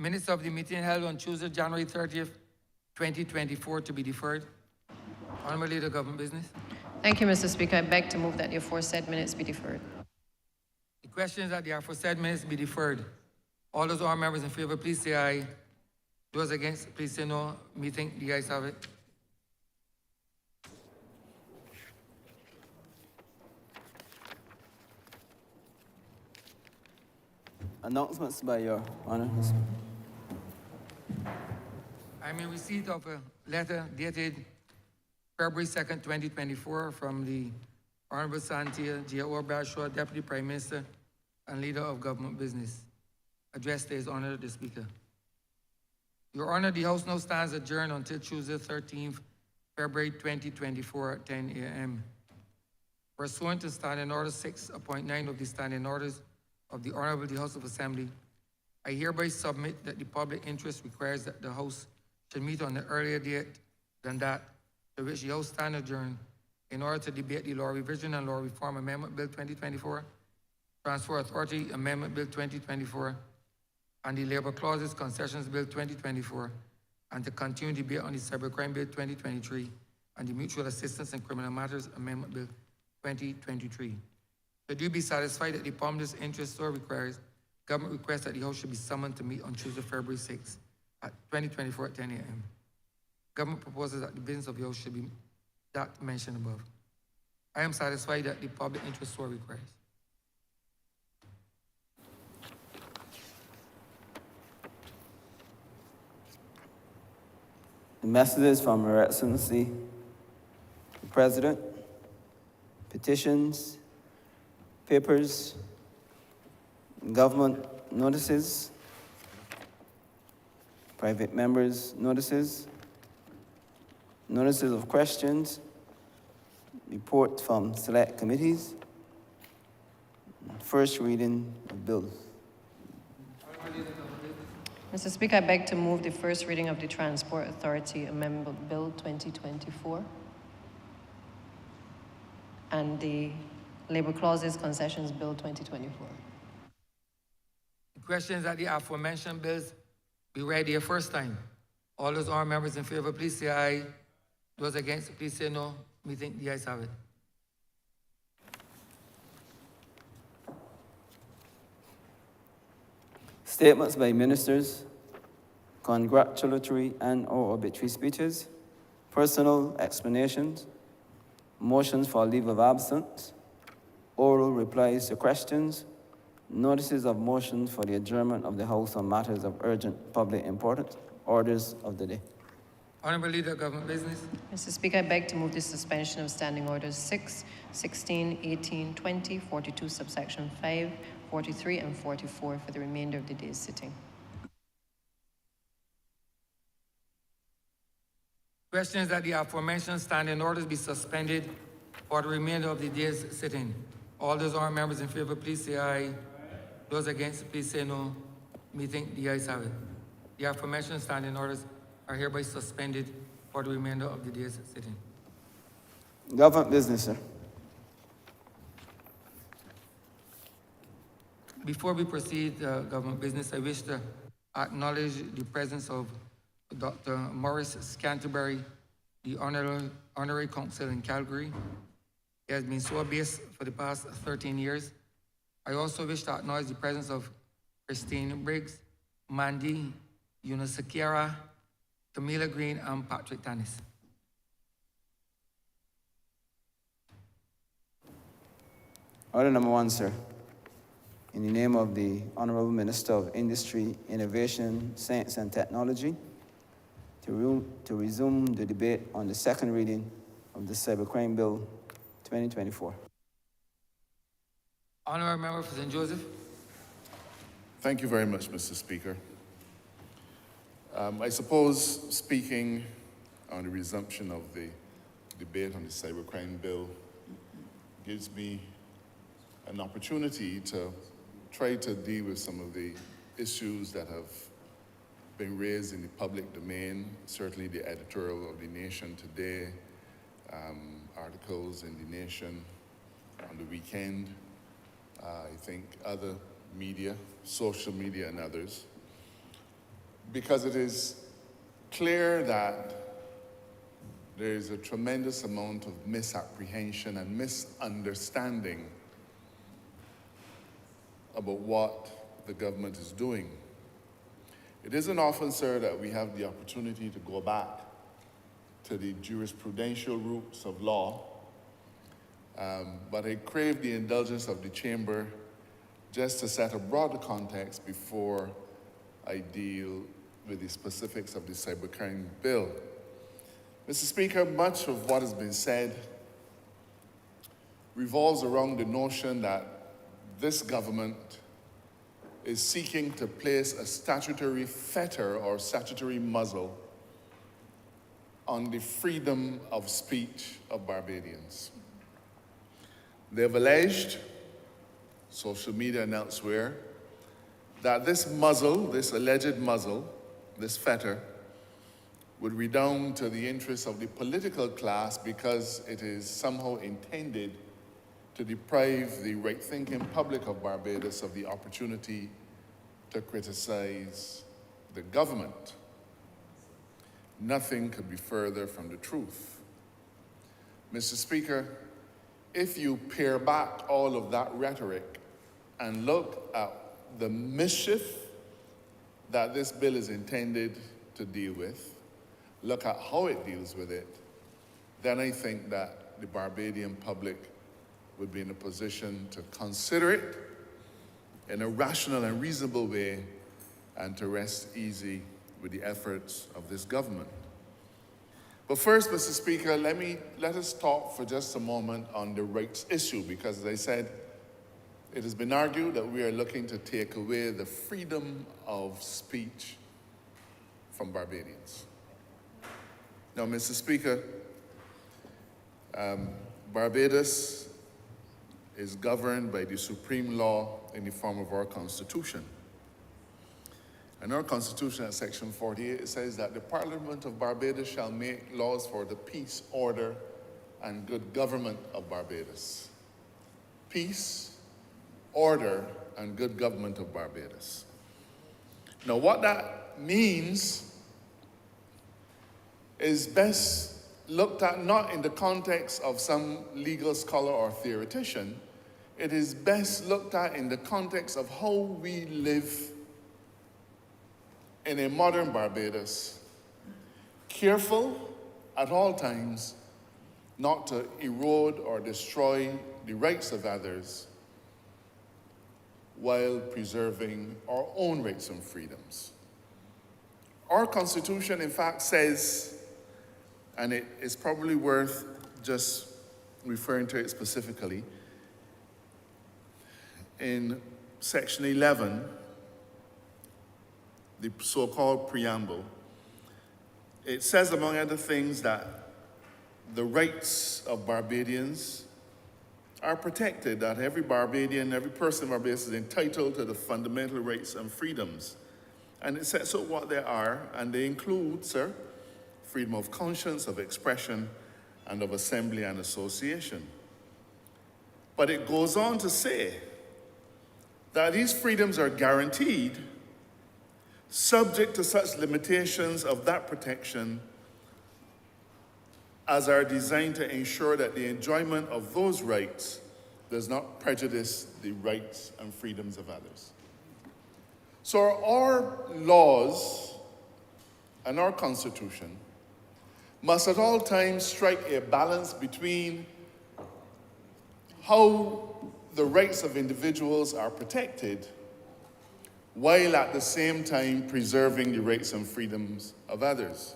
Minutes of the meeting held on Tuesday, January 30th, 2024 to be deferred. Honourable Leader of Government Business. Thank you, Mr. Speaker. I beg to move that the aforesaid minutes be deferred. The question is that the aforesaid minutes be deferred. All those honourable members in favour, please say aye. Those against, please say no. Me think the ayes have it. Announcements by Your Honour. I'm in receipt of a letter dated February 2nd, 2024 from the Honourable Santia J. Bradshaw, Deputy Prime Minister and Leader of Government Business, addressed to His Honour the Speaker. Your Honour, the House now stands adjourned until Tuesday, 13th February 2024 at 10 a.m. Pursuant to Standing Order 6.9 of the Standing Orders of the Honourable the House of Assembly, I hereby submit that the public interest requires that the House should meet on an earlier date than that to which the House stands adjourned in order to debate the Law Revision and Law Reform Amendment Bill 2024, Transfer Authority Amendment Bill 2024, and the Labour Clauses Concessions Bill 2024, and to continue debate on the Cybercrime Bill 2023 and the Mutual Assistance in Criminal Matters Amendment Bill 2023. Should you be satisfied that the public interest so requires, government requests that the House should be summoned to meet on Tuesday, February 6th at 2024 at 10 a.m. Government proposes that the business of the House should be that mentioned above. I am satisfied that the public interest so requires. The messages from Her Excellency, the President, petitions, papers, government notices, private members' notices, notices of questions, report from select committees, first reading of bills. Mr. Speaker, I beg to move the first reading of the Transport Authority Amendment Bill 2024 and the Labour Clauses Concessions Bill 2024. The question is that the aforementioned bills be read here first time. All those honourable members in favour, please say aye. Those against, please say no. Me think the ayes have it. Statements by ministers, congratulatory and/or obituary speeches, personal explanations, motions for leave of absence, oral replies to questions, notices of motions for the adjournment of the House on matters of urgent public importance, orders of the day. Honourable Leader of Government Business. Mr. Speaker, I beg to move the suspension of Standing Orders 6, 16, 18, 20, 42, subsection 5, 43, and 44 for the remainder of the day's sitting. Question is that the aforementioned standing orders be suspended for the remainder of the day's sitting. All those honourable members in favour, please say aye. Those against, please say no. Me think the ayes have it. The aforementioned standing orders are hereby suspended for the remainder of the day's sitting. Government business, sir. Before we proceed, government business, I wish to acknowledge the presence of Dr. Maurice Scanterbury, the Honorary Counsel in Calgary. He has been so based for the past 13 years. I also wish to acknowledge the presence of Christine Briggs, Mandy, Yunisakira, Camila Green, and Patrick Tanis. Order number 1, sir. In the name of the Honourable Minister of Industry, Innovation, Science and Technology, to resume the debate on the second reading of the Cybercrime Bill 2024. Honourable Member for St. Joseph. Thank you very much, Mr. Speaker. I suppose speaking on the resumption of the debate on the Cybercrime Bill gives me an opportunity to try to deal with some of the issues that have been raised in the public domain, certainly the editorial of The Nation today, articles in The Nation on the weekend, I think other media, social media and others. because it is clear that there is a tremendous amount of misapprehension and misunderstanding about what the government is doing. It isn't often, sir, that we have the opportunity to go back to the jurisprudential roots of law, but I crave the indulgence of the chamber just to set a broader context before I deal with the specifics of the cybercrime bill. Mr. Speaker, much of what has been said revolves around the notion that this government is seeking to place a statutory fetter or statutory muzzle on the freedom of speech of Barbadians. They have alleged, social media and elsewhere, that this muzzle, this alleged muzzle, this fetter, would redound to the interests of the political class because it is somehow intended to deprive the right-thinking public of Barbados of the opportunity to criticize the government. Nothing could be further from the truth. Mr. Speaker, if you pare back all of that rhetoric and look at the mischief that this bill is intended to deal with, look at how it deals with it, then I think that the Barbadian public would be in a position to consider it in a rational and reasonable way and to rest easy with the efforts of this government. But first, Mr. Speaker, let us talk for just a moment on the rights issue, because as I said, it has been argued that we are looking to take away the freedom of speech from Barbadians. Now, Mr. Speaker, Barbados is governed by the supreme law in the form of our Constitution. And our Constitution, at Section 48, it says that the Parliament of Barbados shall make laws for the peace, order, and good government of Barbados. Peace, order, and good government of Barbados. Now, what that means is best looked at not in the context of some legal scholar or theoretician. It is best looked at in the context of how we live in a modern Barbados, careful at all times not to erode or destroy the rights of others while preserving our own rights and freedoms. Our Constitution, in fact, says, and it is probably worth just referring to it specifically, in Section 11, the so-called preamble, it says, among other things, that the rights of Barbadians are protected, that every Barbadian, every person in Barbados is entitled to the fundamental rights and freedoms. And it sets out what they are, and they include, sir, freedom of conscience, of expression, and of assembly and association. But it goes on to say that these freedoms are guaranteed subject to such limitations of that protection as are designed to ensure that the enjoyment of those rights does not prejudice the rights and freedoms of others. So our laws and our Constitution must at all times strike a balance between how the rights of individuals are protected while at the same time preserving the rights and freedoms of others.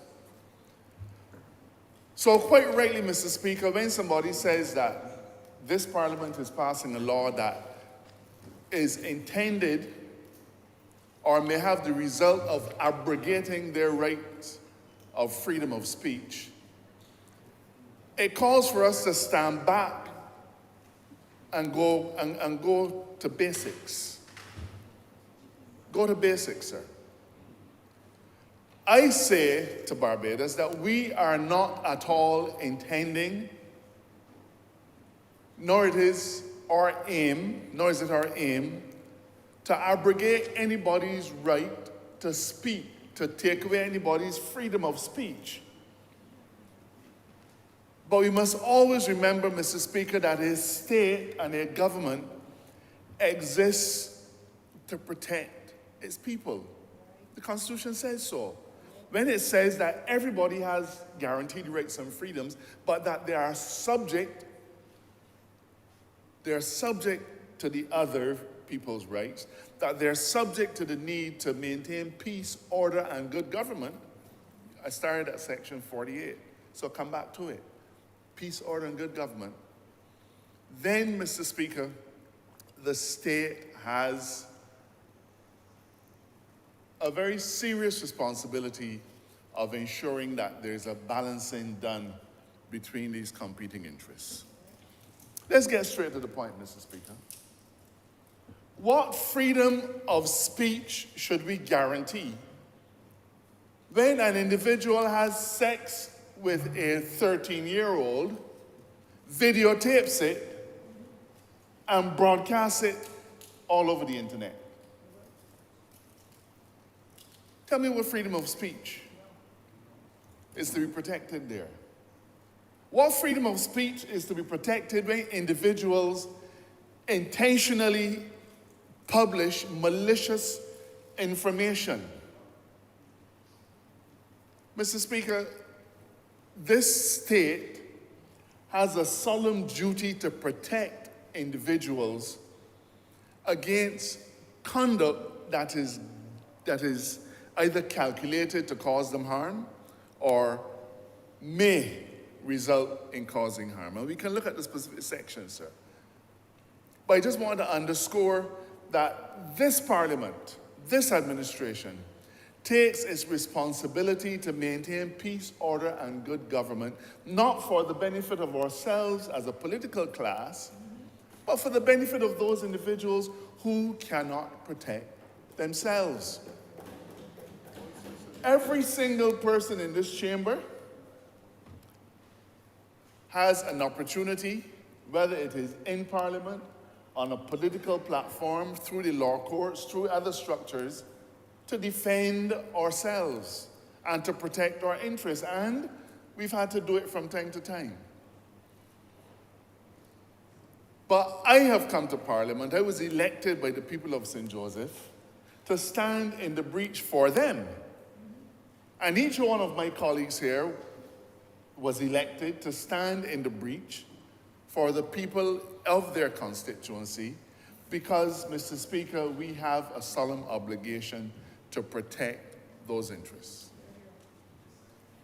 So quite rightly, Mr. Speaker, when somebody says that this Parliament is passing a law that is intended or may have the result of abrogating their rights of freedom of speech, it calls for us to stand back and go to basics. Go to basics, sir. I say to Barbados that we are not at all intending, nor is it our aim, to abrogate anybody's right to speak to take away anybody's freedom of speech. But we must always remember, Mr. Speaker, that a state and a government exists to protect its people. The Constitution says so. When it says that everybody has guaranteed rights and freedoms, but that they are subject to the other people's rights, that they're subject to the need to maintain peace, order, and good government. I started at section 48, so come back to it. Peace, order, and good government. Then, Mr. Speaker, the state has a very serious responsibility of ensuring that there's a balancing done between these competing interests. Let's get straight to the point, Mr. Speaker. What freedom of speech should we guarantee when an individual has sex with a 13-year-old, videotapes it, and broadcasts it all over the internet? Tell me what freedom of speech is to be protected there. What freedom of speech is to be protected when individuals intentionally publish malicious information? Mr. Speaker, this state has a solemn duty to protect individuals against conduct that is either calculated to cause them harm or may result in causing harm. And we can look at the specific sections, sir. But I just want to underscore that this Parliament, this administration, takes its responsibility to maintain peace, order, and good government, not for the benefit of ourselves as a political class, but for the benefit of those individuals who cannot protect themselves. Every single person in this chamber has an opportunity, whether it is in Parliament, on a political platform, through the law courts, through other structures, to defend ourselves and to protect our interests. And we've had to do it from time to time. But I have come to Parliament, I was elected by the people of St. Joseph to stand in the breach for them. And each one of my colleagues here was elected to stand in the breach for the people of their constituency because, Mr. Speaker, we have a solemn obligation to protect those interests.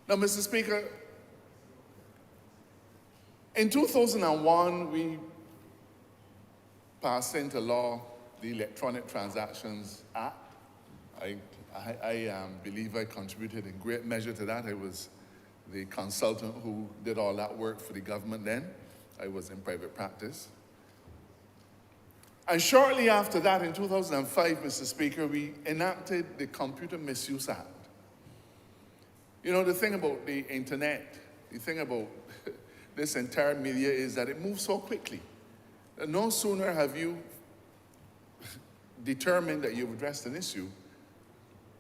Now, Mr. Speaker, in 2001, we passed into law the Electronic Transactions Act. I believe I contributed in great measure to that. I was the consultant who did all that work for the government then. I was in private practice. And shortly after that, in 2005, Mr. Speaker, we enacted the Computer Misuse Act. You know, the thing about the internet, the thing about this entire media is that it moves so quickly. No sooner have you determined that you've addressed an issue,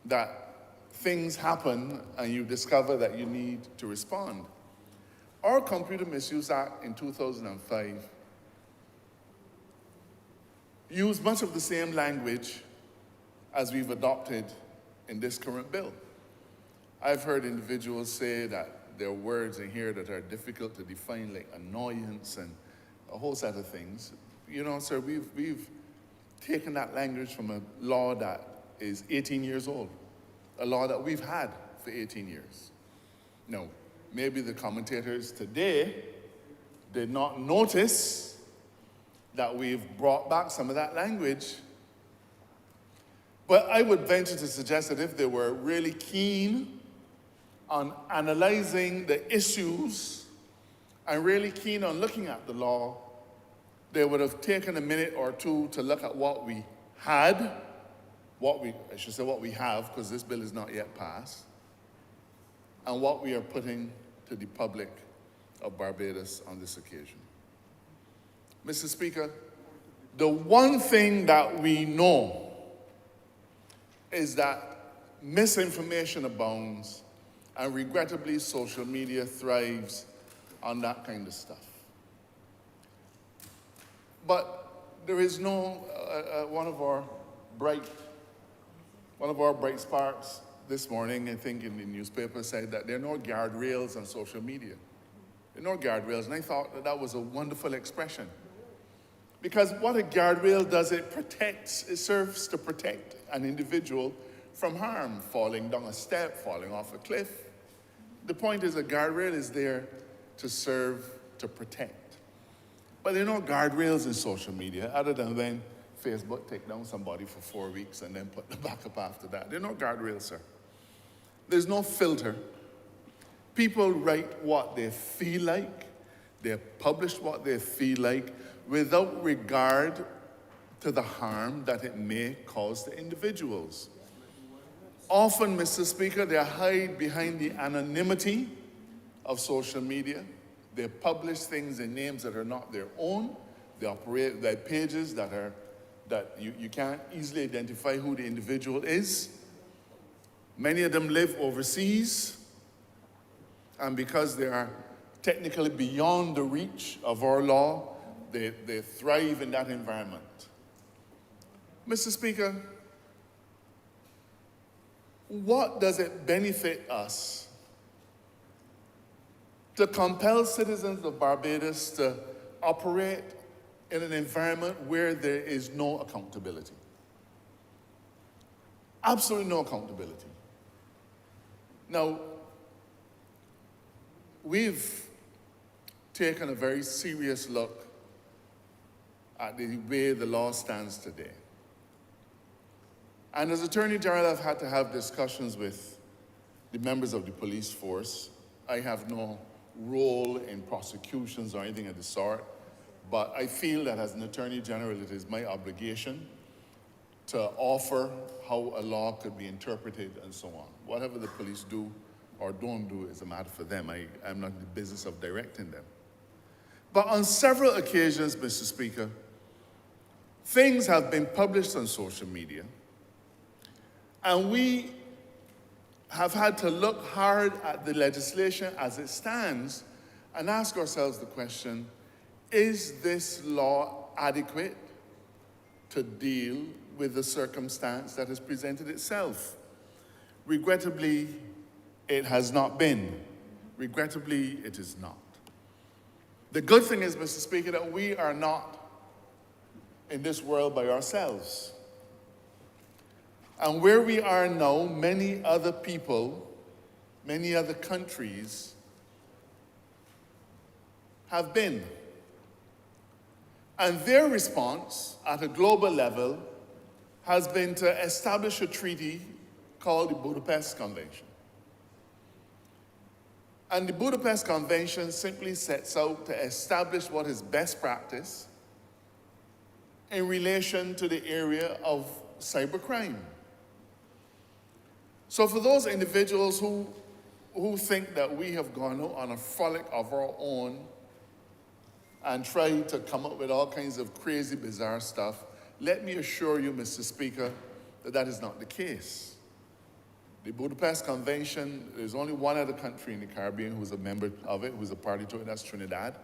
that things happen and you discover that you need to respond. Our Computer Misuse Act in 2005 used much of the same language as we've adopted in this current bill. I've heard individuals say that there are words in here that are difficult to define, like annoyance and a whole set of things. You know, sir, we've taken that language from a law that is 18 years old, a law that we've had for 18 years. Now, maybe the commentators today did not notice that we've brought back some of that language, but I would venture to suggest that if they were really keen on analyzing the issues and really keen on looking at the law, they would have taken a minute or two to look at what we had, what we have, because this bill is not yet passed, and what we are putting to the public of Barbados on this occasion. Mr. Speaker, the one thing that we know is that misinformation abounds, and regrettably, social media thrives on that kind of stuff. But there is no, one of our bright sparks this morning, I think in the newspaper, said that there are no guardrails on social media. There are no guardrails, and I thought that that was a wonderful expression. Because what a guardrail does, it serves to protect an individual from harm, falling down a step, falling off a cliff. The point is a guardrail is there to serve to protect. But there are no guardrails in social media other than when Facebook take down somebody for 4 weeks and then put them back up after that. There are no guardrails, sir. There's no filter. People write what they feel like. They publish what they feel like without regard to the harm that it may cause to individuals. Often, Mr. Speaker, they hide behind the anonymity of social media. They publish things in names that are not their own. They operate their pages that you can't easily identify who the individual is. Many of them live overseas, and because they are technically beyond the reach of our law, they thrive in that environment. Mr. Speaker, what does it benefit us to compel citizens of Barbados to operate in an environment where there is no accountability? Absolutely no accountability. Now, we've taken a very serious look at the way the law stands today. And as Attorney General, I've had to have discussions with the members of the police force. I have no role in prosecutions or anything of the sort, but I feel that as an Attorney General, it is my obligation to offer how a law could be interpreted and so on. Whatever the police do or don't do is a matter for them. I'm not in the business of directing them. But on several occasions, Mr. Speaker, things have been published on social media, and we have had to look hard at the legislation as it stands and ask ourselves the question, is this law adequate to deal with the circumstance that has presented itself? Regrettably, it has not been. Regrettably, it is not. The good thing is, Mr. Speaker, that we are not in this world by ourselves. And where we are now, many other people, many other countries have been. And their response at a global level has been to establish a treaty called the Budapest Convention. And the Budapest Convention simply sets out to establish what is best practice in relation to the area of cybercrime. So for those individuals who think that we have gone out on a frolic of our own and tried to come up with all kinds of crazy, bizarre stuff, let me assure you, Mr. Speaker, that that is not the case. The Budapest Convention, there's only one other country in the Caribbean who's a member of it, who's a party to it, that's Trinidad.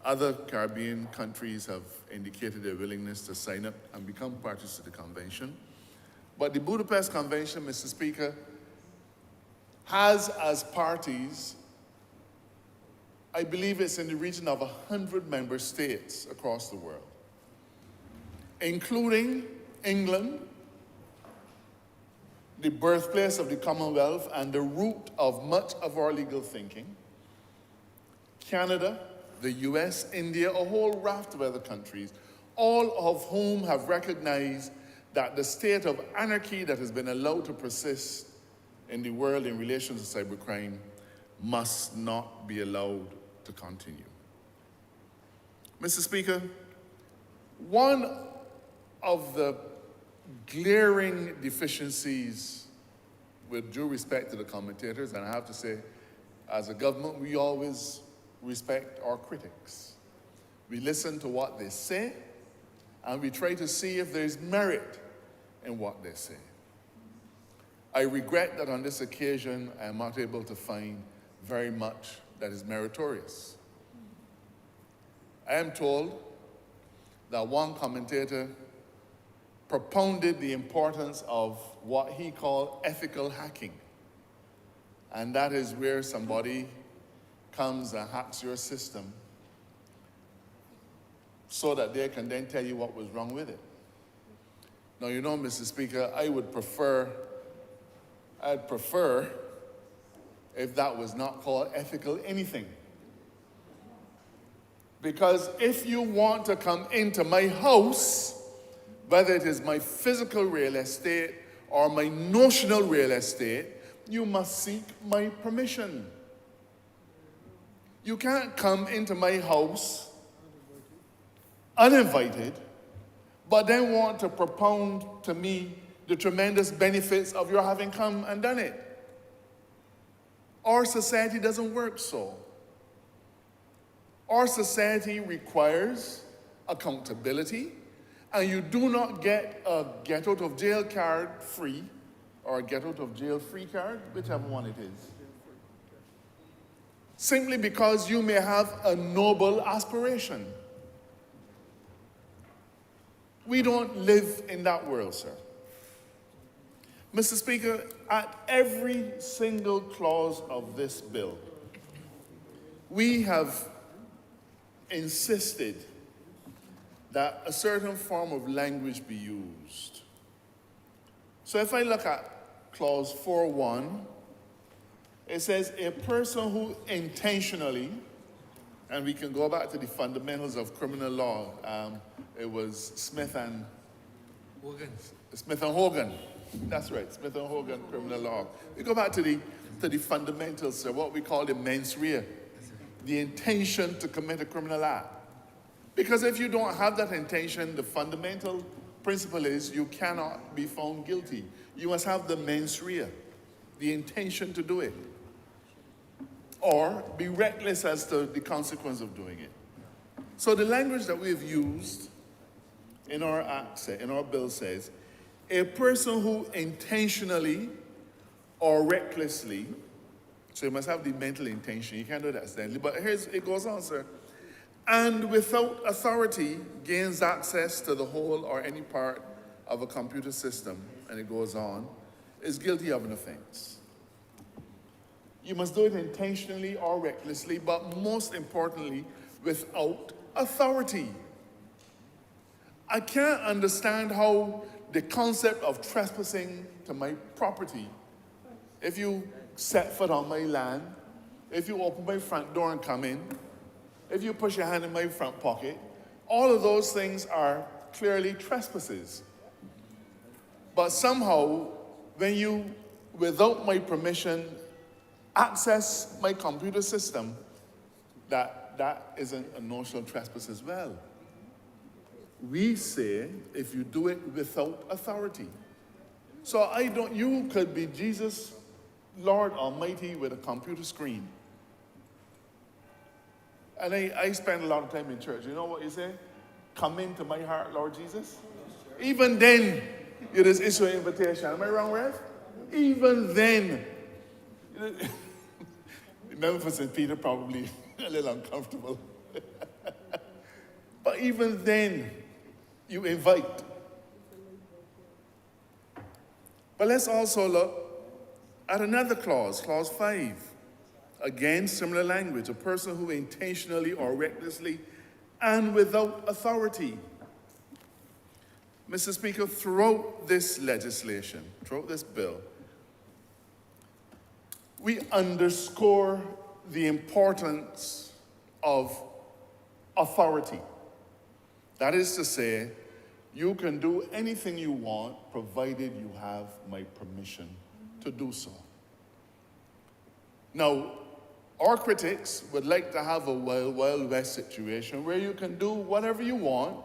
Other Caribbean countries have indicated their willingness to sign up and become parties to the convention. But the Budapest Convention, Mr. Speaker, has as parties, I believe it's in the region of 100 member states across the world, including England, the birthplace of the Commonwealth and the root of much of our legal thinking, Canada, the US, India, a whole raft of other countries, all of whom have recognized that the state of anarchy that has been allowed to persist in the world in relation to cybercrime must not be allowed to continue. Mr. Speaker, one of the glaring deficiencies, with due respect to the commentators, and I have to say, as a government, we always respect our critics. We listen to what they say, and we try to see if there's merit in what they say. I regret that on this occasion I am not able to find very much that is meritorious. I am told that one commentator propounded the importance of what he called ethical hacking. And that is where somebody comes and hacks your system so that they can then tell you what was wrong with it. Now, you know, Mr. Speaker, I'd prefer if that was not called ethical anything. Because if you want to come into my house, whether it is my physical real estate or my notional real estate, you must seek my permission. You can't come into my house uninvited, but then want to propound to me the tremendous benefits of your having come and done it. Our society doesn't work so. Our society requires accountability, and you do not get a get out of jail card free or a get out of jail free card, whichever one it is, simply because you may have a noble aspiration. We don't live in that world, sir. Mr. Speaker, at every single clause of this bill, we have insisted that a certain form of language be used. So if I look at clause 4.1, it says a person who intentionally, and we can go back to the fundamentals of criminal law. It was Smith and Hogan. That's right, Smith and Hogan criminal law. We go back to the fundamentals, sir, what we call the mens rea, the intention to commit a criminal act. Because if you don't have that intention, the fundamental principle is you cannot be found guilty. You must have the mens rea, the intention to do it, or be reckless as to the consequence of doing it. So the language that we've used in our act, in our bill says, a person who intentionally or recklessly, so you must have the mental intention, you can't do that accidentally, but it goes on, sir, and without authority gains access to the whole or any part of a computer system, and it goes on, is guilty of an offense. You must do it intentionally or recklessly, but most importantly, without authority. I can't understand how the concept of trespassing to my property, if you set foot on my land, if you open my front door and come in, if you push your hand in my front pocket, all of those things are clearly trespasses. But somehow, when you, without my permission, access my computer system, that isn't a notional trespass as well. We say if you do it without authority. So you could be Jesus, Lord Almighty, with a computer screen. And I spend a lot of time in church. You know what you say? Come into my heart, Lord Jesus. Even then, it is issue an invitation. Am I wrong, Rev? Even then. Remember for St. Peter, probably a little uncomfortable. But even then, you invite. But let's also look at another clause, clause 5. Again, similar language, a person who intentionally or recklessly and without authority. Mr. Speaker, throughout this legislation, throughout this bill, we underscore the importance of authority. That is to say, you can do anything you want, provided you have my permission to do so. Now, our critics would like to have a Wild Wild West situation where you can do whatever you want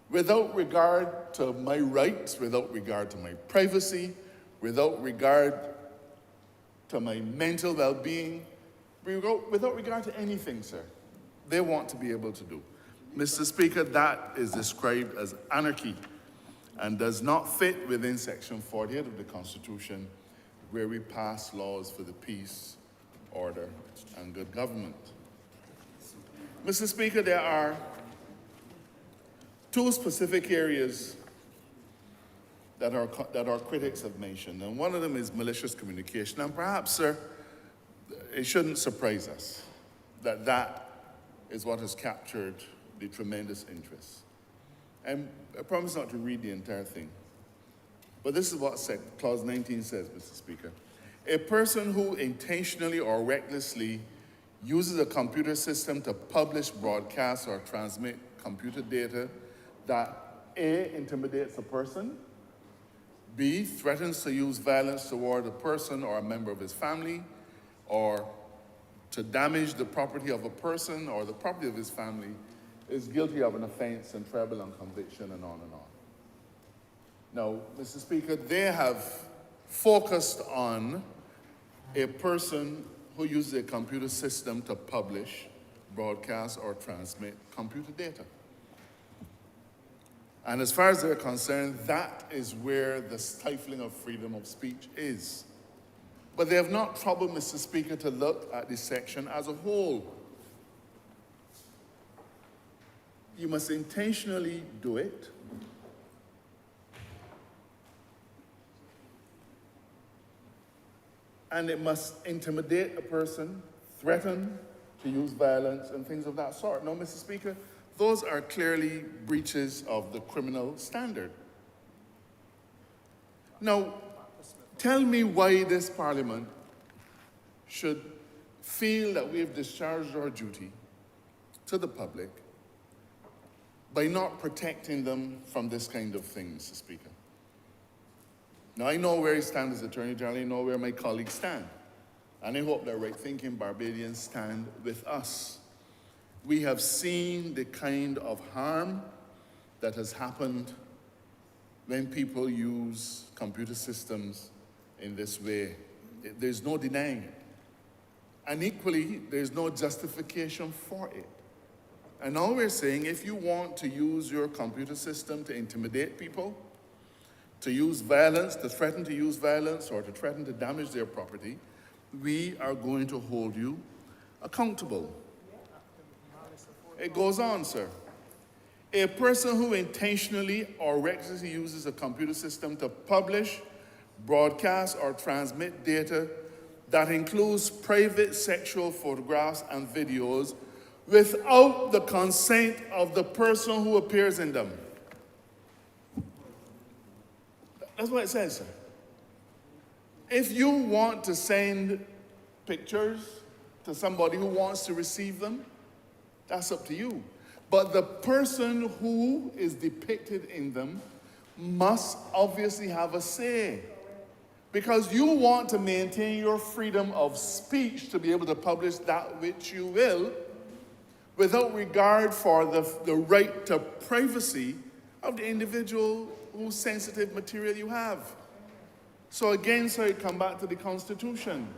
without regard to my rights, without regard to my privacy, without regard to my mental well-being, without regard to anything, sir. They want to be able to do. Mr. Speaker, that is described as anarchy. and does not fit within Section 48 of the Constitution, where we pass laws for the peace, order, and good government. Mr. Speaker, there are two specific areas that our critics have mentioned, and one of them is malicious communication. And perhaps, sir, it shouldn't surprise us that that is what has captured the tremendous interest. And I promise not to read the entire thing, but this is what Clause 19 says, Mr. Speaker. A person who intentionally or recklessly uses a computer system to publish, broadcast, or transmit computer data that A, intimidates a person, B, threatens to use violence toward a person or a member of his family, or to damage the property of a person or the property of his family, is guilty of an offense and treble on conviction, and on and on. Now, Mr. Speaker, they have focused on a person who uses a computer system to publish, broadcast, or transmit computer data. And as far as they're concerned, that is where the stifling of freedom of speech is. But they have not troubled, Mr. Speaker, to look at this section as a whole. You must intentionally do it. And it must intimidate a person, threaten to use violence, and things of that sort. No, Mr. Speaker, those are clearly breaches of the criminal standard. Now, tell me why this Parliament should feel that we have discharged our duty to the public by not protecting them from this kind of thing, Mr. Speaker. Now, I know where he stands as Attorney General, I know where my colleagues stand, and I hope that right-thinking Barbadians stand with us. We have seen the kind of harm that has happened when people use computer systems in this way. There's no denying it. And equally, there's no justification for it. And all we're saying, if you want to use your computer system to intimidate people, to use violence, to threaten to use violence, or to threaten to damage their property, we are going to hold you accountable. It goes on, sir. A person who intentionally or recklessly uses a computer system to publish, broadcast, or transmit data that includes private sexual photographs and videos without the consent of the person who appears in them. That's what it says, sir. If you want to send pictures to somebody who wants to receive them, that's up to you. But the person who is depicted in them must obviously have a say. Because you want to maintain your freedom of speech to be able to publish that which you will without regard for the right to privacy of the individual whose sensitive material you have. So again, sir, I come back to the Constitution.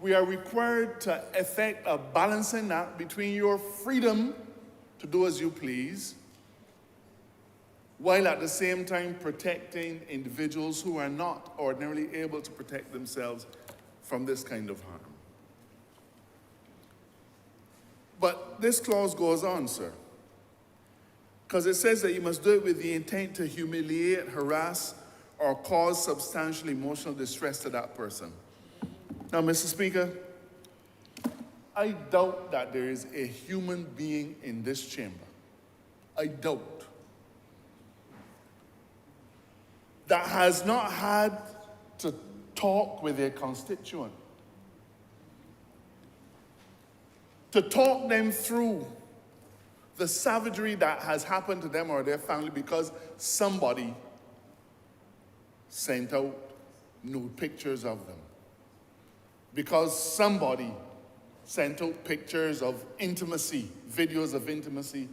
We are required to effect a balancing act between your freedom to do as you please, while at the same time protecting individuals who are not ordinarily able to protect themselves from this kind of harm. But this clause goes on, sir, because it says that you must do it with the intent to humiliate, harass, or cause substantial emotional distress to that person. Now, Mr. Speaker, I doubt that there is a human being in this chamber, I doubt, that has not had to talk with their constituent, to talk them through the savagery that has happened to them or their family because somebody sent out nude pictures of them. Because somebody sent out pictures of intimacy, videos of intimacy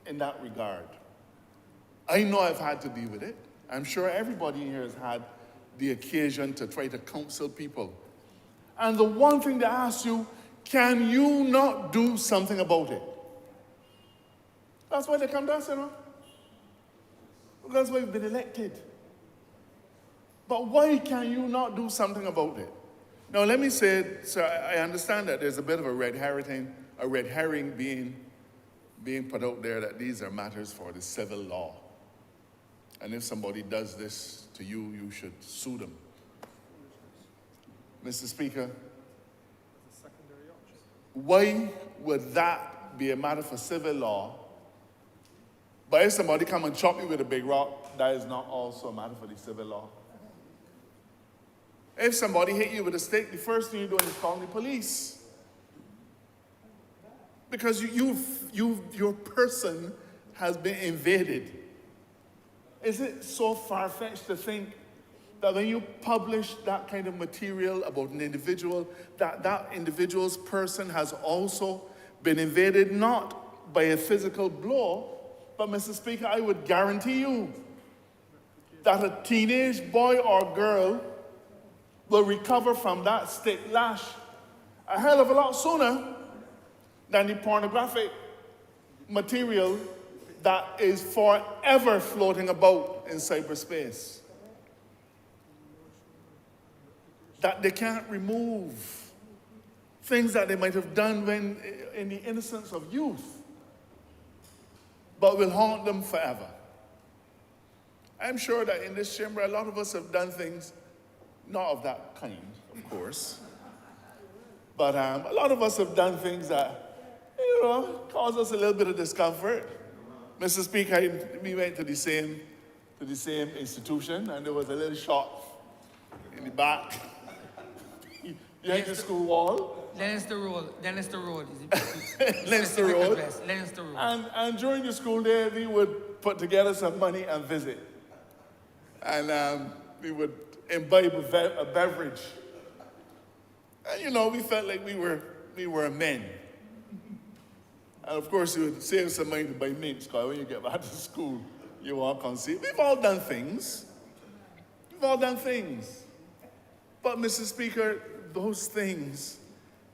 in that regard. I know I've had to deal with it. I'm sure everybody here has had the occasion to try to counsel people. And the one thing they ask you, can you not do something about it? That's why they come to us, you know. That's why we've been elected. But why can you not do something about it? Now, let me say, sir, I understand that there's a bit of a red herring being put out there that these are matters for the civil law. And if somebody does this to you, you should sue them. Mr. Speaker, why would that be a matter for civil law? But if somebody come and chop you with a big rock, that is not also a matter for the civil law. If somebody hit you with a stick, the first thing you're doing is calling the police. Because your person has been invaded. Is it so far-fetched to think that when you publish that kind of material about an individual, that individual's person has also been invaded, not by a physical blow, but, Mr. Speaker, I would guarantee you that a teenage boy or girl will recover from that stick lash a hell of a lot sooner than the pornographic material that is forever floating about in cyberspace. That they can't remove. Things that they might have done when in the innocence of youth, but will haunt them forever. I'm sure that in this chamber, a lot of us have done things, not of that kind, of course, but a lot of us have done things that, cause us a little bit of discomfort. Mr. Speaker, we went to the same institution, and there was a little shop in the back, behind the school wall. Leinster Road. Leinster Road. Leinster Road. And during the school day, we would put together some money and visit. And we would imbibe a beverage. And we felt like we were men. And of course, we would save some money to buy mints, because when you get back to school, you walk on see. We've all done things. But, Mr. Speaker, those things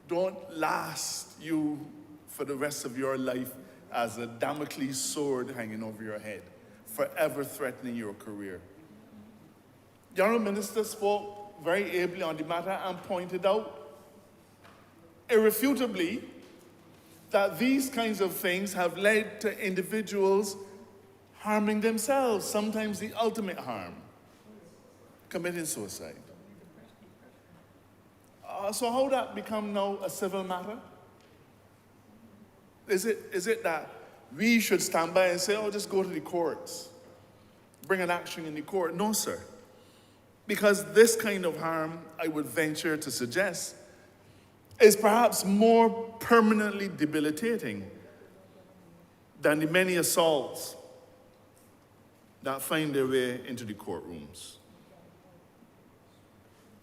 don't last you for the rest of your life as a Damocles sword hanging over your head, forever threatening your career. The Honourable Minister spoke very ably on the matter and pointed out irrefutably that these kinds of things have led to individuals harming themselves, sometimes the ultimate harm, committing suicide. So how that become now a civil matter? Is it that we should stand by and say, just go to the courts, bring an action in the court? No, sir. Because this kind of harm, I would venture to suggest, is perhaps more permanently debilitating than the many assaults that find their way into the courtrooms.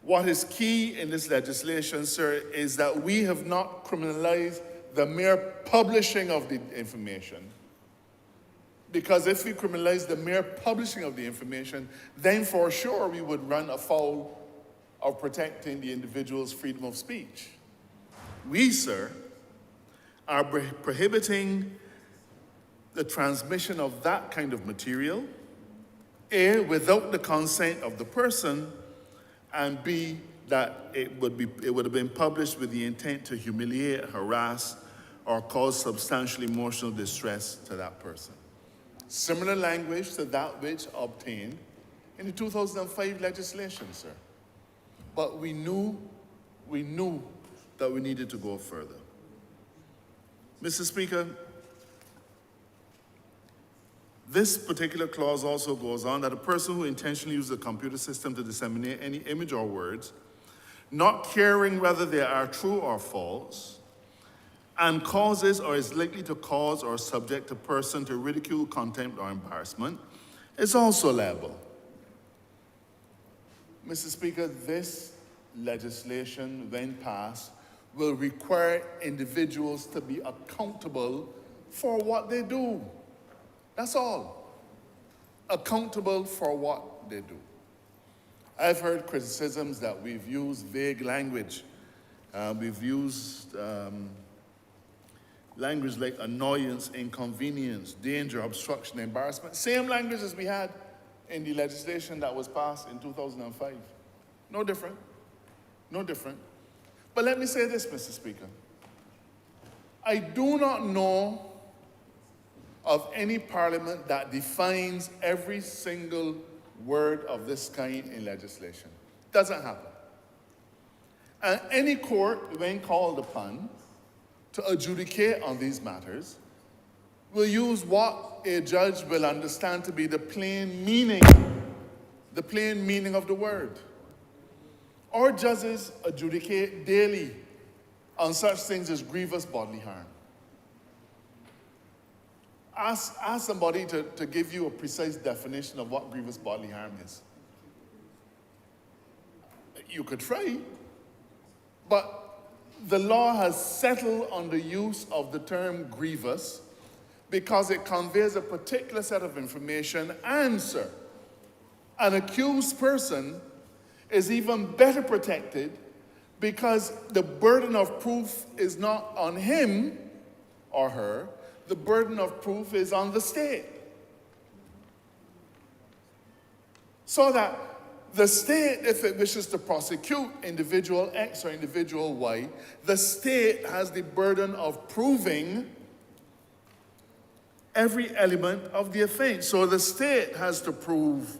What is key in this legislation, sir, is that we have not criminalized the mere publishing of the information. Because if we criminalize the mere publishing of the information, then for sure we would run afoul of protecting the individual's freedom of speech. We, sir, are prohibiting the transmission of that kind of material, A, without the consent of the person, and B, that it would have been published with the intent to humiliate, harass, or cause substantial emotional distress to that person. Similar language to that which obtained in the 2005 legislation, sir. But we knew that we needed to go further. Mr. Speaker, this particular clause also goes on that a person who intentionally uses a computer system to disseminate any image or words, not caring whether they are true or false, and causes or is likely to cause or subject a person to ridicule, contempt, or embarrassment, is also liable. Mr. Speaker, this legislation, when passed, will require individuals to be accountable for what they do. That's all. Accountable for what they do. I've heard criticisms that we've used vague language. We've used language like annoyance, inconvenience, danger, obstruction, embarrassment. Same language as we had in the legislation that was passed in 2005. No different. No different. But let me say this, Mr. Speaker. I do not know of any parliament that defines every single word of this kind in legislation. Doesn't happen. And any court, when called upon to adjudicate on these matters, will use what a judge will understand to be the plain meaning of the word. Our judges adjudicate daily on such things as grievous bodily harm. Ask somebody to give you a precise definition of what grievous bodily harm is. You could try, but the law has settled on the use of the term grievous because it conveys a particular set of information, and, sir, an accused person is even better protected because the burden of proof is not on him or her, the burden of proof is on the state. So that the state, if it wishes to prosecute individual X or individual Y, the state has the burden of proving every element of the offense. So the state has to prove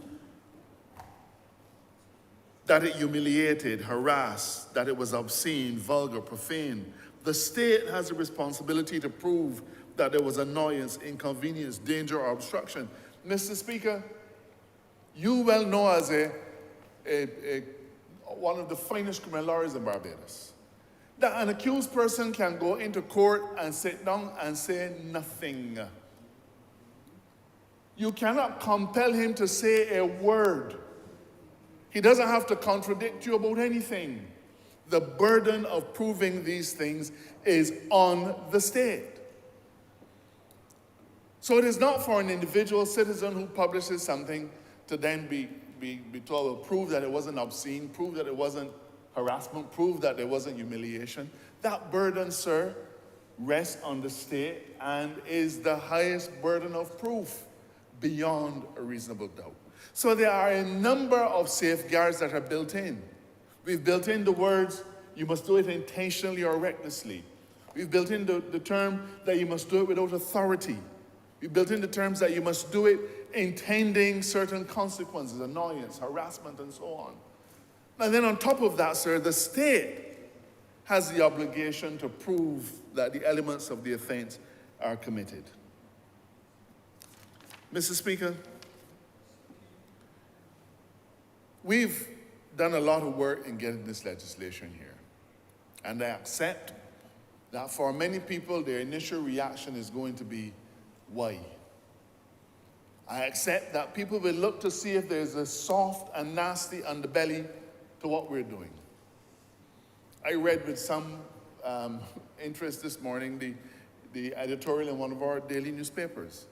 that it humiliated, harassed, that it was obscene, vulgar, profane. The state has a responsibility to prove that there was annoyance, inconvenience, danger, or obstruction. Mr. Speaker, you well know as one of the finest criminal lawyers in Barbados, that an accused person can go into court and sit down and say nothing. You cannot compel him to say a word. He doesn't have to contradict you about anything. The burden of proving these things is on the state. So it is not for an individual citizen who publishes something to then be told, well, prove that it wasn't obscene, prove that it wasn't harassment, prove that there wasn't humiliation. That burden, sir, rests on the state and is the highest burden of proof beyond a reasonable doubt. So there are a number of safeguards that are built in. We've built in the words, you must do it intentionally or recklessly. We've built in the term that you must do it without authority. We've built in the terms that you must do it intending certain consequences, annoyance, harassment, and so on. And then on top of that, sir, the state has the obligation to prove that the elements of the offense are committed. Mr. Speaker, we've done a lot of work in getting this legislation here. And I accept that for many people, their initial reaction is going to be, why? I accept that people will look to see if there's a soft and nasty underbelly to what we're doing. I read with some interest this morning the editorial in one of our daily newspapers.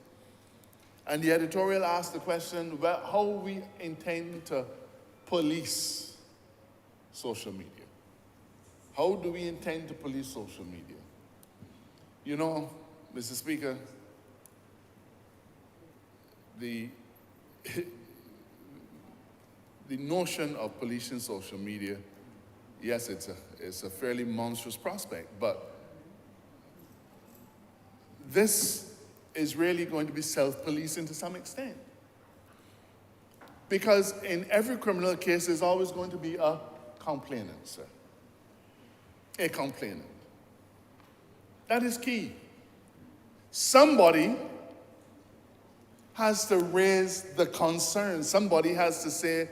And the editorial asked the question, well, how we intend to police social media. How do we intend to police social media? You know, Mr. Speaker, the notion of policing social media, yes, it's a fairly monstrous prospect, but this is really going to be self-policing to some extent. Because in every criminal case, there's always going to be a complainant, sir. A complainant. That is key. Somebody has to raise the concern. Somebody has to say,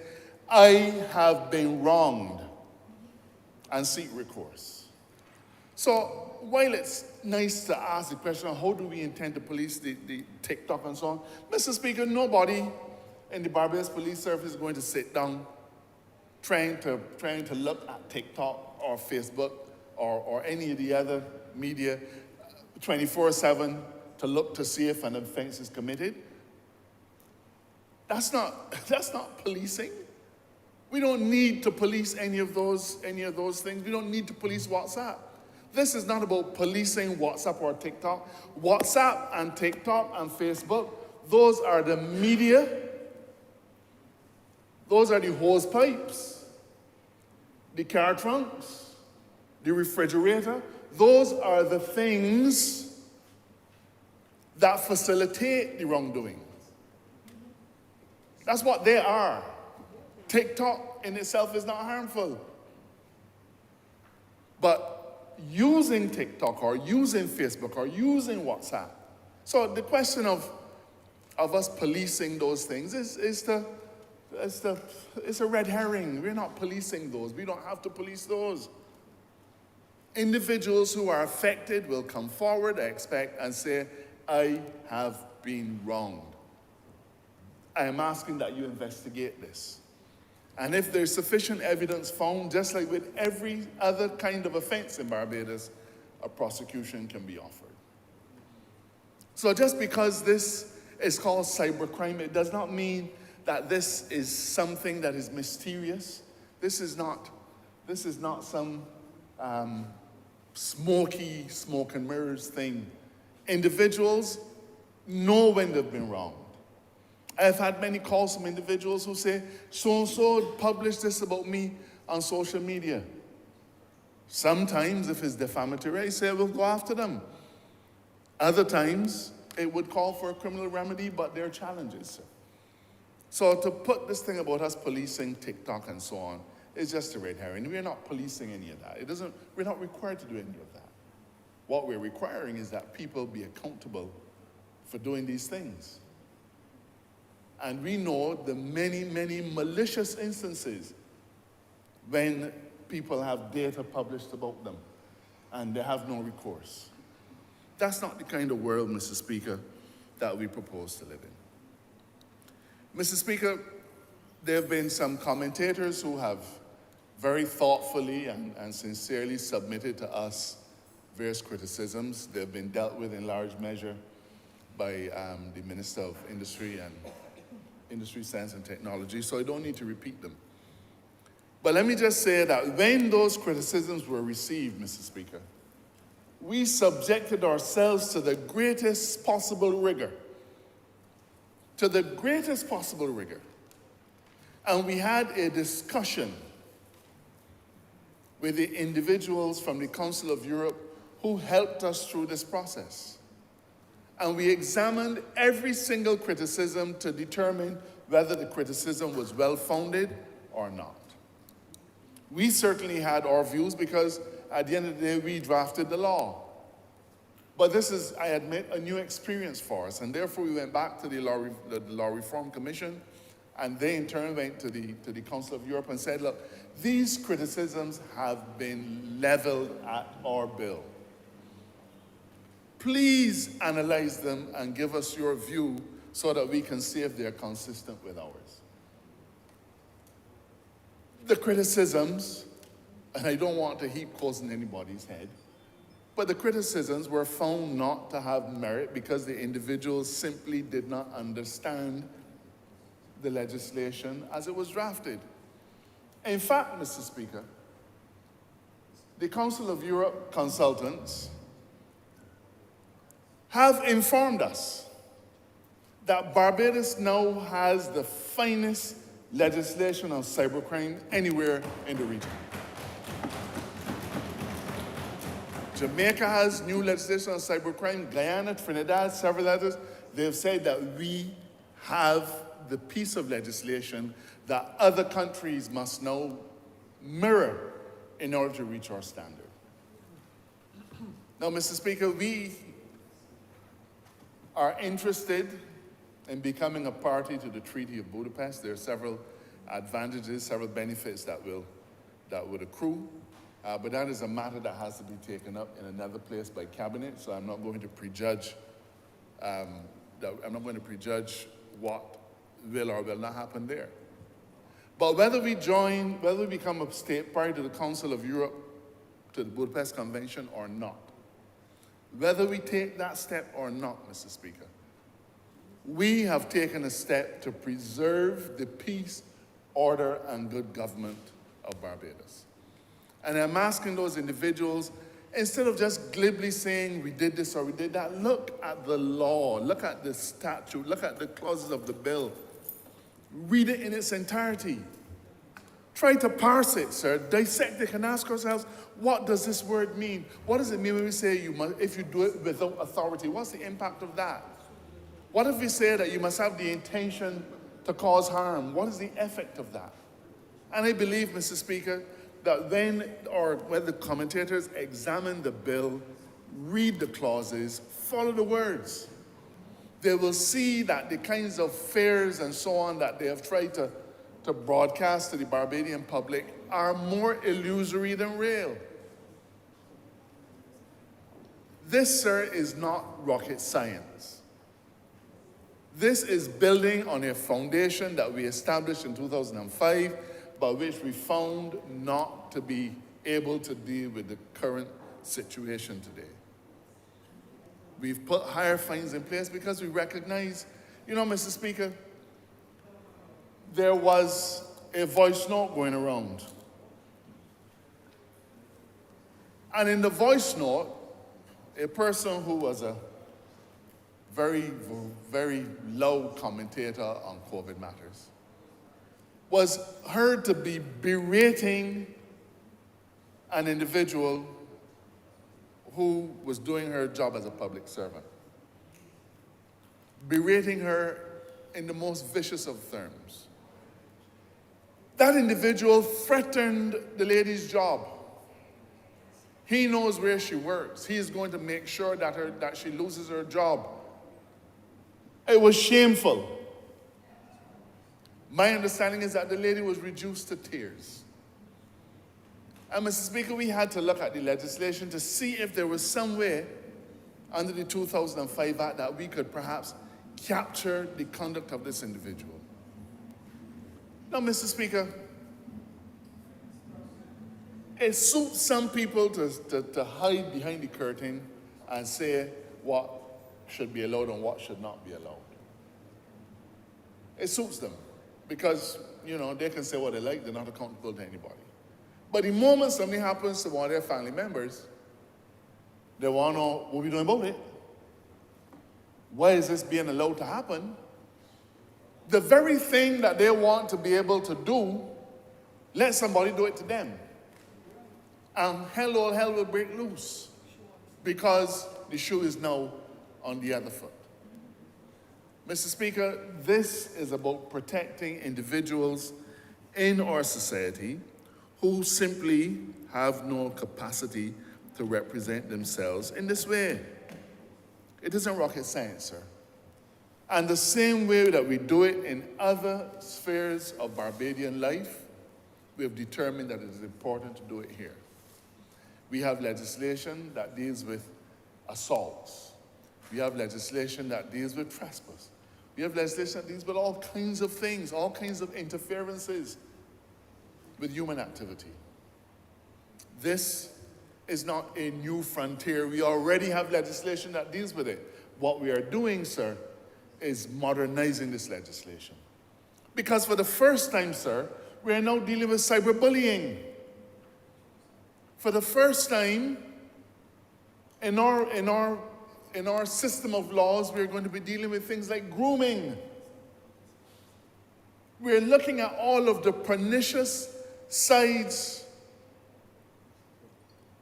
I have been wronged, and seek recourse. So while it's nice to ask the question, how do we intend to police the TikTok and so on? Mr. Speaker, nobody in the Barbados Police Service is going to sit down trying to look at TikTok or Facebook or any of the other media 24/7 to look to see if an offense is committed. That's not policing. We don't need to police any of those things. We don't need to police WhatsApp. This is not about policing WhatsApp or TikTok. WhatsApp and TikTok and Facebook, those are the media Those are the hose pipes, the car trunks, the refrigerator. Those are the things that facilitate the wrongdoing. That's what they are. TikTok in itself is not harmful. But using TikTok or using Facebook or using WhatsApp. So the question of us policing those things is a red herring. We're not policing those. We don't have to police those. Individuals who are affected will come forward, I expect, and say, I have been wronged. I am asking that you investigate this. And if there's sufficient evidence found, just like with every other kind of offense in Barbados, a prosecution can be offered. So just because this is called cybercrime, it does not mean that this is something that is mysterious. This is not some smoky, smoke and mirrors thing. Individuals know when they've been wronged. I've had many calls from individuals who say, so-and-so published this about me on social media. Sometimes, if it's defamatory, I say we'll go after them. Other times, it would call for a criminal remedy, but there are challenges. So to put this thing about us policing TikTok and so on is just a red herring. We're not policing any of that. We're not required to do any of that. What we're requiring is that people be accountable for doing these things. And we know the many, many malicious instances when people have data published about them and they have no recourse. That's not the kind of world, Mr. Speaker, that we propose to live in. Mr. Speaker, there have been some commentators who have very thoughtfully and sincerely submitted to us various criticisms. They've been dealt with in large measure by the Minister of Industry, Science and Technology, so I don't need to repeat them. But let me just say that when those criticisms were received, Mr. Speaker, we subjected ourselves to the greatest possible rigor. To the greatest possible rigor. And we had a discussion with the individuals from the Council of Europe who helped us through this process. And we examined every single criticism to determine whether the criticism was well-founded or not. We certainly had our views because at the end of the day, we drafted the law. But this is, I admit, a new experience for us, and therefore we went back to the Law Reform Commission, and they in turn went to the Council of Europe and said, look, these criticisms have been leveled at our bill. Please analyze them and give us your view so that we can see if they're consistent with ours. The criticisms, and I don't want to heap coals in anybody's head, but the criticisms were found not to have merit because the individuals simply did not understand the legislation as it was drafted. In fact, Mr. Speaker, the Council of Europe consultants have informed us that Barbados now has the finest legislation on cybercrime anywhere in the region. Jamaica has new legislation on cybercrime, Guyana, Trinidad, several others. They've said that we have the piece of legislation that other countries must now mirror in order to reach our standard. Now, Mr. Speaker, we are interested in becoming a party to the Treaty of Budapest. There are several advantages, several benefits that would accrue. But that is a matter that has to be taken up in another place by cabinet, so I'm not going to prejudge. I'm not going to prejudge what will or will not happen there. But whether we become a state party to the Council of Europe, to the Budapest Convention or not, whether we take that step or not, Mr. Speaker, we have taken a step to preserve the peace, order, and good government of Barbados. And I'm asking those individuals, instead of just glibly saying we did this or we did that, look at the law, look at the statute, look at the clauses of the bill. Read it in its entirety. Try to parse it, sir. Dissect it and ask ourselves, what does this word mean? What does it mean when we say you must, if you do it without authority? What's the impact of that? What if we say that you must have the intention to cause harm? What is the effect of that? And I believe, Mr. Speaker, that when the commentators examine the bill, read the clauses, follow the words, they will see that the kinds of fears and so on that they have tried to broadcast to the Barbadian public are more illusory than real. This, sir, is not rocket science. This is building on a foundation that we established in 2005, but which we found not to be able to deal with the current situation today. We've put higher fines in place because we recognize, Mr. Speaker, there was a voice note going around. And in the voice note, a person who was a very, very loud commentator on COVID matters was heard to be berating an individual who was doing her job as a public servant. Berating her in the most vicious of terms. That individual threatened the lady's job. He knows where she works. He is going to make sure that she loses her job. It was shameful. My understanding is that the lady was reduced to tears. And Mr. Speaker, we had to look at the legislation to see if there was some way under the 2005 Act that we could perhaps capture the conduct of this individual. Now, Mr. Speaker, it suits some people to hide behind the curtain and say what should be allowed and what should not be allowed. It suits them because, they can say what they like, they're not accountable to anybody. But the moment something happens to one of their family members, they want to know, what are we doing about it? Why is this being allowed to happen? The very thing that they want to be able to do, let somebody do it to them. And all hell will break loose because the shoe is now on the other foot. Mr. Speaker, this is about protecting individuals in our society who simply have no capacity to represent themselves in this way. It isn't rocket science, sir. And the same way that we do it in other spheres of Barbadian life, we have determined that it is important to do it here. We have legislation that deals with assaults. We have legislation that deals with trespass. We have legislation that deals with all kinds of things, all kinds of interferences with human activity. This is not a new frontier. We already have legislation that deals with it. What we are doing, sir, is modernizing this legislation. Because for the first time, sir, we are now dealing with cyberbullying. For the first time in our system of laws, we're going to be dealing with things like grooming. We're looking at all of the pernicious sides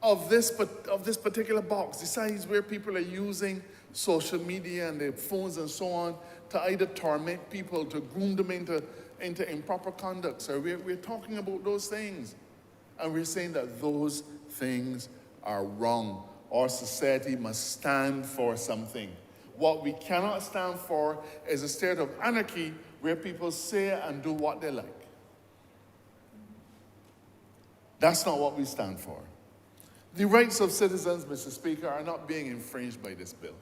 of this particular box, the sides where people are using social media and their phones and so on to either torment people, to groom them into improper conduct. So we're talking about those things. And we're saying that those things are wrong. Our society must stand for something. What we cannot stand for is a state of anarchy where people say and do what they like. That's not what we stand for. The rights of citizens, Mr. Speaker, are not being infringed by this bill.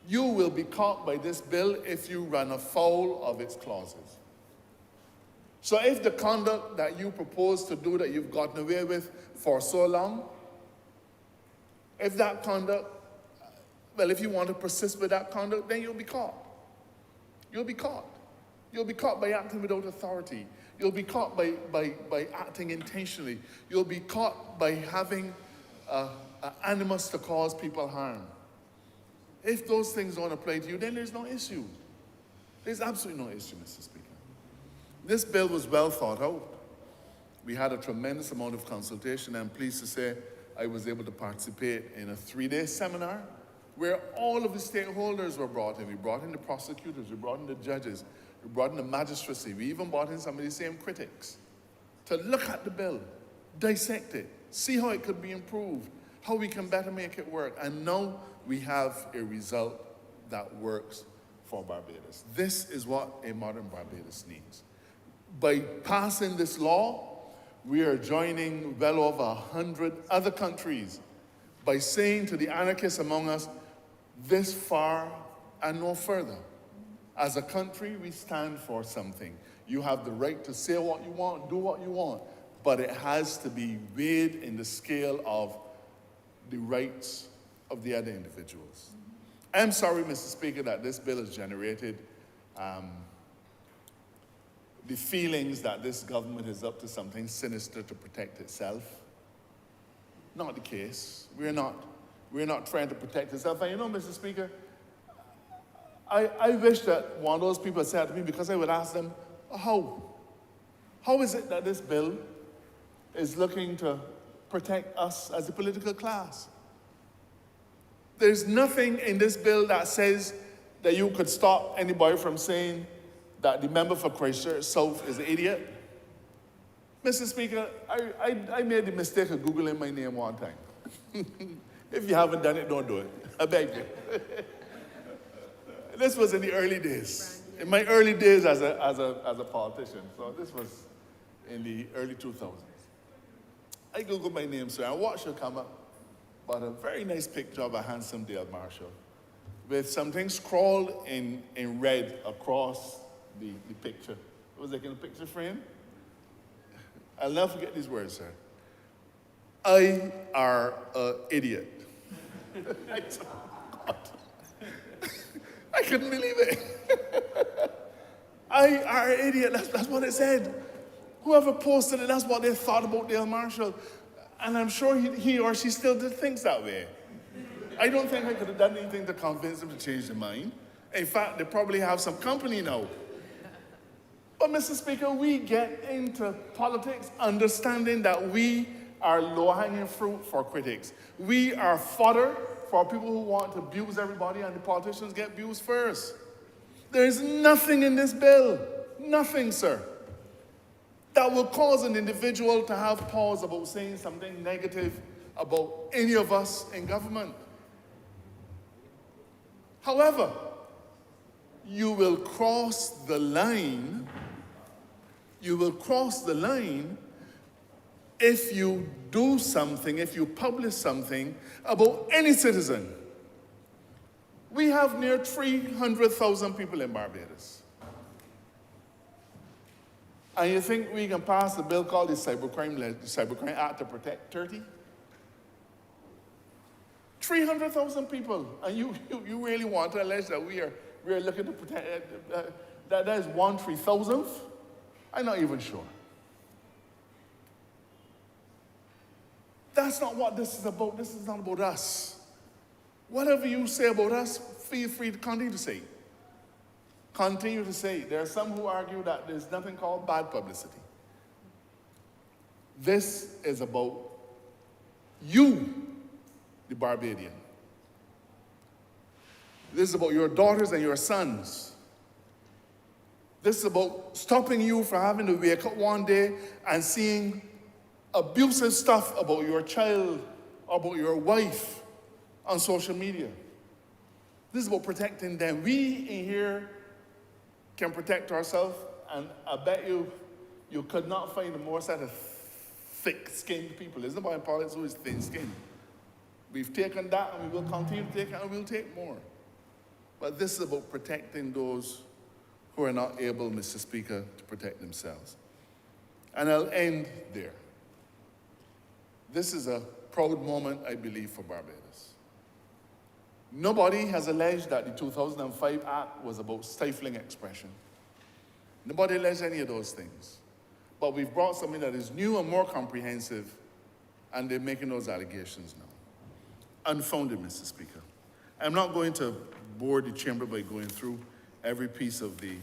You will be caught by this bill if you run afoul of its clauses. So if the conduct that you propose to do that you've gotten away with for so long, if that conduct, well, if you want to persist with that conduct, then you'll be caught. You'll be caught. You'll be caught by acting without authority. You'll be caught by acting intentionally. You'll be caught by having animus to cause people harm. If those things don't apply to you, then there's no issue. There's absolutely no issue, Mr. Speaker. This bill was well thought out. We had a tremendous amount of consultation. I'm pleased to say I was able to participate in a 3-day seminar where all of the stakeholders were brought in. We brought in the prosecutors, we brought in the judges, we brought in the magistracy, we even brought in some of the same critics to look at the bill, dissect it, see how it could be improved, how we can better make it work. And now we have a result that works for Barbados. This is what a modern Barbados needs. By passing this law, we are joining well over 100 other countries by saying to the anarchists among us, this far and no further. As a country, we stand for something. You have the right to say what you want, do what you want, but it has to be weighed in the scale of the rights of the other individuals. I'm sorry, Mr. Speaker, that this bill has generated the feelings that this government is up to something sinister to protect itself. Not the case. We're not trying to protect itself. And you know, Mr. Speaker, I wish that one of those people said to me, because I would ask them, how? How is it that this bill is looking to protect us as a political class? There's nothing in this bill that says that you could stop anybody from saying that the member for Christchurch South is an idiot. Mr. Speaker, I made the mistake of Googling my name one time. If you haven't done it, don't do it. I beg you. This was in the early days. In my early days as a politician. So this was in the early 2000s. I Googled my name, sir, and what should come up but a very nice picture of a handsome Dale Marshall with something scrawled in red across the picture. It was like in a picture frame. I'll never forget these words, sir. I are an idiot. I couldn't believe it. I are an idiot, that's what it said. Whoever posted it, that's what they thought about Dale Marshall. And I'm sure he or she still thinks that way. I don't think I could have done anything to convince them to change their mind. In fact, they probably have some company now. But Mr. Speaker, we get into politics understanding that we are low-hanging fruit for critics. We are fodder for people who want to abuse everybody, and the politicians get abused first. There is nothing in this bill, nothing, sir, that will cause an individual to have pause about saying something negative about any of us in government. However, you will cross the line if you do something, if you publish something about any citizen. We have near 300,000 people in Barbados. And you think we can pass a bill called the Cybercrime Act to protect 30? 300,000 people, and you really want to allege that we are looking to protect, that is 1/3,000th? I'm not even sure. That's not what this is about. This is not about us. Whatever you say about us, feel free to continue to say. Continue to say. There are some who argue that there's nothing called bad publicity. This is about you, the Barbadian. This is about your daughters and your sons. This is about stopping you from having to wake up one day and seeing abusive stuff about your child, about your wife on social media. This is about protecting them. We in here can protect ourselves, and I bet you could not find a more set of thick-skinned people. It's not about politics who is thin-skinned. We've taken that, and we will continue to take it, and we'll take more. But this is about protecting those who are not able, Mr. Speaker, to protect themselves. And I'll end there. This is a proud moment, I believe, for Barbados. Nobody has alleged that the 2005 Act was about stifling expression. Nobody alleged any of those things. But we've brought something that is new and more comprehensive, and they're making those allegations now. Unfounded, Mr. Speaker. I'm not going to bore the chamber by going through every piece of the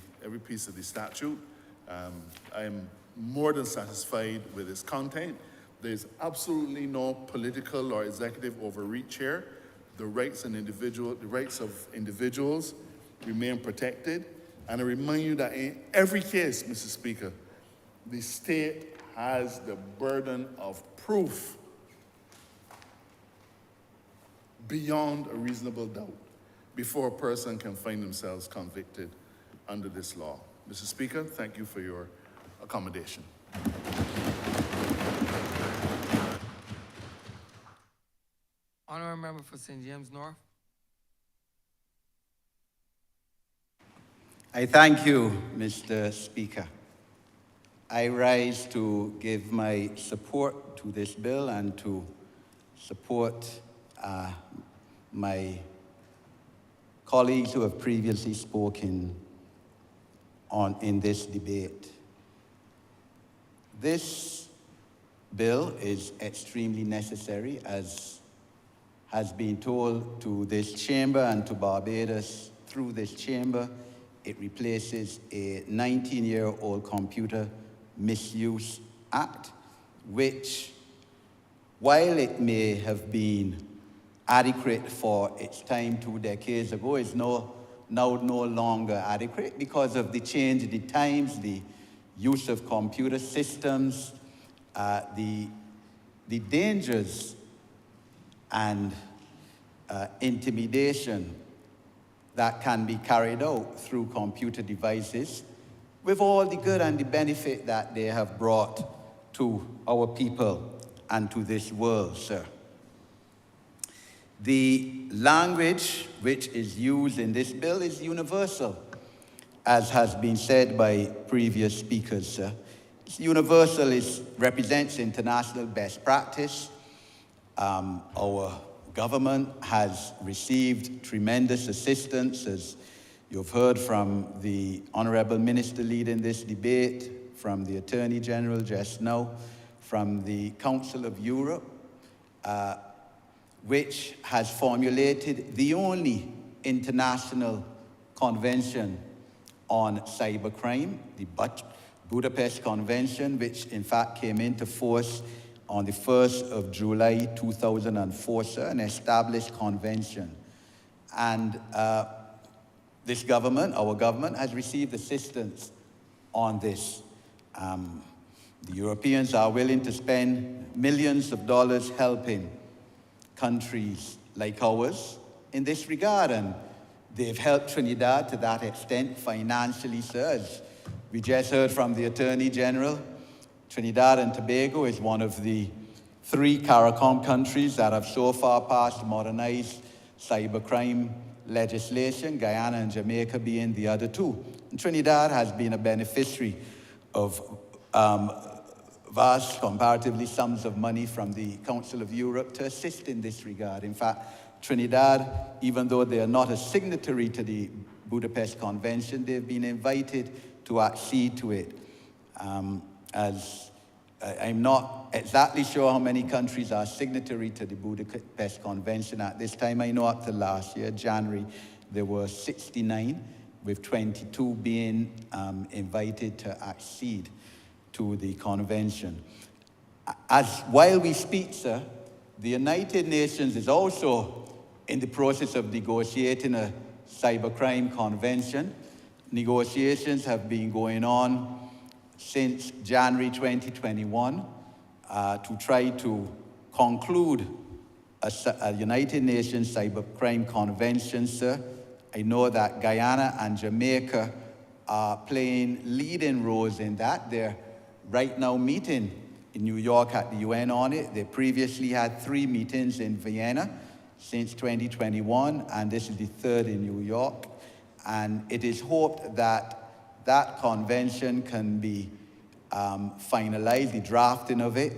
statute. I am more than satisfied with its content. There's absolutely no political or executive overreach here. The rights of individuals remain protected. And I remind you that in every case, Mr. Speaker, the state has the burden of proof beyond a reasonable doubt before a person can find themselves convicted under this law. Mr. Speaker, thank you for your accommodation. Honourable Member for St. James North. I thank you, Mr. Speaker. I rise to give my support to this bill and to support my colleagues who have previously spoken in this debate. This bill is extremely necessary, as has been told to this chamber and to Barbados through this chamber. It replaces a 19-year-old Computer Misuse Act, which, while it may have been adequate for its time 2 decades ago, is now no longer adequate because of the change in the times, the use of computer systems, the dangers and intimidation that can be carried out through computer devices, with all the good and the benefit that they have brought to our people and to this world, sir. The language which is used in this bill is universal, as has been said by previous speakers, sir. It's universal, it represents international best practice. Our government has received tremendous assistance, as you've heard from the Honourable Minister leading this debate, from the Attorney General just now, from the Council of Europe, which has formulated the only international convention on cybercrime, the Budapest Convention, which in fact came into force on the 1st of July 2004, sir, an established convention. And this government, our government, has received assistance on this. The Europeans are willing to spend millions of dollars helping countries like ours in this regard, and they've helped Trinidad to that extent financially, sir. As we just heard from the Attorney General, Trinidad and Tobago is one of the 3 CARICOM countries that have so far passed modernized cybercrime legislation, Guyana and Jamaica being the other 2. And Trinidad has been a beneficiary of vast, comparatively, sums of money from the Council of Europe to assist in this regard. In fact, Trinidad, even though they are not a signatory to the Budapest Convention, they've been invited to accede to it. As I'm not exactly sure how many countries are signatory to the Budapest Convention at this time. I know up to last year, January, there were 69, with 22 being invited to accede to the convention. While we speak, sir, the United Nations is also in the process of negotiating a cybercrime convention. Negotiations have been going on since January 2021 to try to conclude a United Nations cybercrime convention, sir. I know that Guyana and Jamaica are playing leading roles in that. They're right now meeting in New York at the UN on it. They previously had 3 meetings in Vienna since 2021, and this is the 3rd in New York. And it is hoped that that convention can be finalized, the drafting of it,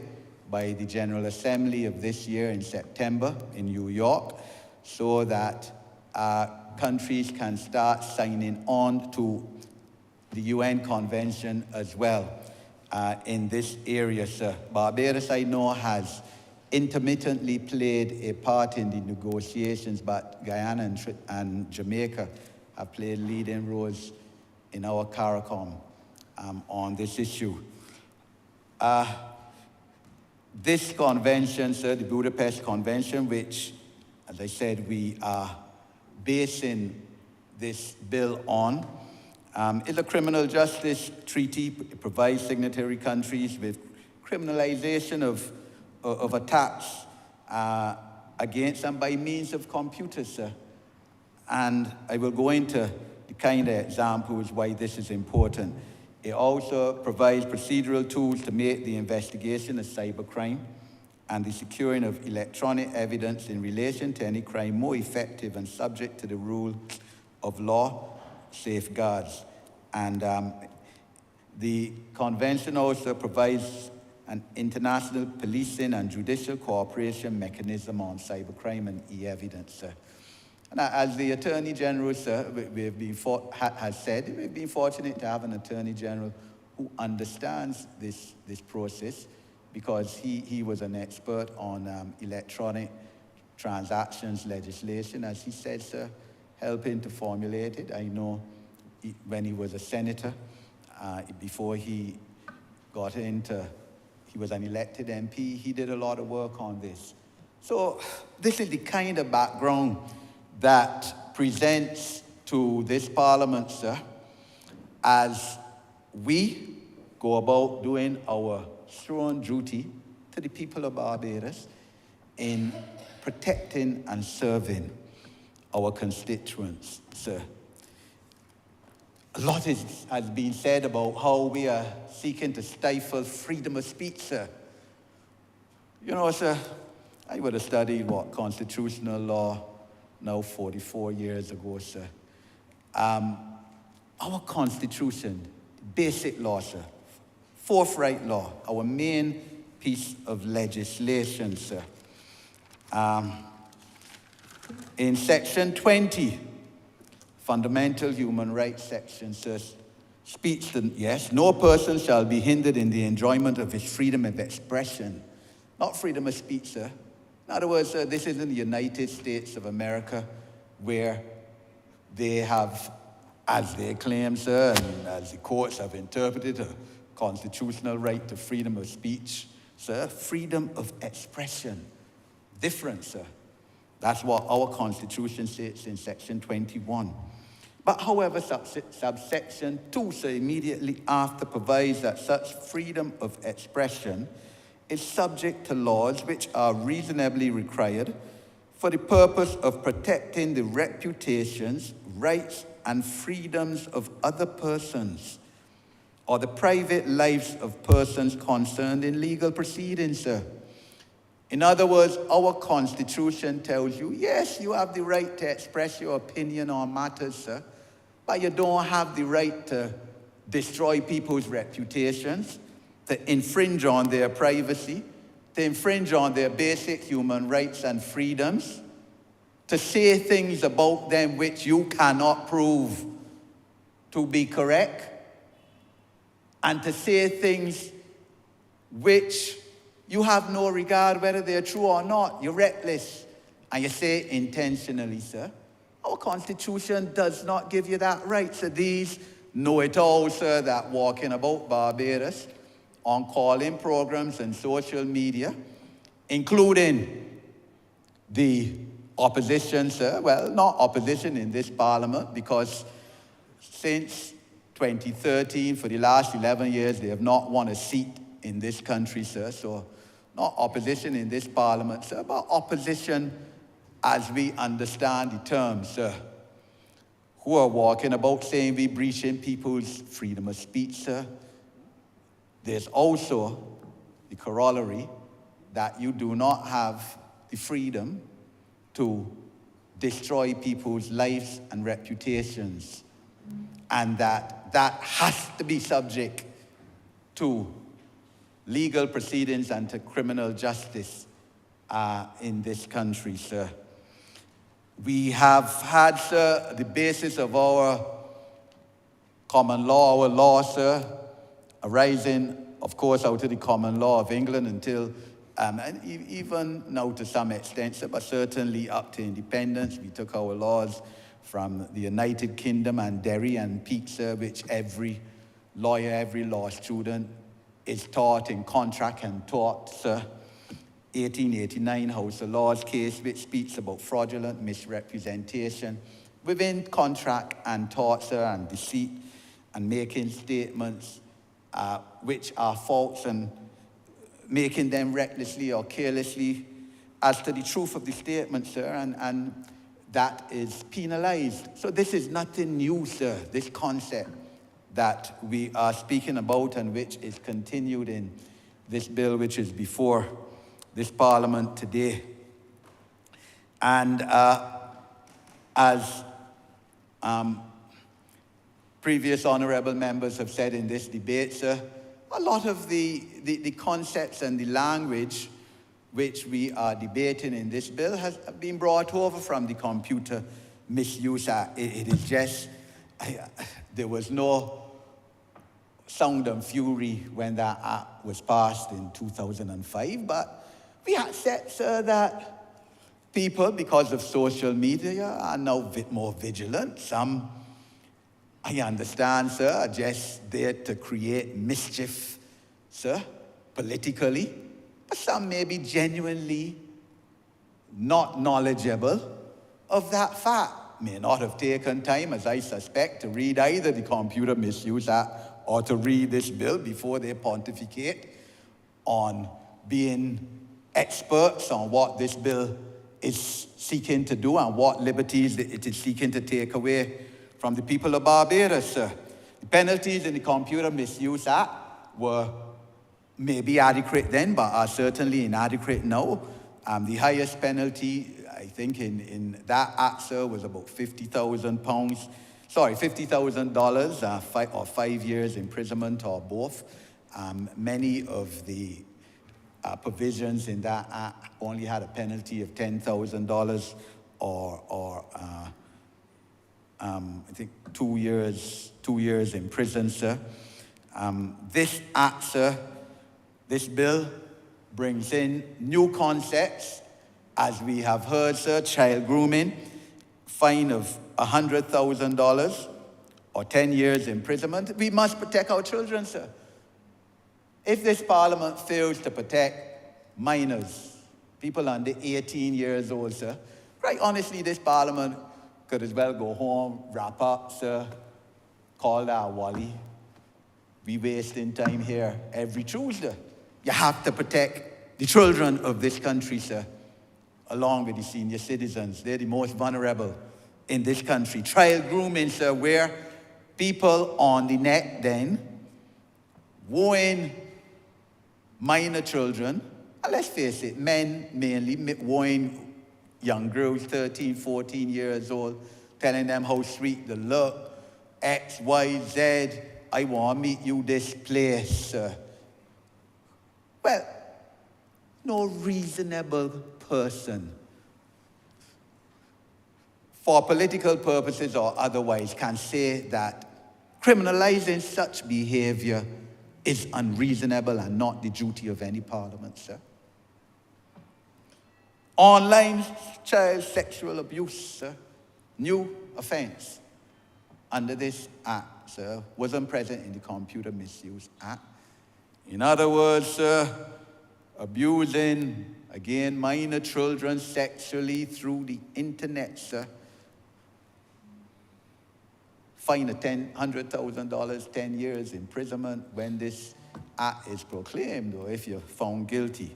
by the General Assembly of this year in September in New York, so that countries can start signing on to the UN Convention as well in this area, sir. Barbados, I know, has intermittently played a part in the negotiations, but Guyana and Jamaica have played leading roles in our CARICOM on this issue. This convention, sir, the Budapest Convention, which, as I said, we are basing this bill on, is a criminal justice treaty. It provides signatory countries with criminalization of attacks against them by means of computers, sir. And I will go into the kind of examples why this is important. It also provides procedural tools to make the investigation of cybercrime and the securing of electronic evidence in relation to any crime more effective and subject to the rule of law safeguards. And the convention also provides an international policing and judicial cooperation mechanism on cybercrime and e-evidence, sir. And as the Attorney General, sir, has said, we've been fortunate to have an Attorney General who understands this process, because he was an expert on electronic transactions legislation, as he said, sir, helping to formulate it. I know when he was a senator, before he got into, he was an elected MP, he did a lot of work on this. So this is the kind of background that presents to this Parliament, sir, as we go about doing our sworn duty to the people of Barbados in protecting and serving our constituents, sir. A lot has been said about how we are seeking to stifle freedom of speech, sir. You know, sir, I would have studied, constitutional law now 44 years ago, sir. Our Constitution, basic law, sir, forthright law, our main piece of legislation, sir. In Section 20, Fundamental Human Rights section, says, speech, yes, no person shall be hindered in the enjoyment of his freedom of expression. Not freedom of speech, sir. In other words, sir, this isn't the United States of America, where they have, as they claim, sir, and as the courts have interpreted, a constitutional right to freedom of speech, sir, freedom of expression. Different, sir. That's what our Constitution says in Section 21. But however, subsection 2, sir, immediately after provides that such freedom of expression is subject to laws which are reasonably required for the purpose of protecting the reputations, rights, and freedoms of other persons, or the private lives of persons concerned in legal proceedings, sir. In other words, our Constitution tells you, yes, you have the right to express your opinion on matters, sir, but you don't have the right to destroy people's reputations, to infringe on their privacy, to infringe on their basic human rights and freedoms, to say things about them which you cannot prove to be correct, and to say things which you have no regard whether they're true or not. You're reckless, and you say it intentionally, sir. Our Constitution does not give you that right. So these know-it-alls, sir, that walking about Barbados on call-in programs and social media, including the opposition, sir. Well, not opposition in this Parliament, because since 2013, for the last 11 years, they have not won a seat in this country, sir. So not opposition in this Parliament, sir, but opposition as we understand the term, sir, who are walking about saying we're breaching people's freedom of speech, sir. There's also the corollary that you do not have the freedom to destroy people's lives and reputations, and that has to be subject to legal proceedings and to criminal justice in this country, sir. We have had, sir, the basis of our common law, our law, sir, arising, of course, out of the common law of England until, and even now to some extent, sir, but certainly up to independence. We took our laws from the United Kingdom and Derry and Peak, sir, which every lawyer, every law student is taught in contract and tort, sir. 1889 House of Laws case, which speaks about fraudulent misrepresentation within contract and tort, sir, and deceit, and making statements which are false and making them recklessly or carelessly as to the truth of the statement, sir, and that is penalized. So this is nothing new, sir, this concept that we are speaking about and which is continued in this bill which is before this Parliament today. And as previous honourable members have said in this debate, sir, a lot of the concepts and the language which we are debating in this bill has been brought over from the Computer Misuse Act. It is just, there was no sound and fury when that act was passed in 2005, but we accept, sir, that people, because of social media, are now a bit more vigilant. Some, I understand, sir, are just there to create mischief, sir, politically. But some may be genuinely not knowledgeable of that fact, may not have taken time, as I suspect, to read either the Computer Misuse Act or to read this bill before they pontificate on being experts on what this bill is seeking to do and what liberties it is seeking to take away from the people of Barbados, sir. The penalties in the Computer Misuse Act were maybe adequate then, but are certainly inadequate now. The highest penalty, I think, in that act, sir, was about £50,000. Sorry, $50,000 or 5 years imprisonment or both. Many of the provisions in that act only had a penalty of $10,000 or I think 2 years in prison, sir. This act, sir, this bill brings in new concepts, as we have heard, sir: child grooming, fine of $100,000 or 10 years imprisonment. We must protect our children, sir. If this Parliament fails to protect minors, people under 18 years old, sir, quite honestly, this Parliament could as well go home, wrap up, sir, call that Wally. We wasting time here every Tuesday. You have to protect the children of this country, sir, along with the senior citizens. They're the most vulnerable in this country. Child grooming, sir, where people on the net then wooing minor children, and let's face it, men mainly wooing young girls, 13, 14 years old, telling them how sweet they look, X, Y, Z, I want to meet you this place, sir. Well, no reasonable person, for political purposes or otherwise, can say that criminalizing such behavior is unreasonable and not the duty of any Parliament, sir. Online child sexual abuse, sir, new offense under this act, sir, wasn't present in the Computer Misuse Act. In other words, sir, abusing, again, minor children sexually through the internet, sir. Fine of $100,000, 10 years imprisonment when this act is proclaimed, or if you're found guilty.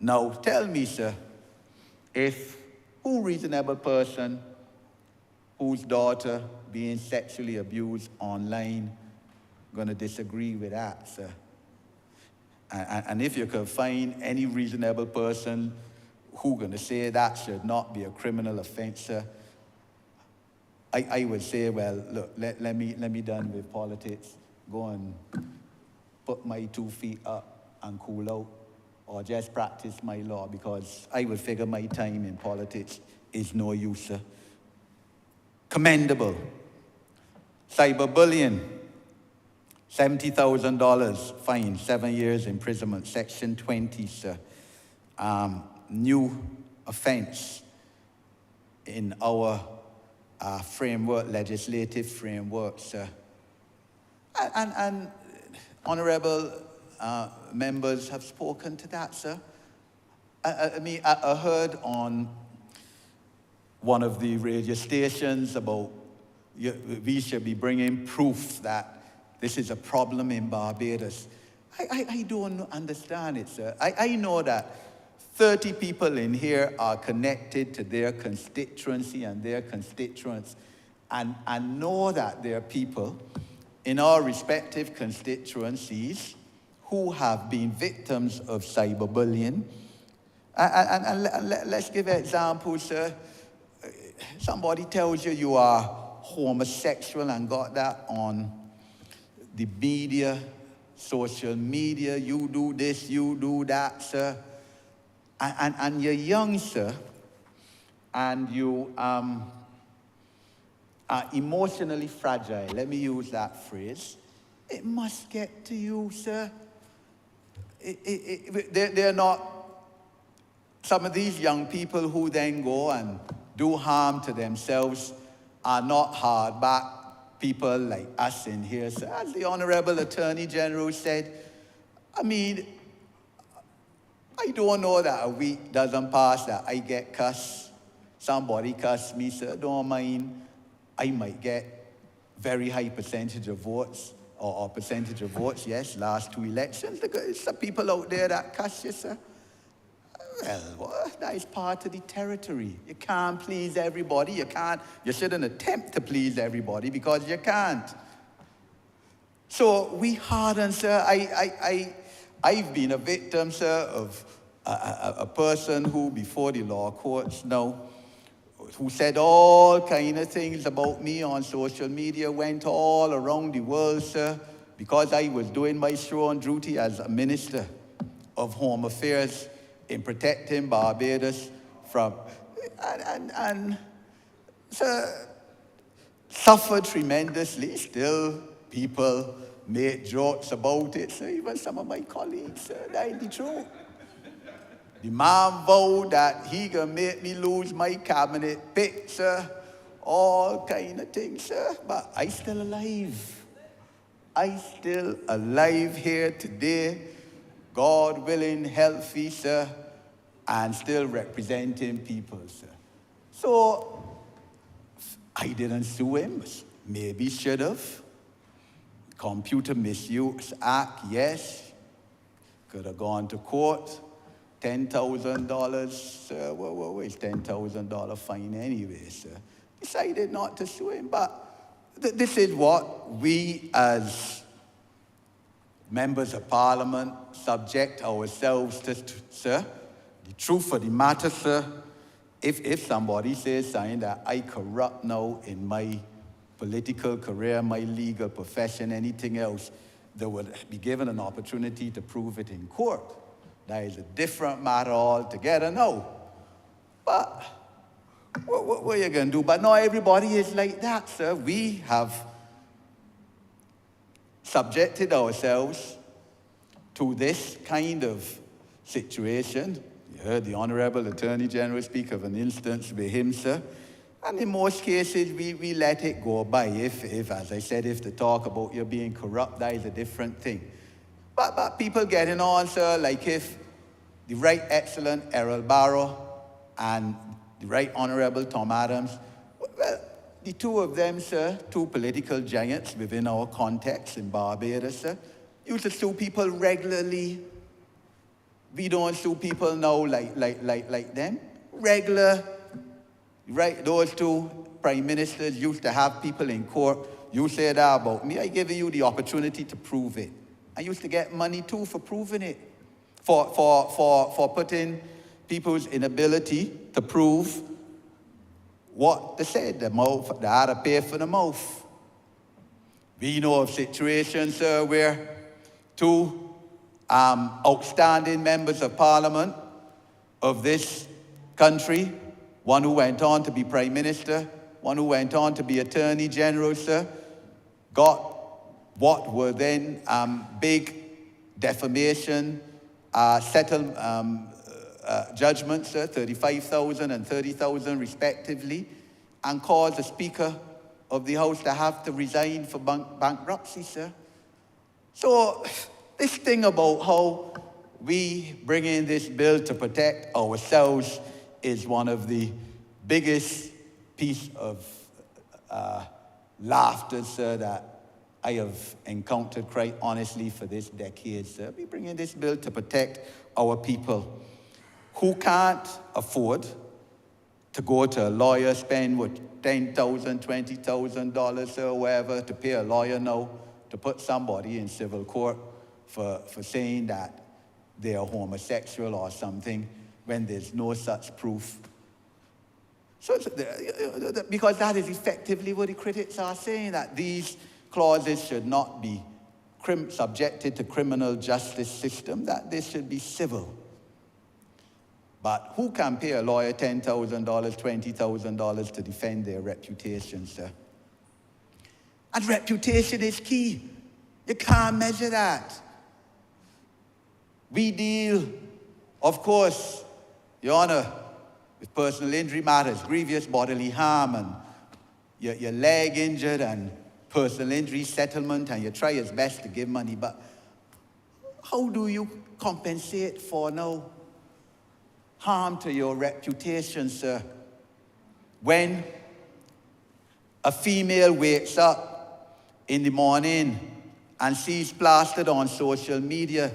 Now, tell me, sir, who reasonable person whose daughter being sexually abused online gonna disagree with that, sir? And if you can find any reasonable person who gonna say that should not be a criminal offense, sir, I would say, well, look, let me done with politics. Go and put my 2 feet up and cool out, or just practice my law, because I would figure my time in politics is no use, sir. Commendable. Cyberbullying, $70,000 fine, 7 years imprisonment, Section 20, sir. New offense in our framework, legislative framework, sir. And honourable members have spoken to that, sir. I heard on one of the radio stations about we should be bringing proof that this is a problem in Barbados. I don't understand it, sir. I know that 30 people in here are connected to their constituency and their constituents, and know that there are people in our respective constituencies who have been victims of cyberbullying. And let's give examples, sir. Somebody tells you you are homosexual and got that on the media, social media, you do this, you do that, sir. And you're young, sir, and you are emotionally fragile. Let me use that phrase. It must get to you, sir. They're not some of these young people who then go and do harm to themselves are not hardback people like us in here. So as the Honourable Attorney General said, I mean, I don't know that a week doesn't pass that I get cussed. Somebody cussed me, sir, don't mind. I might get very high percentage of votes, or percentage of votes, yes, last 2 elections. There's some people out there that cuss you, sir. Well, that is part of the territory. You can't please everybody. You shouldn't attempt to please everybody because you can't. So we harden, sir. I've been a victim, sir, of a person who, before the law courts now, who said all kind of things about me on social media, went all around the world, sir, because I was doing my sworn duty as a minister of Home Affairs in protecting Barbados from, and sir, suffered tremendously. Still, people make jokes about it. So even some of my colleagues, sir, that is the truth. The man vowed that he gonna make me lose my cabinet pick, sir. All kind of things, sir. But I still alive. I still alive here today. God willing, healthy, sir, and still representing people, sir. So, I didn't sue him. Maybe should have. Computer Misuse Act, yes. Could have gone to court. $10,000, sir. Well, it's $10,000 fine anyway, sir. Decided not to sue him, but this is what we as members of Parliament subject ourselves to, sir. The truth of the matter, sir, if somebody says something that I corrupt now in my political career, my legal profession, anything else, they would be given an opportunity to prove it in court. That is a different matter altogether, no. But what are you going to do? But not everybody is like that, sir. We have subjected ourselves to this kind of situation. You heard the Honourable Attorney General speak of an instance with him, sir. And in most cases, we let it go by. If, as I said, if the talk about you being corrupt, that is a different thing. But people getting on, sir, like if the Right Excellent Errol Barrow and the Right Honourable Tom Adams, well, the two of them, sir, two political giants within our context in Barbados, sir, used to sue people regularly. We don't sue people now like them. Regular, right? Those two prime ministers used to have people in court. You say that about me, I give you the opportunity to prove it. I used to get money too for proving it, for putting people's inability to prove what they said. They had to pay for the mouth. We know of situations, sir, where two outstanding members of Parliament of this country, one who went on to be Prime Minister, one who went on to be Attorney General, sir, got what were then big defamation judgments, sir, 35,000 and 30,000 respectively, and caused the Speaker of the House to have to resign for bankruptcy, sir. So this thing about how we bring in this bill to protect ourselves is one of the biggest piece of laughter, sir, that I have encountered quite honestly for this decade, sir. We bring in this bill to protect our people who can't afford to go to a lawyer, spend $10,000, $20,000 or whatever to pay a lawyer now to put somebody in civil court for saying that they're homosexual or something when there's no such proof. So, because that is effectively what the critics are saying, that these clauses should not be subjected to criminal justice system, that they should be civil. But who can pay a lawyer $10,000, $20,000 to defend their reputation, sir? And reputation is key. You can't measure that. We deal, of course, Your Honor, with personal injury matters, grievous bodily harm, and your leg injured, and personal injury settlement, and you try your best to give money. But how do you compensate for no harm to your reputation, sir? When a female wakes up in the morning and sees plastered on social media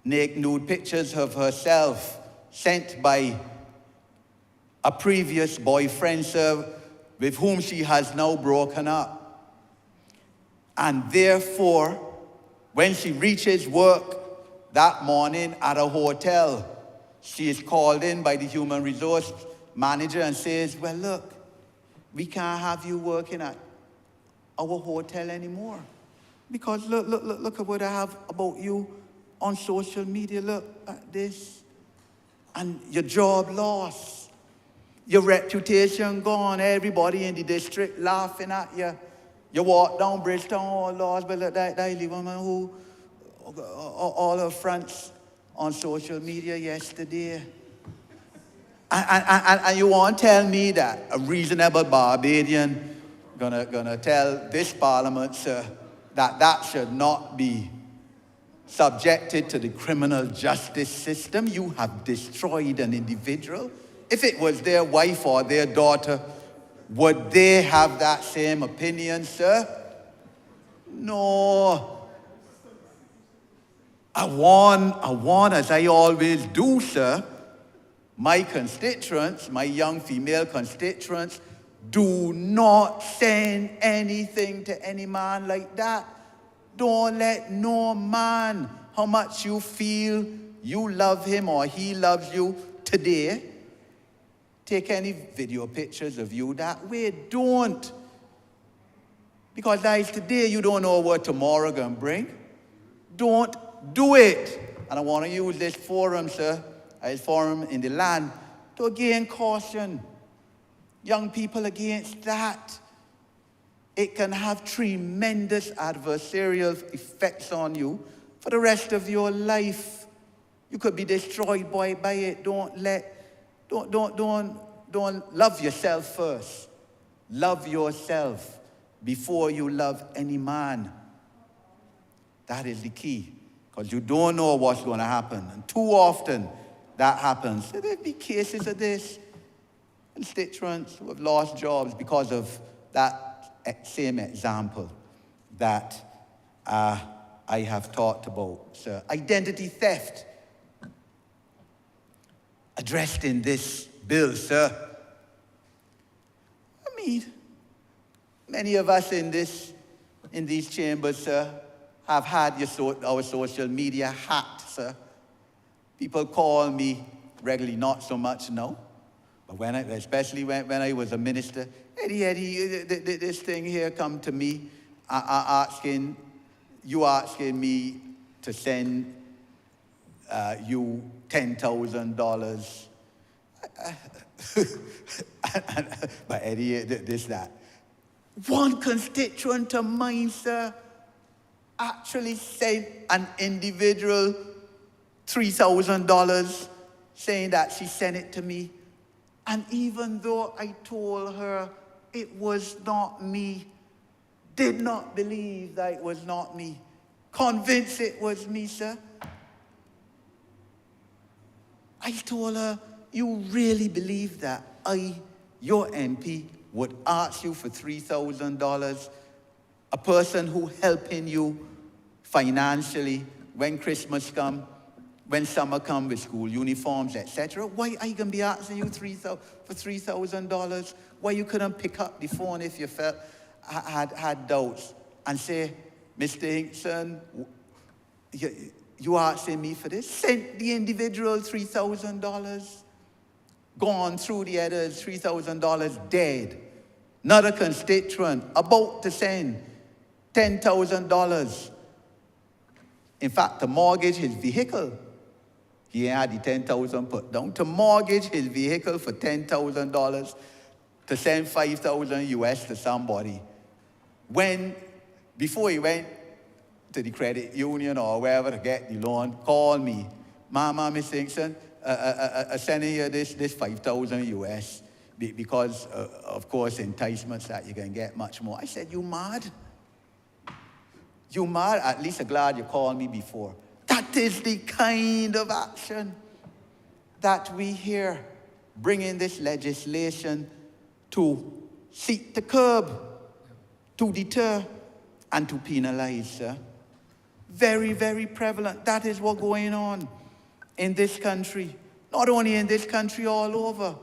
nude pictures of herself sent by a previous boyfriend, sir, with whom she has now broken up. And therefore, when she reaches work that morning at a hotel, she is called in by the human resource manager and says, well, look, we can't have you working at our hotel anymore. Because look at what I have about you on social media. Look at this. And your job lost. Your reputation gone. Everybody in the district laughing at you. You walk down Bridgetown, oh Lord, but look, that woman who all her fronts on social media yesterday. And you want to tell me that a reasonable Barbadian gonna tell this parliament, sir, that should not be subjected to the criminal justice system? You have destroyed an individual. If it was their wife or their daughter, would they have that same opinion, sir? No. I warn, as I always do, sir, my constituents, my young female constituents, do not send anything to any man like that. Don't let no man, how much you feel you love him or he loves you today, take any video pictures of you that way. Don't. Because guys, today you don't know what tomorrow gonna bring. Don't do it. And I want to use this forum, sir, this forum in the land, to again caution young people against that. It can have tremendous adversarial effects on you for the rest of your life. You could be destroyed by it. Don't love yourself first. Love yourself before you love any man. That is the key, because you don't know what's going to happen. And too often that happens. There'll be cases of this. Constituents who have lost jobs because of that same example that I have talked about, sir. Identity theft, addressed in this bill, sir. I mean, many of us in these chambers, sir, have had our social media hacked, sir. People call me regularly, not so much now, but especially when I was a minister, Eddie, this thing here come to me, asking me to send you $10,000. But Eddie, that. One constituent of mine, sir, actually sent an individual $3,000 saying that she sent it to me. And even though I told her it was not me, did not believe that it was not me, Convinced it was me, sir. I told her, you really believe that your MP, would ask you for $3,000, a person who helping you financially when Christmas come, when summer come with school uniforms, etc. Why I gonna be asking you for $3,000? Why you couldn't pick up the phone if you had doubts and say, Mr. Hinkson, you asking me for this? Sent the individual $3,000. Gone through the others, $3,000 dead. Another constituent about to send $10,000. In fact, to mortgage his vehicle. He had the $10,000 put down. To mortgage his vehicle for $10,000 to send $5,000 US to somebody. Before he went to the credit union or wherever to get the loan, called me. Mama, Miss Hinkson, sending you this $5,000 US because, of course, enticements that you can get much more. I said, you mad? You mad? At least I'm glad you called me before. That is the kind of action that we hear bringing this legislation to seek to curb, to deter, and to penalize, sir. Very, very prevalent. That is what's going on in this country. Not only in this country, all over.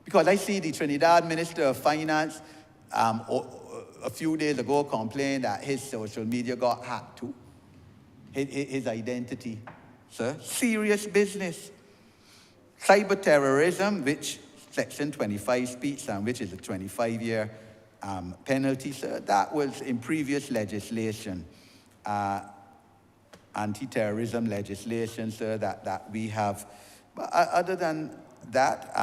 Because I see the Trinidad Minister of Finance a few days ago complained that his social media got hacked too. His identity, sir. Serious business. Cyber terrorism, which Section 25 speaks on, which is a 25-year penalty, sir. That was in previous legislation. Anti-terrorism legislation, sir, that we have. But other than that,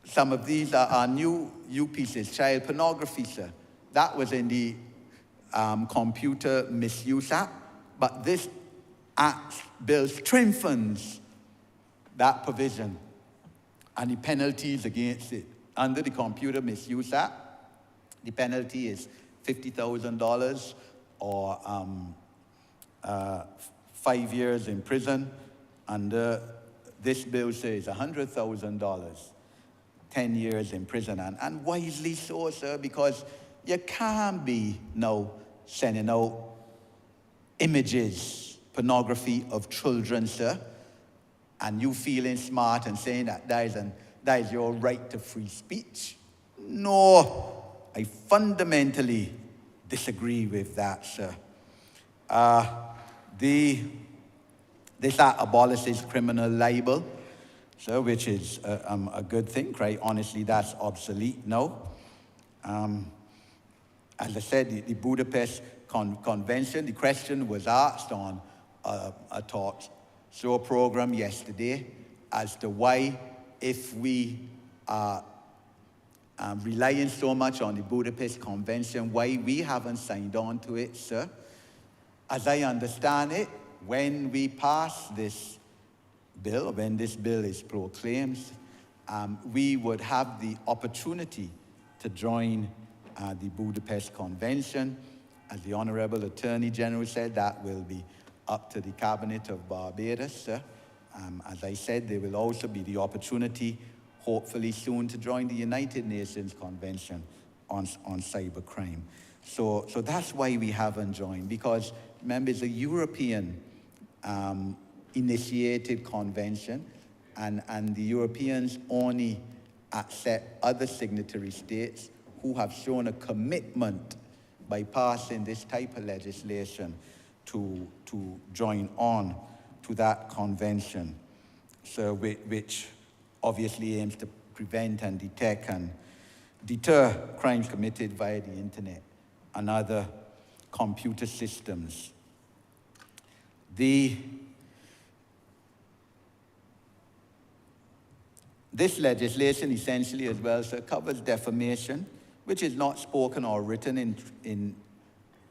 some of these are new pieces. Child pornography, sir. That was in the Computer Misuse Act, but this bill strengthens that provision and the penalties against it. Under the Computer Misuse Act, the penalty is $50,000 or 5 years in prison. Under this bill says $100,000, 10 years in prison. And wisely so, sir, because you can't be now sending out images, pornography of children, sir, and you feeling smart and saying that is your right to free speech. No, I fundamentally disagree with that, sir. This act abolishes criminal libel, sir, which is a good thing. Quite honestly, that's obsolete now. As I said, the Budapest Convention, the question was asked on a talk show program yesterday as to why, if we are relying so much on the Budapest Convention, why we haven't signed on to it, sir. As I understand it, when we pass this bill, when this bill is proclaimed, we would have the opportunity to join the Budapest Convention. As the Honourable Attorney General said, that will be up to the Cabinet of Barbados, sir. As I said, there will also be the opportunity, hopefully soon, to join the United Nations Convention on cybercrime. So that's why we haven't joined, because remember, it's a European initiated convention, and the Europeans only accept other signatory states who have shown a commitment by passing this type of legislation to join on to that convention, so which obviously aims to prevent and detect and deter crimes committed via the internet and other computer systems. This legislation essentially as well, sir, covers defamation, which is not spoken or written in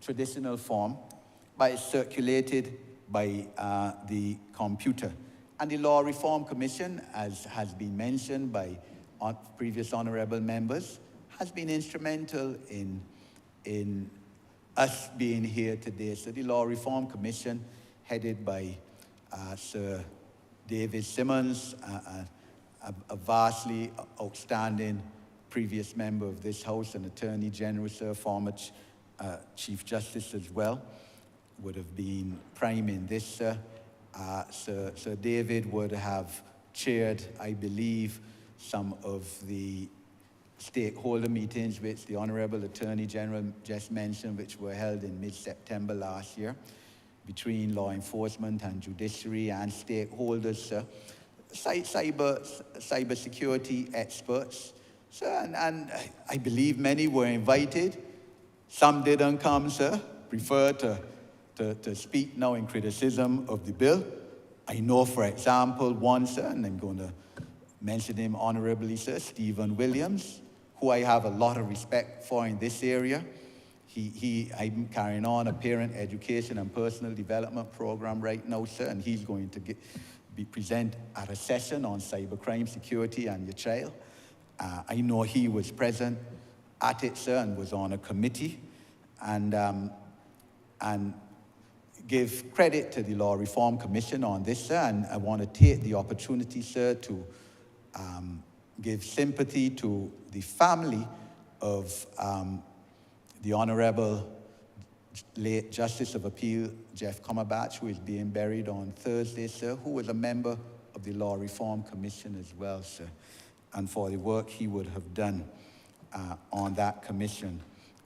traditional form, but is circulated by the computer. And the Law Reform Commission, as has been mentioned by previous honourable members, has been instrumental in us being here today. So the Law Reform Commission, headed by Sir David Simmons, a vastly outstanding previous member of this House, an Attorney General, Sir, former Chief Justice as well, would have been prime in this, Sir. Sir David would have chaired, I believe, some of the stakeholder meetings which the Honourable Attorney General just mentioned, which were held in mid-September last year between law enforcement and judiciary and stakeholders, sir. Cyber security experts, sir, and I believe many were invited. Some didn't come, sir, prefer to speak now in criticism of the bill. I know, for example, one, sir, and I'm going to mention him honorably, sir, Stephen Williams, who I have a lot of respect for in this area. I'm carrying on a parent education and personal development program right now, sir, and he's going to be present at a session on cybercrime security and your child. I know he was present at it, sir, and was on a committee, and give credit to the Law Reform Commission on this, sir, and I want to take the opportunity, sir, to give sympathy to the family of the Honourable late Justice of Appeal Jeff Cumberbatch, who is being buried on Thursday, sir, who was a member of the Law Reform Commission as well, sir, and for the work he would have done on that commission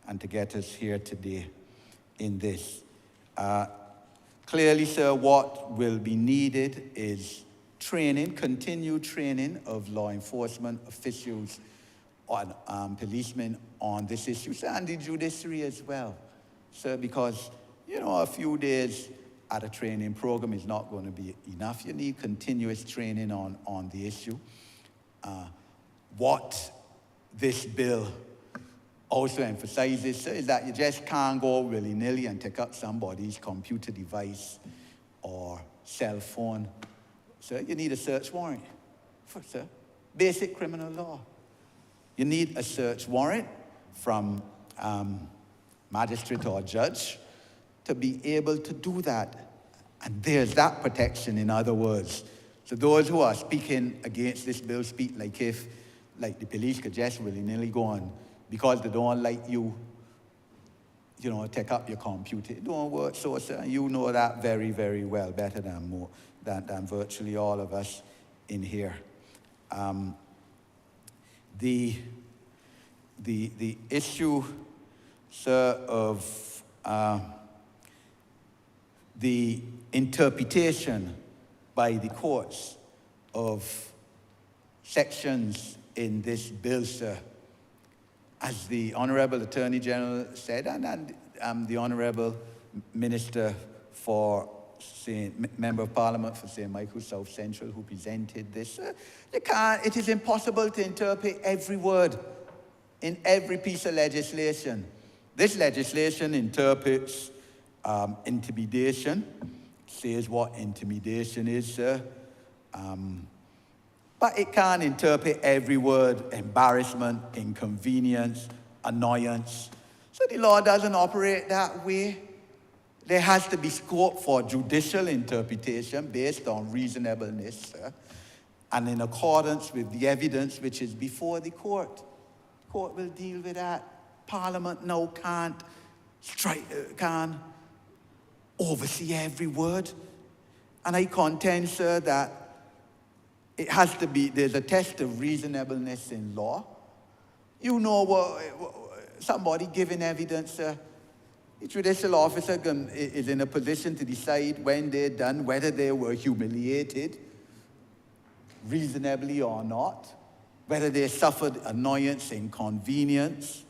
and to get us here today in this. Clearly, sir, what will be needed is training, continued training of law enforcement officials, on policemen on this issue, sir, and the judiciary as well, sir, because, you know, a few days at a training program is not going to be enough. You need continuous training on the issue. What this bill also emphasizes, sir, is that you just can't go willy-nilly and take up somebody's computer device or cell phone. Sir, you need a search warrant, sir. Basic criminal law. You need a search warrant from magistrate or judge to be able to do that. And there's that protection, in other words. So those who are speaking against this bill speak like the police could just willy-nilly go on because they don't like you, you know, take up your computer. It don't work so, sir. You know that very, very well, better than virtually all of us in here. The issue, sir, of the interpretation by the courts of sections in this bill, sir, as the Honourable Attorney General said, and the Honourable Minister for Member of Parliament for St. Michael South Central, who presented this, it is impossible to interpret every word in every piece of legislation. This legislation interprets intimidation, says what intimidation is, sir, but it can't interpret every word: embarrassment, inconvenience, annoyance. So the law doesn't operate that way. There has to be scope for judicial interpretation based on reasonableness, sir, and in accordance with the evidence which is before the court. The court will deal with that. Parliament now can't oversee every word. And I contend, sir, that it has to be, there's a test of reasonableness in law. You know what somebody giving evidence, sir, the judicial officer is in a position to decide when they're done, whether they were humiliated reasonably or not, whether they suffered annoyance, inconvenience,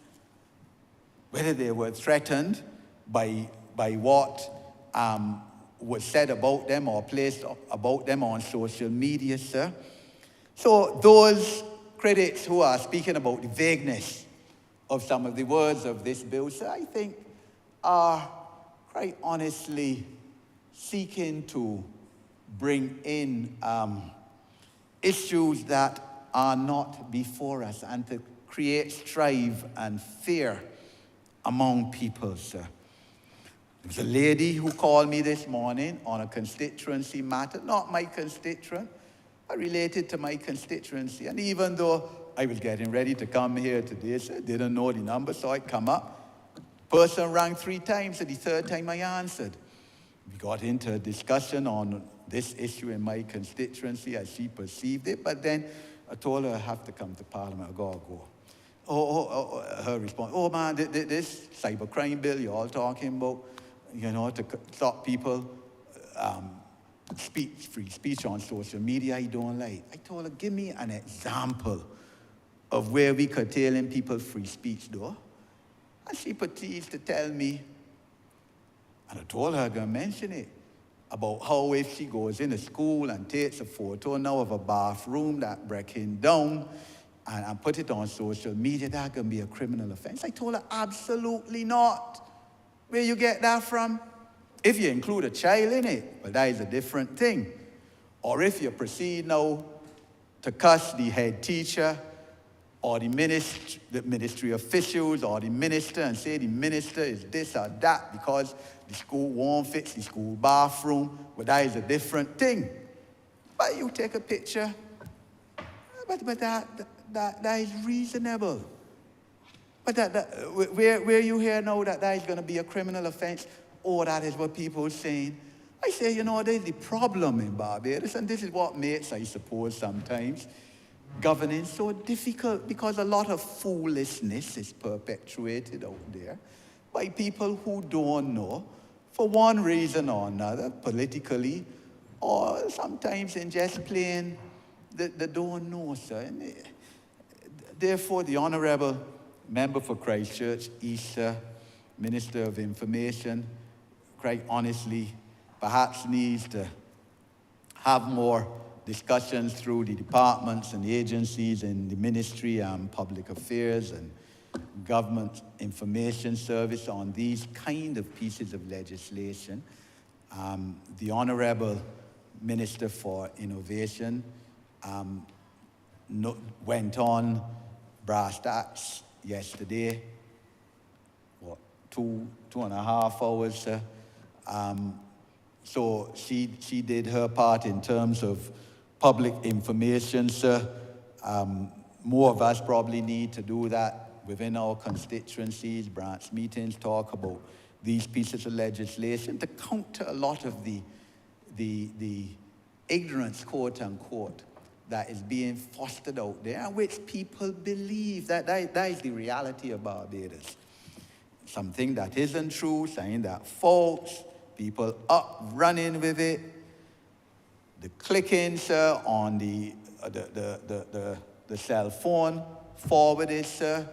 whether they were threatened by what was said about them or placed about them on social media, sir. So those critics who are speaking about the vagueness of some of the words of this bill, sir, I think are quite honestly seeking to bring in issues that are not before us, and to create strife and fear among people, sir. There was a lady who called me this morning on a constituency matter, not my constituent, but related to my constituency. And even though I was getting ready to come here today, so I didn't know the number, so I come up. Person rang 3 times, and the 3rd time I answered. We got into a discussion on this issue in my constituency as she perceived it, but then I told her I have to come to Parliament, I gotta go. Her response, oh man, this cybercrime bill you're all talking about, to stop people free speech on social media, I don't like. I told her, give me an example of where we curtailing people's free speech, though. And she proceeds to tell me, and I told her I'm going to mention it, about how if she goes into school and takes a photo now of a bathroom that breaking down and put it on social media, that can be a criminal offense. I told her, absolutely not. Where you get that from? If you include a child in it, well, that is a different thing. Or if you proceed now to cuss the head teacher or the ministry officials or the minister and say the minister is this or that because the school won't fix the school bathroom, well, that is a different thing. But you take a picture, but that is reasonable. But where you hear now that is going to be a criminal offense, oh, that is what people are saying. I say, there's the problem in Barbados, and this is what makes, I suppose, sometimes governing so difficult, because a lot of foolishness is perpetuated out there by people who don't know, for one reason or another, politically, or sometimes in just plain, they don't know, sir. And therefore, the Honourable Member for Christchurch, Easter, Minister of Information, quite honestly, perhaps needs to have more discussions through the departments and agencies in the Ministry and Public Affairs and Government Information Service on these kind of pieces of legislation. The Honourable Minister for Innovation went on brass tacks yesterday, 2.5 hours. So she did her part in terms of public information, sir. More of us probably need to do that within our constituencies, branch meetings, talk about these pieces of legislation to counter a lot of the ignorance, quote unquote, that is being fostered out there, which people believe that is the reality of Barbados. Something that isn't true, saying that false, people up running with it. The clicking, sir, on the cell phone forwarded, sir.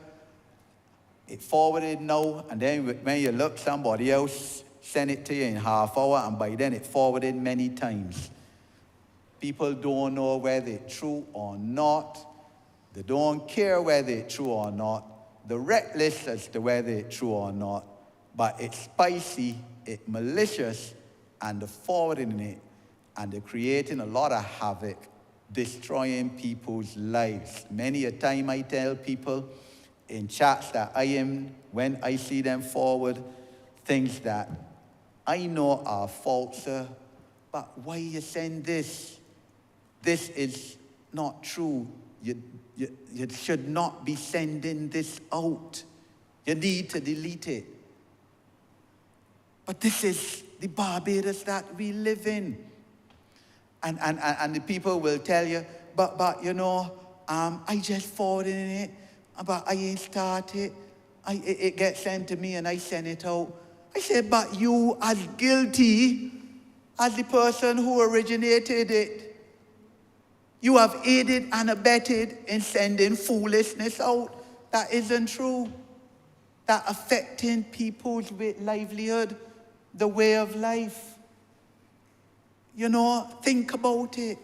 It forwarded now, and then when you look, somebody else sent it to you in half hour, and by then it forwarded many times. People don't know whether it's true or not. They don't care whether it's true or not. They're reckless as to whether it's true or not. But it's spicy, it's malicious, and they're forwarding it, and they're creating a lot of havoc, destroying people's lives. Many a time I tell people in chats that when I see them forward, things that I know are false, but why you send this? This is not true. You should not be sending this out. You need to delete it. But this is the Barbados that we live in. And the people will tell you, but I just forwarded it, but I ain't started. It gets sent to me and I send it out. I say, but you as guilty as the person who originated it. You have aided and abetted in sending foolishness out that isn't true, that affecting people's livelihood, the way of life. Think about it.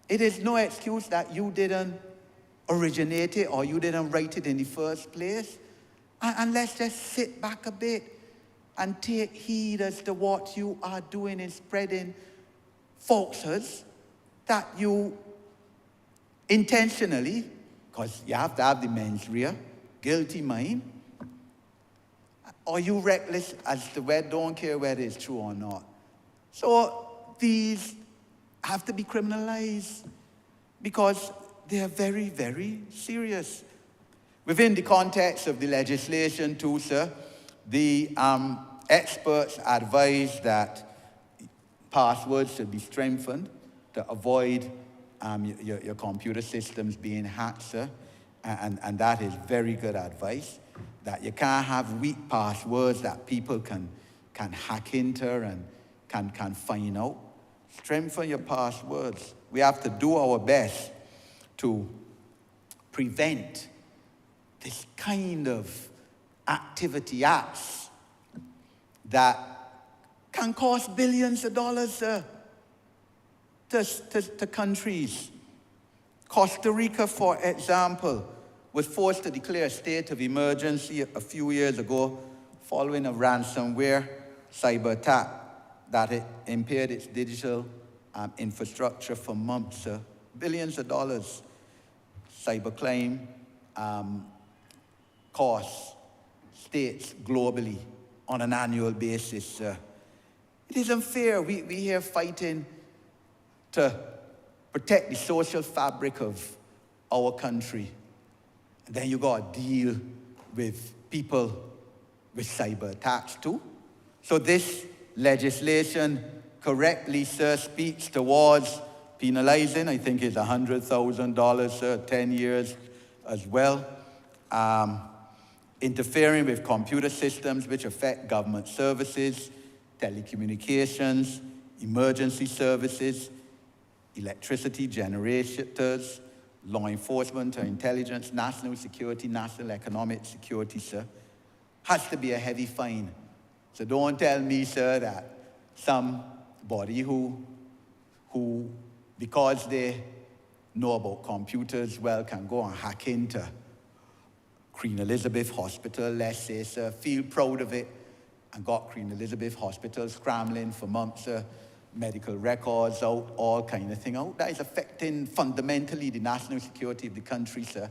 It is no excuse that you didn't originate it or you didn't write it in the first place. And let's just sit back a bit and take heed as to what you are doing in spreading falsehoods that you intentionally, because you have to have the mens rea, guilty mind, Or you reckless as to whether, don't care whether it's true or not. So these have to be criminalized because they are very, very serious. Within the context of the legislation too, sir, the experts advise that passwords should be strengthened to avoid your computer systems being hacked, sir. And that is very good advice, that you can't have weak passwords that people can hack into and can find out. Strengthen your passwords. We have to do our best to prevent this kind of acts that can cost billions of dollars to countries. Costa Rica, for example, was forced to declare a state of emergency a few years ago following a ransomware cyber attack that it impaired its digital infrastructure for months. Billions of dollars cybercrime costs states globally on an annual basis. It isn't fair. We here fighting to protect the social fabric of our country. And then you got to deal with people with cyber attacks too. So this legislation correctly, sir, speaks towards penalizing, I think it's $100,000, sir, 10 years as well. Interfering with computer systems which affect government services, telecommunications, emergency services, electricity generators, law enforcement or intelligence, national security, national economic security, sir, has to be a heavy fine. So don't tell me, sir, that somebody who because they know about computers well can go and hack into Queen Elizabeth Hospital, let's say, sir, feel proud of it, and got Queen Elizabeth Hospital scrambling for months, medical records out, all kind of thing out. That is affecting fundamentally the national security of the country, sir.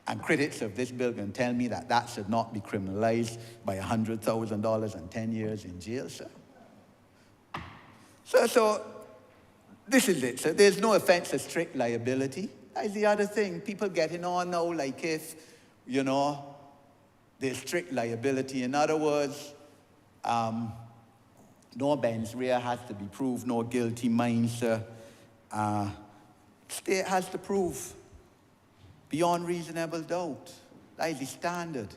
And critics of this bill can tell me that that should not be criminalized by $100,000 and 10 years in jail, sir. So this is it, sir. There's no offense of strict liability. That is the other thing. People getting on now like if, there's strict liability. In other words, no mens rea has to be proved, no guilty mind, sir. State has to prove beyond reasonable doubt. That is the standard.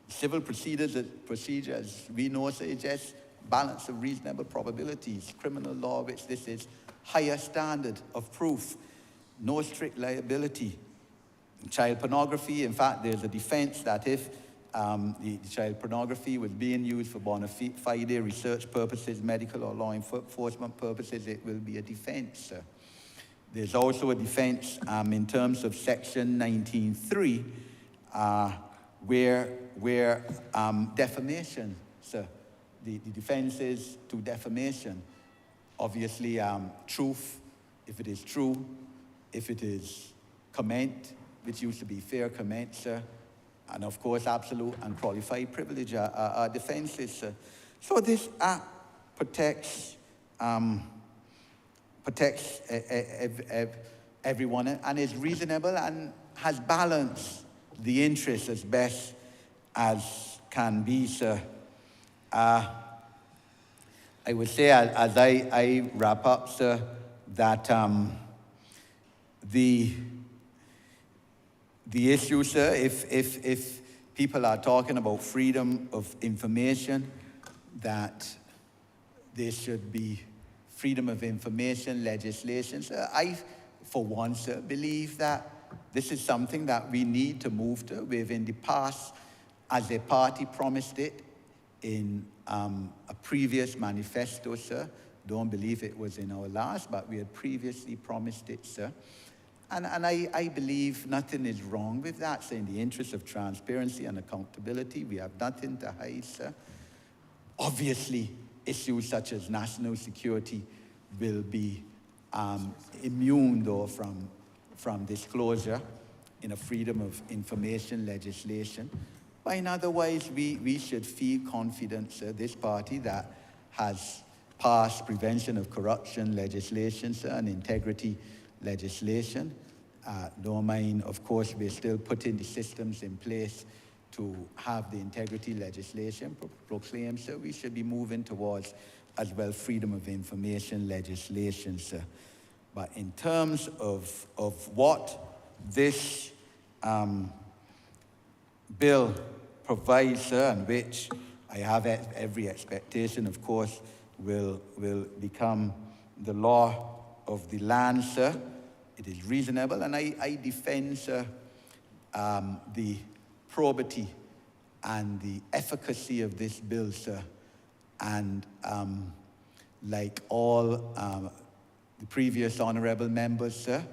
Civil procedure, as we know, say, just balance of reasonable probabilities. Criminal law, which this is higher standard of proof. No strict liability. Child pornography, in fact, there's a defense that if the child pornography was being used for bona fide research purposes, medical or law enforcement purposes, it will be a defense. There's also a defense in terms of Section 19.3, where defamation, sir, the defense is to defamation. Obviously, truth, if it is true, if it is comment, which used to be fair comment, sir, and of course, absolute and qualified privilege are defenses, sir. So this act protects everyone and is reasonable and has balanced the interests as best as can be, sir. I would say, as I wrap up, sir, that the issue, sir, if people are talking about freedom of information, that there should be freedom of information legislation. So I, for one, sir, believe that this is something that we need to move to. We've in the past, as a party, promised it in a previous manifesto, sir. Don't believe it was in our last, but we had previously promised it, sir. And I believe nothing is wrong with that. So in the interest of transparency and accountability, we have nothing to hide, sir. Obviously, issues such as national security will be immune, though, from disclosure in a freedom of information legislation. But in other ways, we should feel confident, sir, this party that has passed prevention of corruption legislation, sir, and integrity legislation. Don't mind, of course, we're still putting the systems in place to have the integrity legislation proclaimed, sir. We should be moving towards, as well, freedom of information legislation, sir. But in terms of what this bill provides, sir, and which I have every expectation, of course, will become the law of the land, sir. It is reasonable, and I defend, sir, the probity and the efficacy of this bill, sir. And like all the previous honourable members, sir,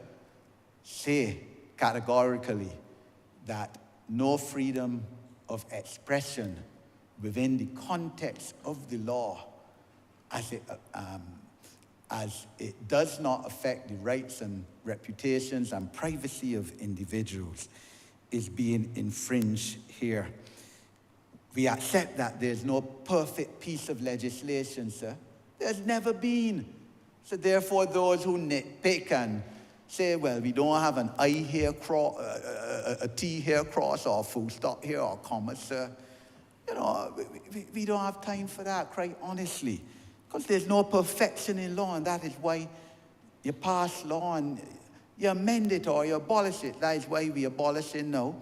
say categorically that no freedom of expression within the context of the law, as it does not affect the rights and reputations and privacy of individuals, is being infringed here. We accept that there's no perfect piece of legislation, sir. There's never been. So therefore, those who nitpick and say, well, we don't have an I here, a T here cross, or a full stop here, or comma, sir. You know, we don't have time for that, quite honestly. Because there's no perfection in law, and that is why you pass law and you amend it or you abolish it. That is why we abolish it now.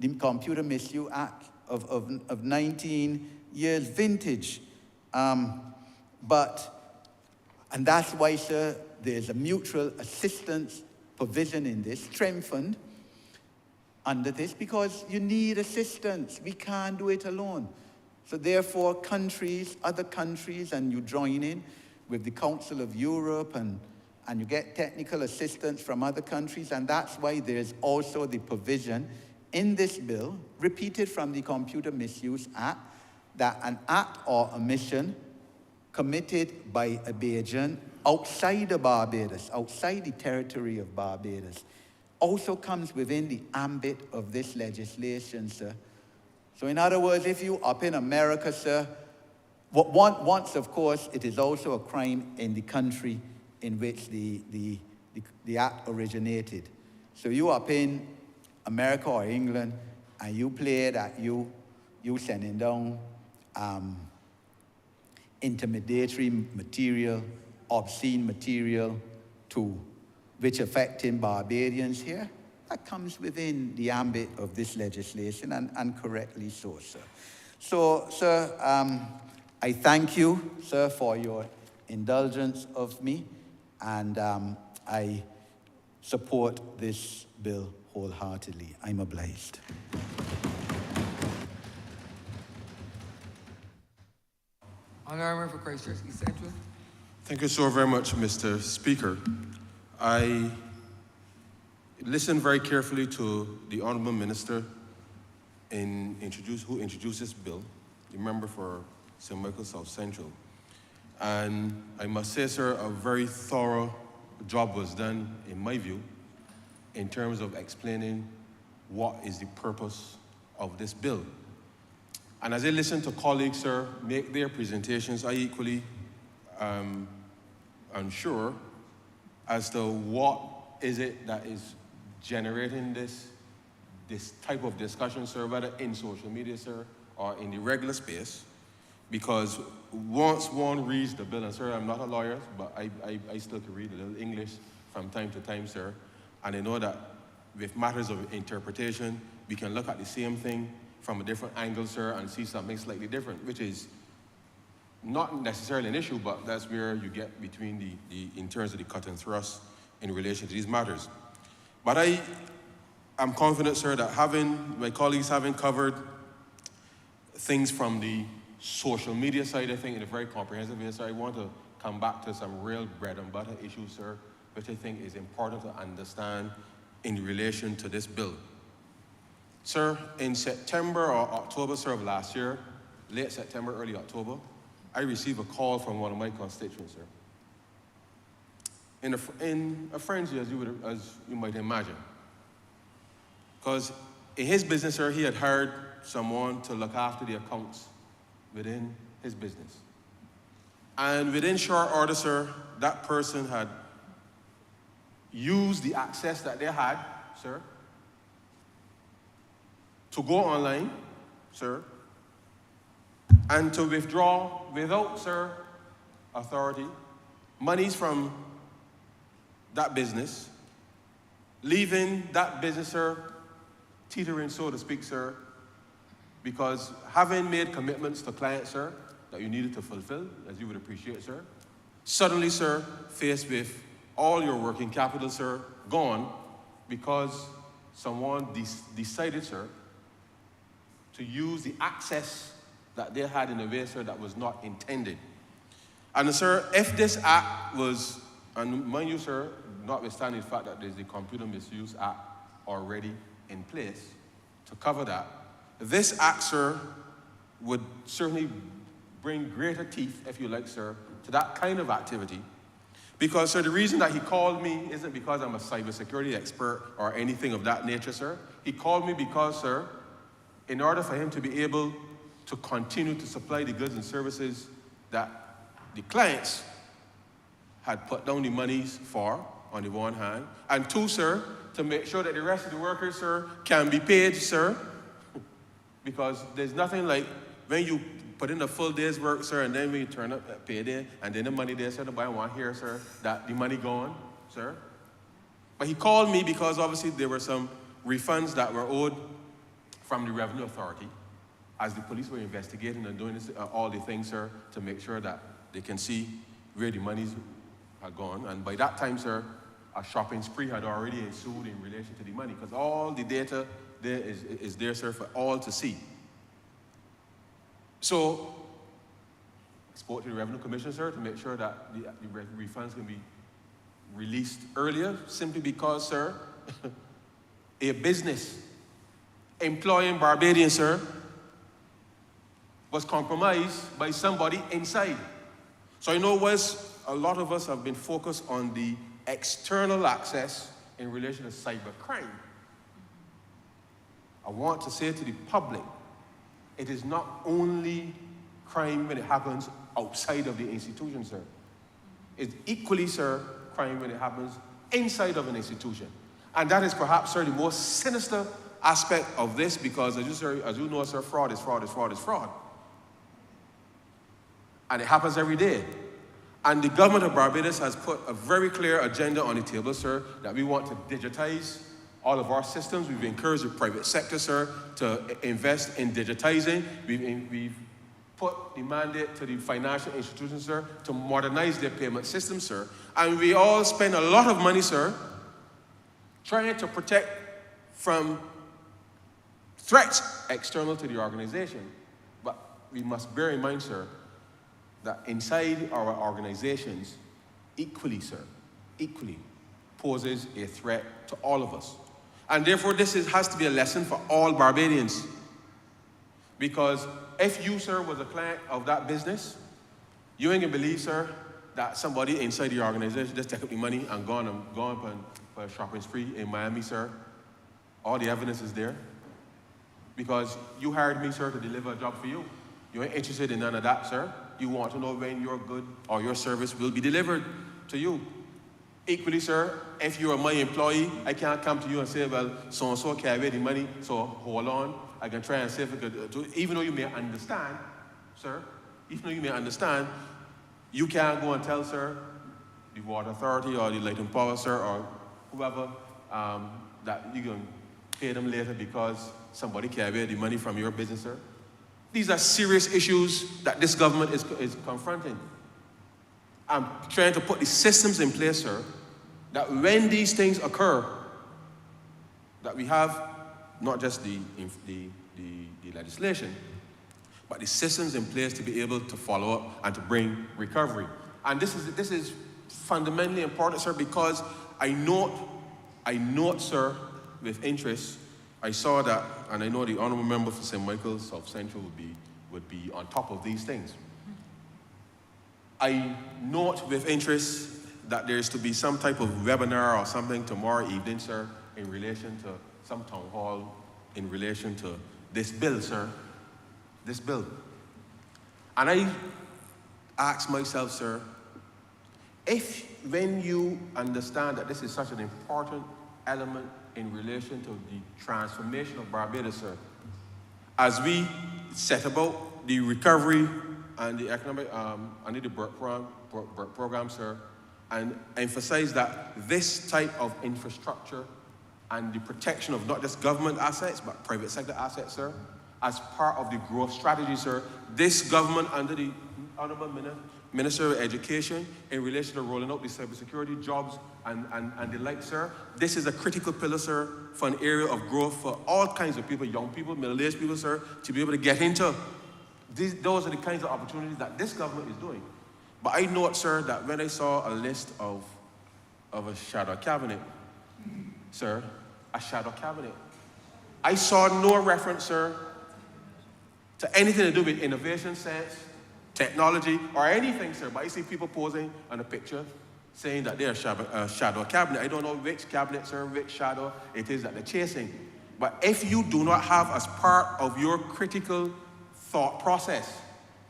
The Computer Misuse Act of 19 years vintage. And that's why, sir, there's a mutual assistance provision in this, strengthened under this, because you need assistance. We can't do it alone. So therefore, countries, other countries, and you join in with the Council of Europe, and you get technical assistance from other countries, and that's why there's also the provision in this bill, repeated from the Computer Misuse Act, that an act or omission committed by a Bajan outside of Barbados, outside the territory of Barbados, also comes within the ambit of this legislation, sir. So in other words, if you up in America, sir, once, of course, it is also a crime in the country in which the act originated. So you up in America or England, and you play that you sending down intimidatory material, obscene material, to which affecting Barbadians here, that comes within the ambit of this legislation, and correctly so, sir. So, sir, I thank you, sir, for your indulgence of me, and I support this bill wholeheartedly. I'm obliged. Honourable for Christchurch East Central. Thank you so very much, Mr. Speaker. I listened very carefully to the Honourable Minister who introduced this bill, the member for St. Michael South Central. And I must say, sir, a very thorough job was done, in my view, in terms of explaining what is the purpose of this bill. And as I listen to colleagues, sir, make their presentations, I equally unsure as to what is it that is generating this type of discussion, sir, whether in social media, sir, or in the regular space. Because once one reads the bill, and sir, I'm not a lawyer, but I still can read a little English from time to time, sir, and I know that with matters of interpretation, we can look at the same thing from a different angle, sir, and see something slightly different, which is not necessarily an issue, but that's where you get between in terms of the cut and thrust in relation to these matters. But I am confident, sir, that my colleagues having covered things from the social media side, I think, in a very comprehensive way, sir, I want to come back to some real bread and butter issues, sir, which I think is important to understand in relation to this bill. Sir, in September or October, sir, of last year, late September, early October, I received a call from one of my constituents, sir. In a frenzy, as you might imagine. Because in his business, sir, he had heard someone to look after the accounts within his business. And within short order, sir, that person had used the access that they had, sir, to go online, sir, and to withdraw without, sir, authority, monies from that business, leaving that business, sir, teetering, so to speak, sir, because having made commitments to clients, sir, that you needed to fulfill, as you would appreciate, sir, suddenly, sir, faced with all your working capital, sir, gone because someone decided, sir, to use the access that they had in a way, sir, that was not intended. And, sir, if this act was, and mind you, sir, notwithstanding the fact that there's the Computer Misuse Act already in place to cover that, this act, sir, would certainly bring greater teeth, if you like, sir, to that kind of activity. Because, sir, the reason that he called me isn't because I'm a cybersecurity expert or anything of that nature, sir. He called me because, sir, in order for him to be able to continue to supply the goods and services that the clients had put down the monies for, on the one hand, and two, sir, to make sure that the rest of the workers, sir, can be paid, sir, because there's nothing like when you put in a full day's work, sir, and then when you turn up at payday, and then the money there, sir, nobody want to hear, sir, that the money gone, sir. But he called me because obviously there were some refunds that were owed from the Revenue Authority as the police were investigating and doing this, all the things, sir, to make sure that they can see where the monies had gone. And by that time, sir, a shopping spree had already ensued in relation to the money, because all the data there is there, sir, for all to see. So I spoke to the Revenue Commissioner, sir, to make sure that the refunds can be released earlier, simply because, sir, a business employing Barbadians, sir, was compromised by somebody inside. So I know a lot of us have been focused on the external access in relation to cyber crime. I want to say to the public, it is not only crime when it happens outside of the institution, sir. It's equally, sir, crime when it happens inside of an institution. And that is perhaps, sir, the most sinister aspect of this, because as you know, sir, fraud is fraud is fraud is fraud. And it happens every day. And the government of Barbados has put a very clear agenda on the table, sir, that we want to digitize all of our systems. We've encouraged the private sector, sir, to invest in digitizing. We've put the mandate to the financial institutions, sir, to modernize their payment systems, sir. And we all spend a lot of money, sir, trying to protect from threats external to the organization. But we must bear in mind, sir, that inside our organizations, equally, sir, equally poses a threat to all of us. And therefore, this has to be a lesson for all Barbadians. Because if you, sir, was a client of that business, you ain't gonna believe, sir, that somebody inside the organization just take up the money and gone for a shopping spree in Miami, sir. All the evidence is there. Because you hired me, sir, to deliver a job for you. You ain't interested in none of that, sir. You want to know when your good or your service will be delivered to you. Equally, sir, if you are my employee, I can't come to you and say, well, so-and-so carry the money, so hold on. I can try and see if I could do it. Even though you may understand, sir, even though you may understand, you can't go and tell, sir, the Water Authority or the Light and Power, sir, or whoever, that you're going to pay them later because somebody carried the money from your business, sir. These are serious issues that this government is confronting. I'm trying to put the systems in place, sir, that when these things occur, that we have not just the legislation, but the systems in place to be able to follow up and to bring recovery. And this is fundamentally important, sir, because I note, sir, with interest, I saw that, and I know the Honourable Member for St. Michael's South Central would be on top of these things. I note with interest that there is to be some type of webinar or something tomorrow evening, sir, in relation to some town hall, in relation to this bill, sir. This bill. And I ask myself, sir, when you understand that this is such an important element in relation to the transformation of Barbados, sir, as we set about the recovery and the economic, and the work program, sir, and emphasize that this type of infrastructure and the protection of not just government assets, but private sector assets, sir, as part of the growth strategy, sir, this government under the Honourable Minister of Education in relation to rolling out the cybersecurity jobs and the like, sir, this is a critical pillar, sir, for an area of growth for all kinds of people, young people, middle-aged people, sir, to be able to get into. Those are the kinds of opportunities that this government is doing. But I note, sir, that when I saw a list of a shadow cabinet, sir, a shadow cabinet, I saw no reference, sir, to anything to do with innovation, science, technology, or anything, sir. But I see people posing on a picture saying that they're a shadow cabinet. I don't know which cabinet, sir, which shadow it is that they're chasing. But if you do not have as part of your critical thought process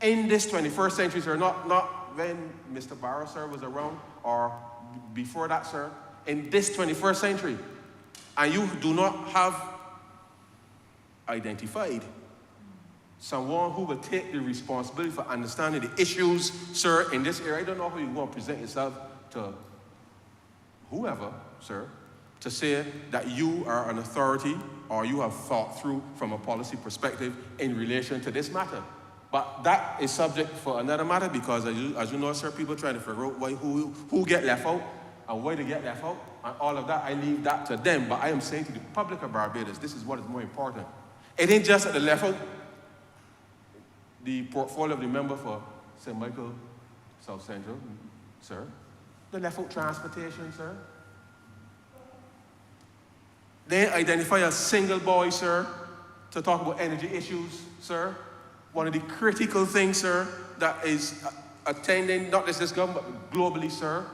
in this 21st century, sir, not when Mr. Barrow, sir, was around, or before that, sir, in this 21st century, and you do not have identified someone who will take the responsibility for understanding the issues, sir, in this area. I don't know how you want to present yourself to whoever, sir, to say that you are an authority or you have thought through from a policy perspective in relation to this matter. But that is subject for another matter because, as you know, sir, people trying to figure out who get left out and why they get left out, and all of that, I leave that to them. But I am saying to the public of Barbados, this is what is more important. It ain't just at the left out. The portfolio of the member for St. Michael, South Central, sir. The left out transportation, sir. They identify a single boy, sir, to talk about energy issues, sir. One of the critical things, sir, that is attending not just this government, but globally, sir.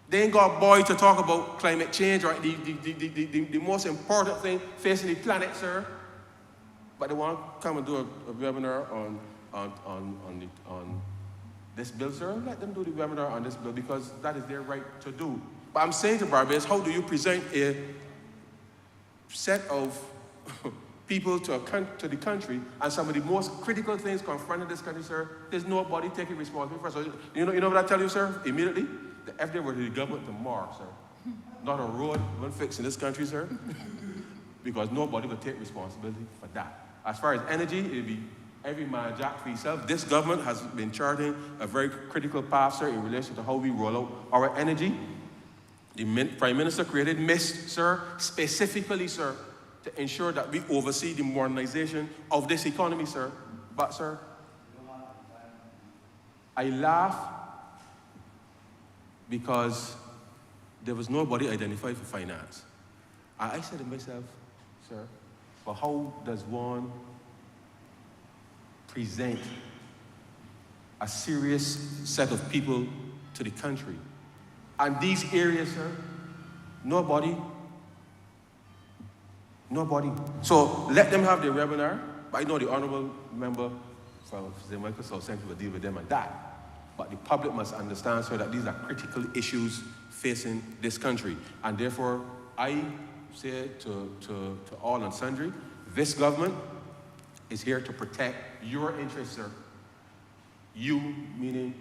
They ain't got a boy to talk about climate change or the most important thing facing the planet, sir. But they want to come and do a webinar on this bill, sir. Let them do the webinar on this bill because that is their right to do. But I'm saying to Barbados, how do you present a set of people to the country and some of the most critical things confronting this country, sir? There's nobody taking responsibility for it. So you know what I tell you, sir? Immediately, the if they were the government tomorrow, sir, not a road will fix in this country, sir, because nobody will take responsibility for that. As far as energy, it'll be every man jack for himself. This government has been charting a very critical path, sir, in relation to how we roll out our energy. The Prime Minister created MIST, sir, specifically, sir, to ensure that we oversee the modernization of this economy, sir. But, sir, I laugh because there was nobody identified for finance. And I said to myself, sir, but how does one present a serious set of people to the country? And these areas, sir, nobody. So let them have their webinar. But I know the Honourable member from the Microsoft Centre will deal with them on that. But the public must understand, sir, that these are critical issues facing this country. And therefore, I say to all and sundry, this government is here to protect your interests, sir. You, meaning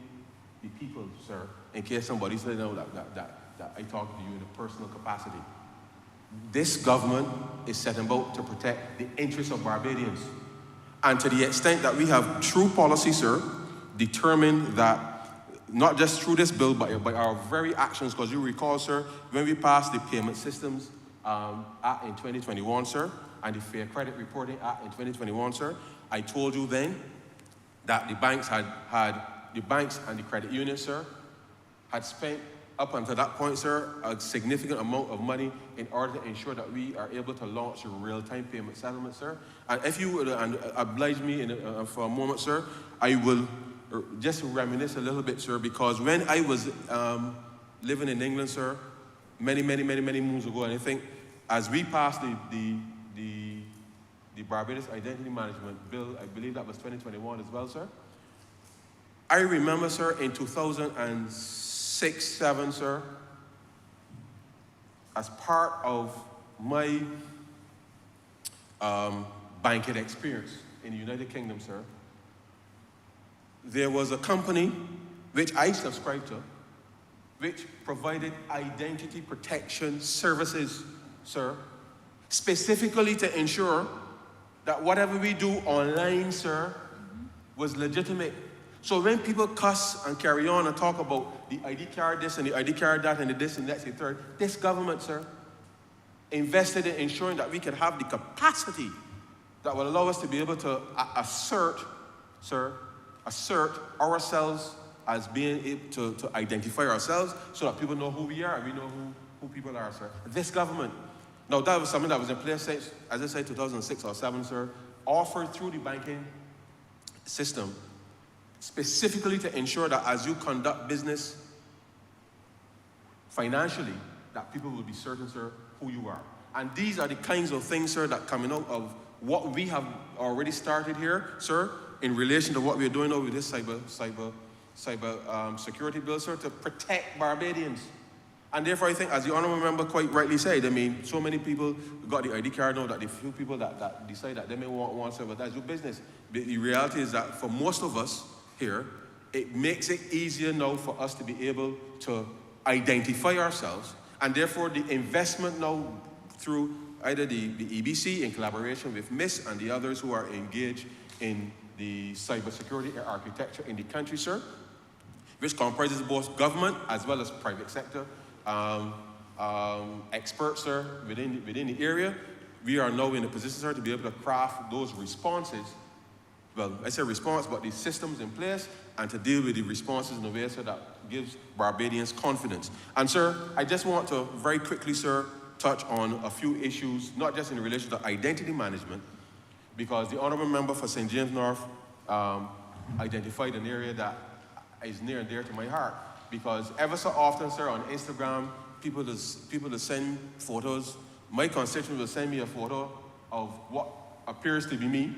the people, sir, in case somebody says no, that I talk to you in a personal capacity. This government is set about to protect the interests of Barbadians. And to the extent that we have true policy, sir, determined that not just through this bill, but by our very actions, because you recall, sir, when we passed the Payment Systems Act in 2021, sir, and the Fair Credit Reporting Act in 2021, sir, I told you then that the banks the banks and the credit unions, sir, had spent up until that point, sir, a significant amount of money in order to ensure that we are able to launch a real-time payment settlement, sir. And if you would oblige me for a moment, sir, I will just reminisce a little bit, sir, because when I was living in England, sir, many moons ago, and I think as we passed the the Barbados Identity Management Bill, I believe that was 2021 as well, sir. I remember, sir, in 2006-7, sir, as part of my banking experience in the United Kingdom, sir, there was a company which I subscribed to, which provided identity protection services, sir, specifically to ensure that whatever we do online, sir, was legitimate. So when people cuss and carry on and talk about the ID card this and the ID card that and the this and that and the third, this government, sir, invested in ensuring that we can have the capacity that will allow us to be able to assert ourselves as being able to identify ourselves so that people know who we are and we know who people are, sir. This government, now that was something that was in place since, as I said, 2006 or 7, sir, offered through the banking system specifically to ensure that as you conduct business financially, that people will be certain, sir, who you are. And these are the kinds of things, sir, that coming out of what we have already started here, sir, in relation to what we're doing over this cyber security bill, sir, to protect Barbadians. And therefore, I think, as the Honourable Member quite rightly said, I mean, so many people got the ID card now that the few people that decide that they may want to serve, that's your business. But the reality is that for most of us here, it makes it easier now for us to be able to identify ourselves, and therefore the investment now through either the EBC in collaboration with MIS and the others who are engaged in the cybersecurity architecture in the country, sir, which comprises both government as well as private sector experts, sir, within the area. We are now in a position, sir, to be able to craft those responses. Well, I say response, but the systems in place, and to deal with the responses in a way, sir, that gives Barbadians confidence. And, sir, I just want to very quickly, sir, touch on a few issues, not just in relation to identity management, because the Honourable Member for St. James North identified an area that is near and dear to my heart, because ever so often, sir, on Instagram, people that send photos. My constituent will send me a photo of what appears to be me,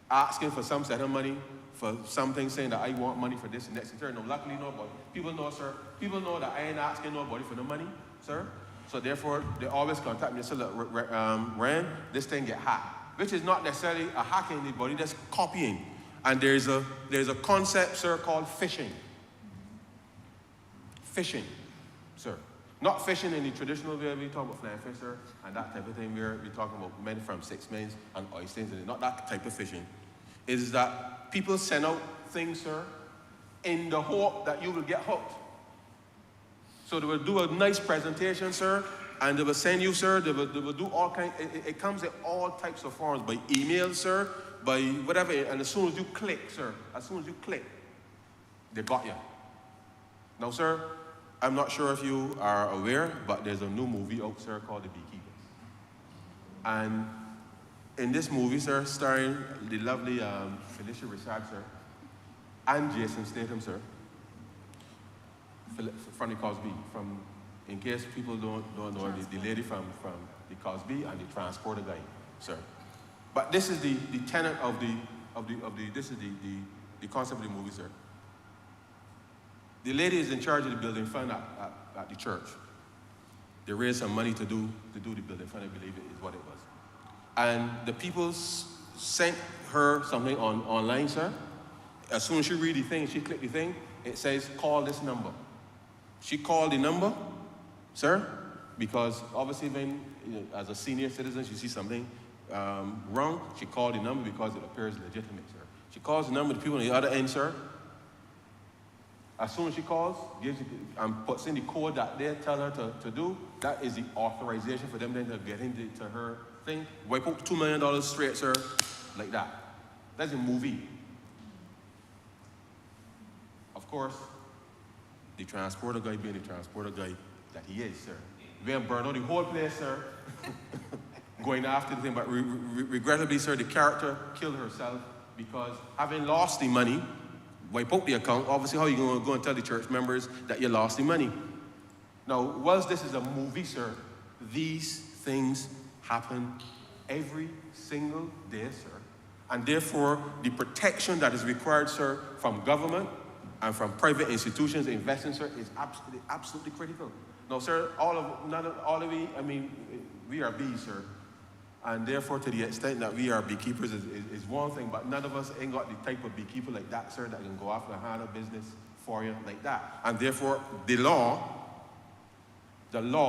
asking for some set of money for something, saying that I want money for this and that. No, luckily, nobody. People know, sir. People know that I ain't asking nobody for the money, sir. So therefore, they always contact me and say, look, Rand, this thing get hacked, which is not necessarily a hacking anybody, that's copying. And there's a concept, sir, called phishing. Phishing, sir. Not fishing in the traditional way we talk about flying fish, sir, and that type of thing. We're talking about men from 6 men and oysters, and not that type of fishing. Is that people send out things, sir, in the hope that you will get hooked. So they will do a nice presentation, sir, and they will send you, sir, they will do all kinds, it comes in all types of forms, by email, sir, by whatever, and as soon as you click, sir, they got you. Now, sir, I'm not sure if you are aware, but there's a new movie out, sir, called The Beekeeper. And in this movie, sir, starring the lovely Felicia Rashad, sir, and Jason Statham, sir, from the Cosby, in case people don't know, the lady from the Cosby and the transporter guy, sir. But this is the tenet of the concept of the movie, sir. The lady is in charge of the building fund at the church. They raised some money to do the building fund, I believe it is what it was. And the people sent her something online, sir. As soon as she read the thing, she clicked the thing, it says, call this number. She called the number, sir, because obviously when, as a senior citizen, she sees something wrong, she called the number because it appears legitimate, sir. She calls the number, the people on the other end, sir. As soon as she calls, gives you, and puts in the code that they tell her to do, that is the authorization for them then to get into her thing. Wipe out $2 million straight, sir, like that. That's a movie. Of course, the transporter guy being the transporter guy that he is, sir. We have burned out the whole place, sir, going after the thing, but regrettably, sir, the character killed herself because having lost the money, wipe out the account, obviously how are you going to go and tell the church members that you lost the money? Now, whilst this is a movie, sir, these things happen every single day, sir. And therefore, the protection that is required, sir, from government and from private institutions investing, sir, is absolutely critical. No, sir, we are bees, sir. And therefore, to the extent that we are beekeepers is one thing, but none of us ain't got the type of beekeeper like that, sir, that can go after a hand of business for you like that. And therefore, the law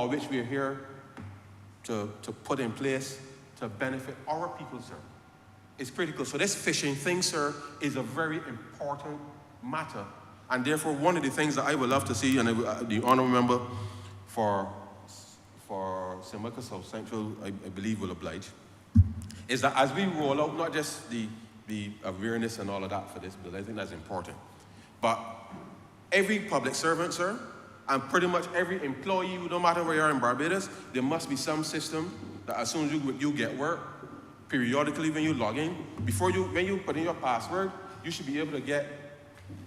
which we are here to put in place to benefit our people, sir, is critical. So this fishing thing, sir, is a very important matter. And therefore, one of the things that I would love to see, and the honourable member for St. Michael South Central, I believe, will oblige, is that as we roll out, not just the awareness and all of that for this bill, I think that's important, but every public servant, sir, and pretty much every employee, no matter where you are in Barbados, there must be some system that as soon as you get work, periodically when you log in, when you put in your password, you should be able to get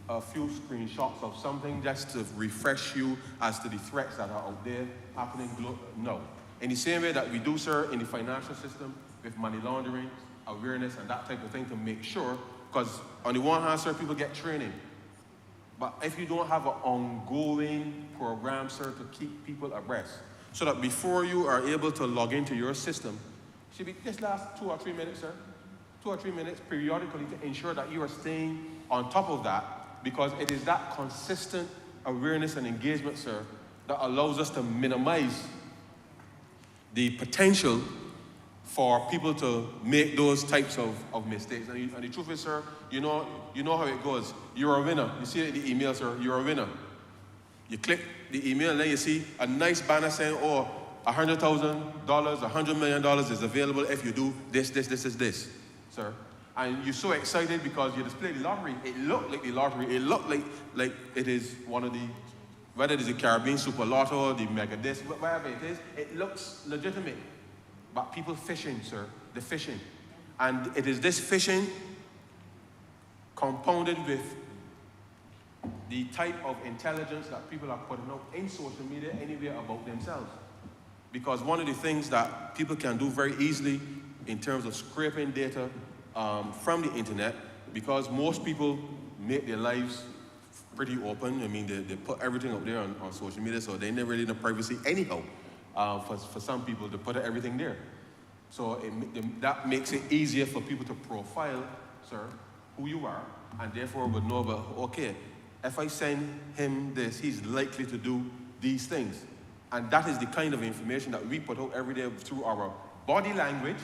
a few screenshots of something just to refresh you as to the threats that are out there happening. No. In the same way that we do, sir, in the financial system with money laundering, awareness, and that type of thing to make sure, because on the one hand, sir, people get training. But if you don't have an ongoing program, sir, to keep people abreast, so that before you are able to log into your system, should be this last 2 or 3 minutes, sir, 2 or 3 minutes periodically to ensure that you are staying on top of that, because it is that consistent awareness and engagement, sir, that allows us to minimize the potential for people to make those types of mistakes. And the truth is, sir, you know how it goes. You're a winner. You see the email, sir, you're a winner. You click the email and then you see a nice banner saying, oh, $100,000, $100 million is available if you do this, sir. And you're so excited because you display the lottery. It looked like the lottery. It looked like it is one of the, whether it is the Caribbean Super Lotto, the Mega Disc, whatever it is, it looks legitimate. But people fishing, sir, the fishing. And it is this fishing compounded with the type of intelligence that people are putting out in social media anywhere about themselves. Because one of the things that people can do very easily in terms of scraping data from the internet, because most people make their lives pretty open. I mean, they put everything up there on social media, so they never really need privacy anyhow. For some people to put everything there. So that makes it easier for people to profile, sir, who you are, and therefore would know about, okay, if I send him this, he's likely to do these things. And that is the kind of information that we put out every day through our body language.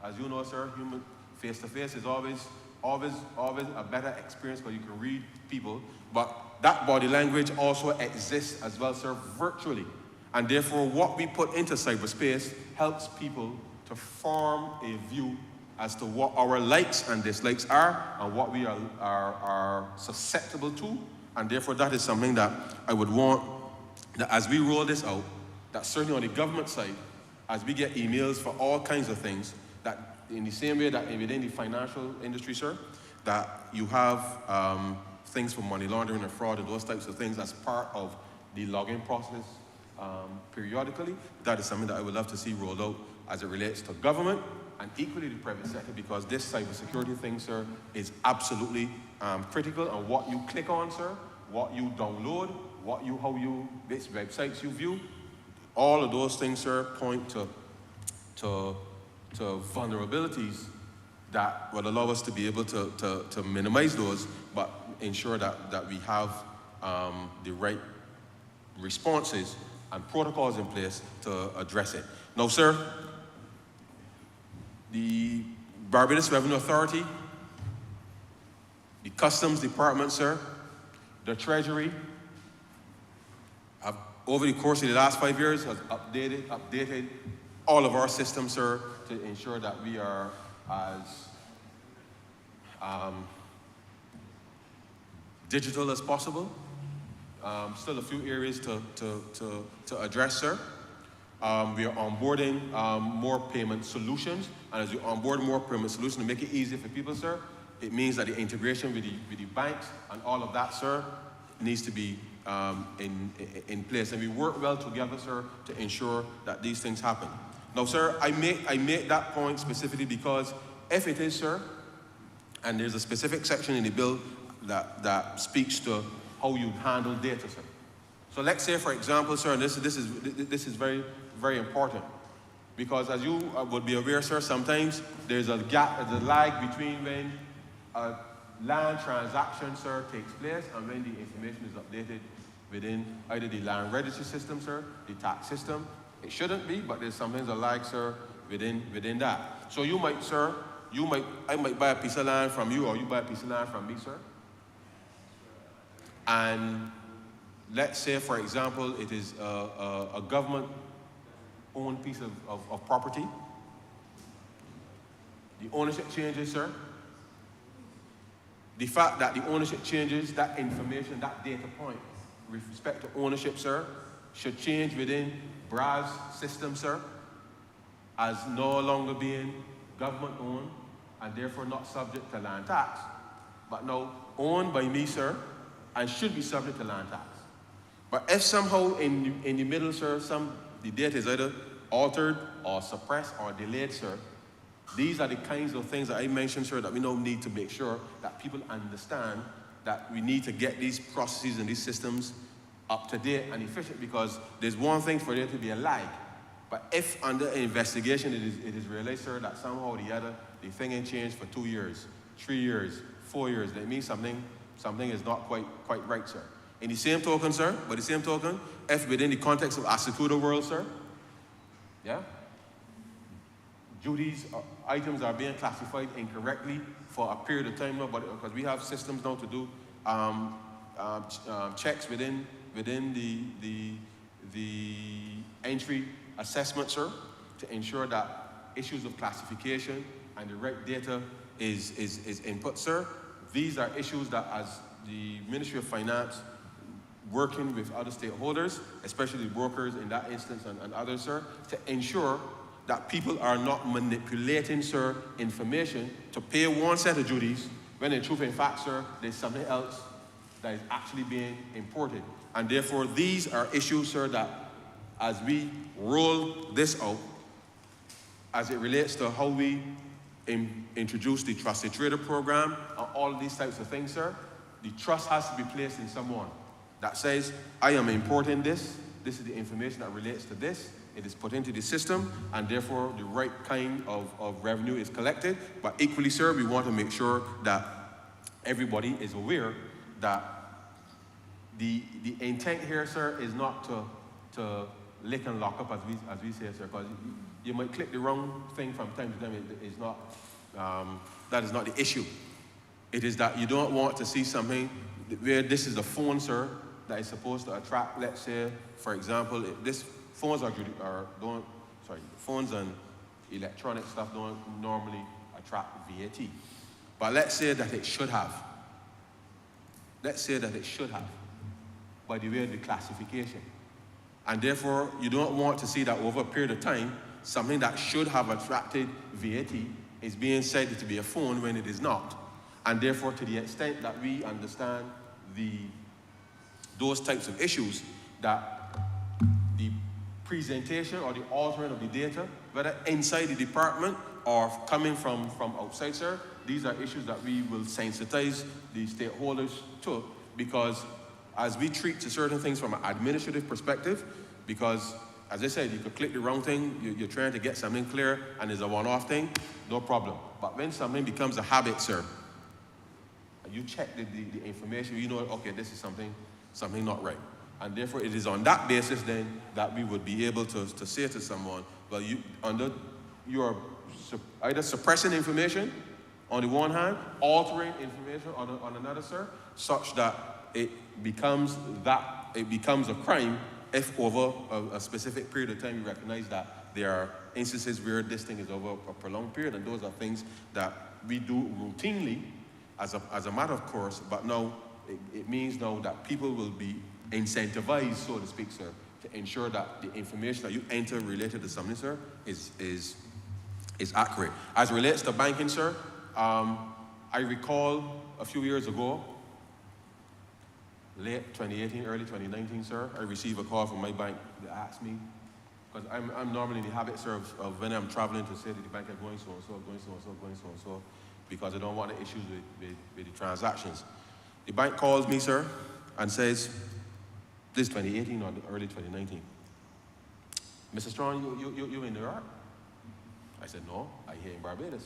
As you know, sir, human face-to-face is always a better experience because you can read people. But that body language also exists as well, sir, virtually. And therefore, what we put into cyberspace helps people to form a view as to what our likes and dislikes are and what we are susceptible to. And therefore, that is something that I would want, that as we roll this out, that certainly on the government side, as we get emails for all kinds of things, that in the same way that within the financial industry, sir, that you have things for money laundering and fraud and those types of things as part of the login process periodically. That is something that I would love to see rolled out as it relates to government and equally the private sector, because this cybersecurity thing, sir, is absolutely critical. And what you click on, sir, what you download, which websites you view, all of those things, sir, point to vulnerabilities that will allow us to be able to minimize those, but ensure that we have the right responses and protocols in place to address it. Now, sir, the Barbados Revenue Authority, the Customs Department, sir, the Treasury, have, over the course of the last 5 years, has updated all of our systems, sir, to ensure that we are as digital as possible. Still a few areas to address, sir. We are onboarding more payment solutions, and as you onboard more payment solutions to make it easier for people, sir, it means that the integration with the banks and all of that, sir, needs to be in place. And we work well together, sir, to ensure that these things happen. Now, sir, I make that point specifically because if it is, sir, and there's a specific section in the bill that speaks to how you handle data, sir. So let's say, for example, sir, and this is very, very important, because as you would be aware, sir, sometimes there's a gap, there's a lag between when a land transaction, sir, takes place and when the information is updated within either the land registry system, sir, the tax system. It shouldn't be, but there's sometimes a lag, sir, within that. So you might, sir, I might buy a piece of land from you, or you buy a piece of land from me, sir. And let's say, for example, it is a government-owned piece of property. The ownership changes, sir. The fact that the ownership changes, that information, that data point with respect to ownership, sir, should change within BRA's system, sir, as no longer being government-owned and therefore not subject to land tax, but now owned by me, sir, and should be subject to land tax. But if somehow in the middle, sir, the data is either altered or suppressed or delayed, sir, these are the kinds of things that I mentioned, sir, that we now need to make sure that people understand that we need to get these processes and these systems up to date and efficient, because there's one thing for there to be a lag. But if under investigation it is realized, sir, that somehow or the other the thing ain't changed for 2 years, 3 years, 4 years, that means something is not quite right, sir. In the same token, sir, by the same token, if within the context of our secluded world, sir, yeah, duties or items are being classified incorrectly for a period of time now, but because we have systems now to do checks within the entry assessment, sir, to ensure that issues of classification and the right data is input, sir. These are issues that, as the Ministry of Finance, working with other stakeholders, especially brokers in that instance and others, sir, to ensure that people are not manipulating, sir, information to pay one set of duties when in truth, in fact, sir, there's something else that is actually being imported. And therefore, these are issues, sir, that as we roll this out, as it relates to how we introduce the Trusted Trader program and all of these types of things, sir, the trust has to be placed in someone that says, I am importing this is the information that relates to this, it is put into the system, and therefore the right kind of revenue is collected. But equally, sir, we want to make sure that everybody is aware that the intent here, sir, is not to lick and lock up, as we say, sir, because you might click the wrong thing from time to time. It is not, that is not the issue. It is that you don't want to see something where this is a phone, sir, that is supposed to attract, let's say, for example, phones and electronic stuff don't normally attract VAT. But let's say that it should have. Let's say that it should have, by the way of the classification. And therefore, you don't want to see that over a period of time, something that should have attracted VAT is being said to be a phone when it is not. And therefore, to the extent that we understand those types of issues, that the presentation or the altering of the data, whether inside the department or coming from outside, sir, these are issues that we will sensitize the stakeholders to, because as we treat to certain things from an administrative perspective, because, as I said, you could click the wrong thing, you're trying to get something clear, and it's a one-off thing, no problem. But when something becomes a habit, sir, you check the information, you know, okay, this is something not right. And therefore, it is on that basis, then, that we would be able to say to someone, well, you are either suppressing information on the one hand, altering information on another, sir, such that it becomes a crime if over a specific period of time you recognize that there are instances where this thing is over a prolonged period, and those are things that we do routinely as a matter of course, but now it means now that people will be incentivized, so to speak, sir, to ensure that the information that you enter related to something, sir, is accurate. As it relates to banking, sir, I recall a few years ago, late 2018, early 2019, sir, I received a call from my bank that asked me, because I'm normally in the habit, sir, of when I'm traveling to say that the bank is going so and so, going so and so, going so and so, because I don't want the issues with the transactions. The bank calls me, sir, and says, this is 2018 or early 2019. Mr. Strong, you in New York? I said, no, I'm here in Barbados.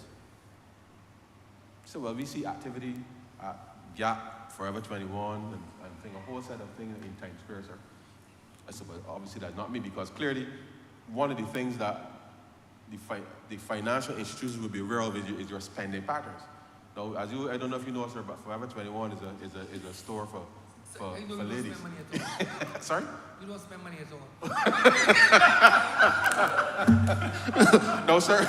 He said, well, we see activity at Gap, Forever 21, and a whole set of things in Times Square, sir. I said, well, obviously that's not me, because clearly one of the things that the financial institutions will be aware of is your spending patterns. Now, I don't know if you know, sir, but Forever 21 is a store for You don't ladies. spend money at all. Sorry? You don't spend money at all. No, sir.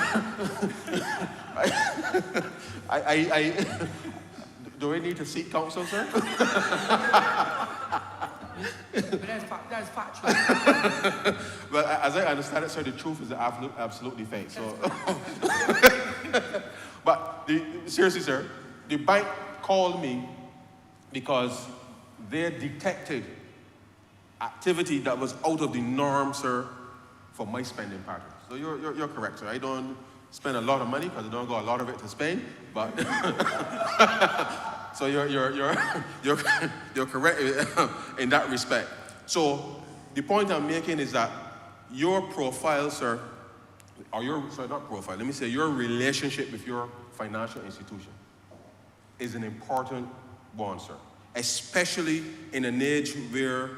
Do we need to seek counsel, sir? But that's factual. Well, as I understand it, sir, the truth is absolutely fake. So, but seriously, sir, the bank called me because they detected activity that was out of the norm, sir, for my spending patterns. So you're correct, sir. I don't spend a lot of money because I don't got a lot of it to spend, but so you're correct in that respect. So the point I'm making is that your profile, sir, or let me say your relationship with your financial institution is an important one, sir. Especially in an age where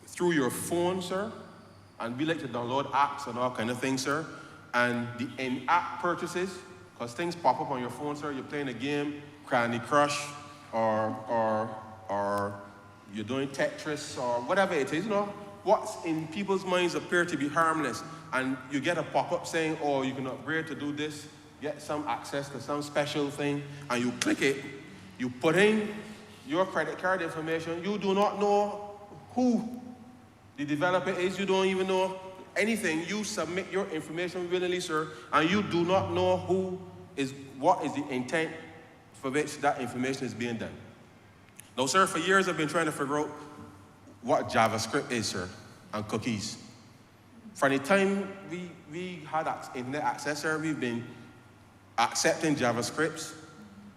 through your phone, sir, and we like to download apps and all kind of things, sir, and the in-app purchases, because things pop up on your phone, sir, you're playing a game, Candy Crush, or you're doing Tetris, or whatever it is, you know, what's in people's minds appear to be harmless, and you get a pop-up saying, oh, you can upgrade to do this, get some access to some special thing, and you click it, you put in your credit card information, you do not know who the developer is, you don't even know anything, you submit your information willingly, sir, and you do not know what is the intent for which that information is being done. Now, sir, for years I've been trying to figure out what JavaScript is, sir, and cookies. From the time we had internet access, sir, we've been accepting JavaScripts.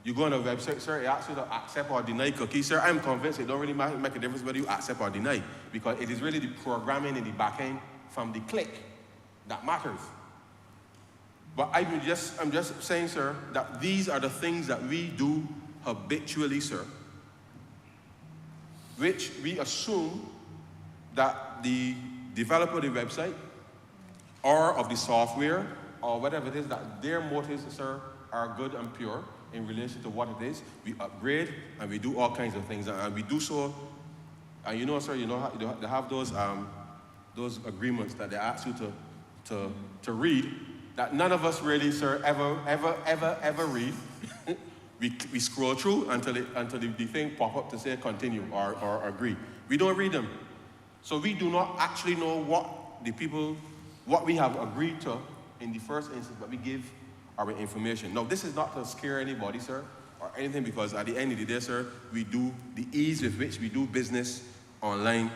You go on a website, sir, it asks you to accept or deny cookies, sir. I'm convinced it don't really make a difference whether you accept or deny, because it is really the programming in the back end from the click that matters. But I'm just saying, sir, that these are the things that we do habitually, sir, which we assume that the developer of the website or of the software or whatever it is, that their motives, sir, are good and pure in relation to what it is. We upgrade and we do all kinds of things, and we do so. And you know, sir, you know they have those agreements that they ask you to read, that none of us really, sir, ever read. we scroll through until the thing pop up to say continue or agree. We don't read them, so we do not actually know what we have agreed to in the first instance, but we give our information. Now, this is not to scare anybody, sir, or anything, because at the end of the day, sir, we do the ease with which we do business online,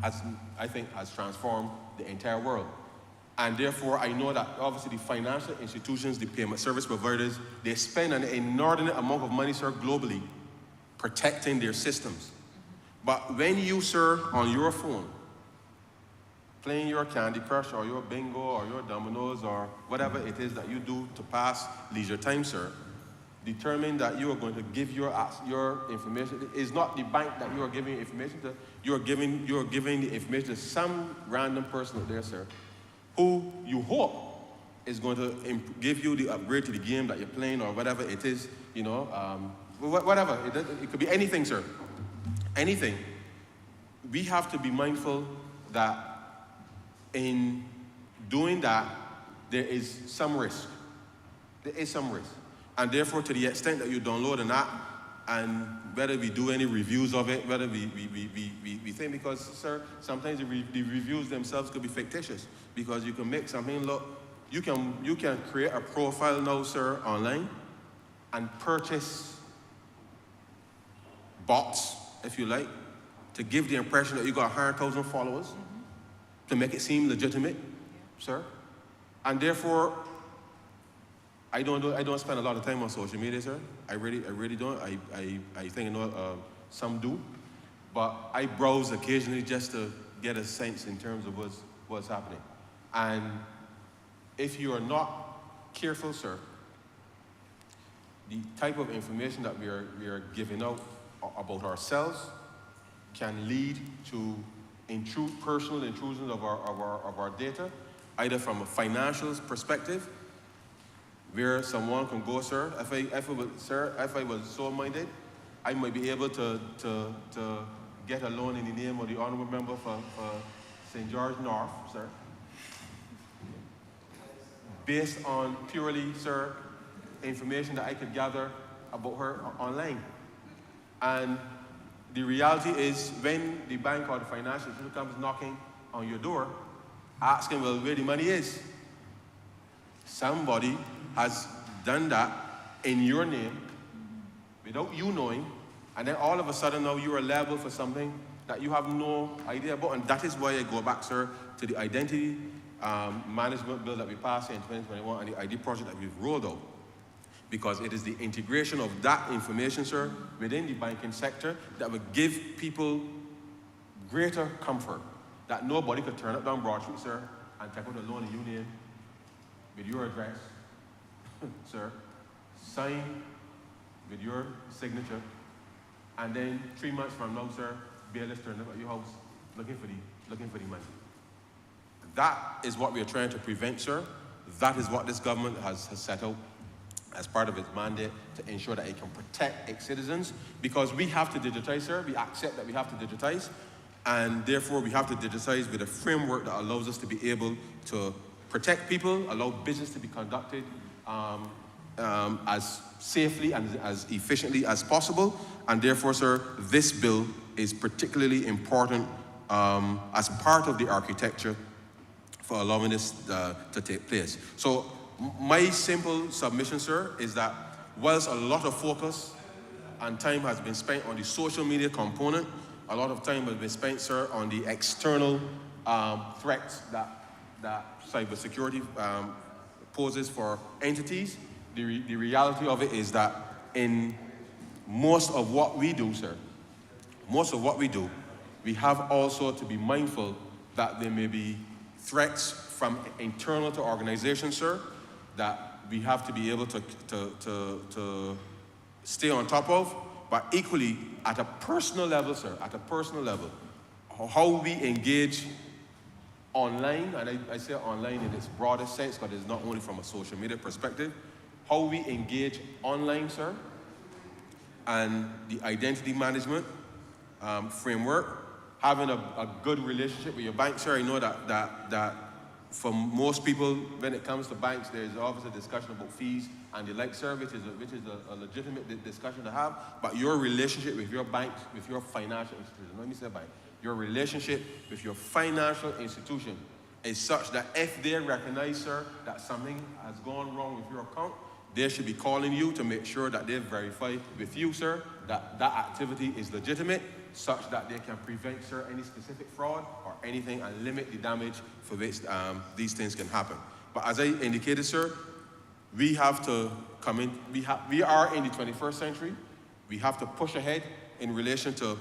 I think has transformed the entire world. And therefore, I know that obviously the financial institutions, the payment service providers, they spend an inordinate amount of money, sir, globally, protecting their systems. But when you, sir, on your phone, playing your Candy Crush or your bingo or your dominoes or whatever it is that you do to pass leisure time, sir, determine that you are going to give your information. It is not the bank that you are giving information to. You are giving the information to some random person out there, sir, who you hope is going to give you the upgrade to the game that you're playing or whatever it is, you know, whatever. It could be anything, sir. Anything. We have to be mindful that in doing that, there is some risk. There is some risk. And therefore, to the extent that you download an app, and whether we do any reviews of it, whether we think, because, sir, sometimes the reviews themselves could be fictitious, because you can make something look, you can create a profile now, sir, online, and purchase bots, if you like, to give the impression that you got 100,000 followers. to make it seem legitimate, sir. And therefore, I don't spend a lot of time on social media, sir. I really don't. I think I know some do, but I browse occasionally just to get a sense in terms of what's happening. And if you are not careful, sir, the type of information that we are giving out about ourselves can lead to personal intrusions of our data, either from a financial perspective, where someone can go, sir. If I was so minded, I might be able to get a loan in the name of the honourable member for St. George North, sir, based on purely, sir, information that I could gather about her online. And the reality is, when the bank or the financial institution comes knocking on your door, asking, well, where the money is, somebody has done that in your name without you knowing, and then all of a sudden now you are liable for something that you have no idea about. And that is why I go back, sir, to the identity management bill that we passed in 2021 and the ID project that we've rolled out. Because it is the integration of that information, sir, within the banking sector that would give people greater comfort that nobody could turn up down Broad Street, sir, and take out a loan in your name with your address, sir, sign with your signature, and then 3 months from now, sir, bailiffs turn up at your house looking for the money. That is what we are trying to prevent, sir. That is what this government has set out as part of its mandate to ensure that it can protect its citizens, because we have to digitize, sir. We accept that we have to digitize, and therefore we have to digitize with a framework that allows us to be able to protect people, allow business to be conducted as safely and as efficiently as possible. And therefore, sir, this bill is particularly important as part of the architecture for allowing this to take place. So my simple submission, sir, is that whilst a lot of focus and time has been spent on the social media component, a lot of time has been spent, sir, on the external threats that cybersecurity poses for entities. The reality of it is that in most of what we do, sir, we have also to be mindful that there may be threats from internal to organizations, sir, that we have to be able to stay on top of, but equally at a personal level, sir, how we engage online, and I say online in its broadest sense, because it's not only from a social media perspective, how we engage online, sir, and the identity management framework, having a good relationship with your bank, sir. I know that for most people, when it comes to banks, there's always a discussion about fees and the like, sir, which is a legitimate discussion to have. But your relationship with your bank, with your financial institution, let me say bank, your relationship with your financial institution is such that if they recognize, sir, that something has gone wrong with your account, they should be calling you to make sure that they verify with you, sir, that that activity is legitimate, such that they can prevent, sir, any specific fraud or anything and limit the damage for which these things can happen. But as I indicated, sir, we have to come in, we are in the 21st century. We have to push ahead in relation to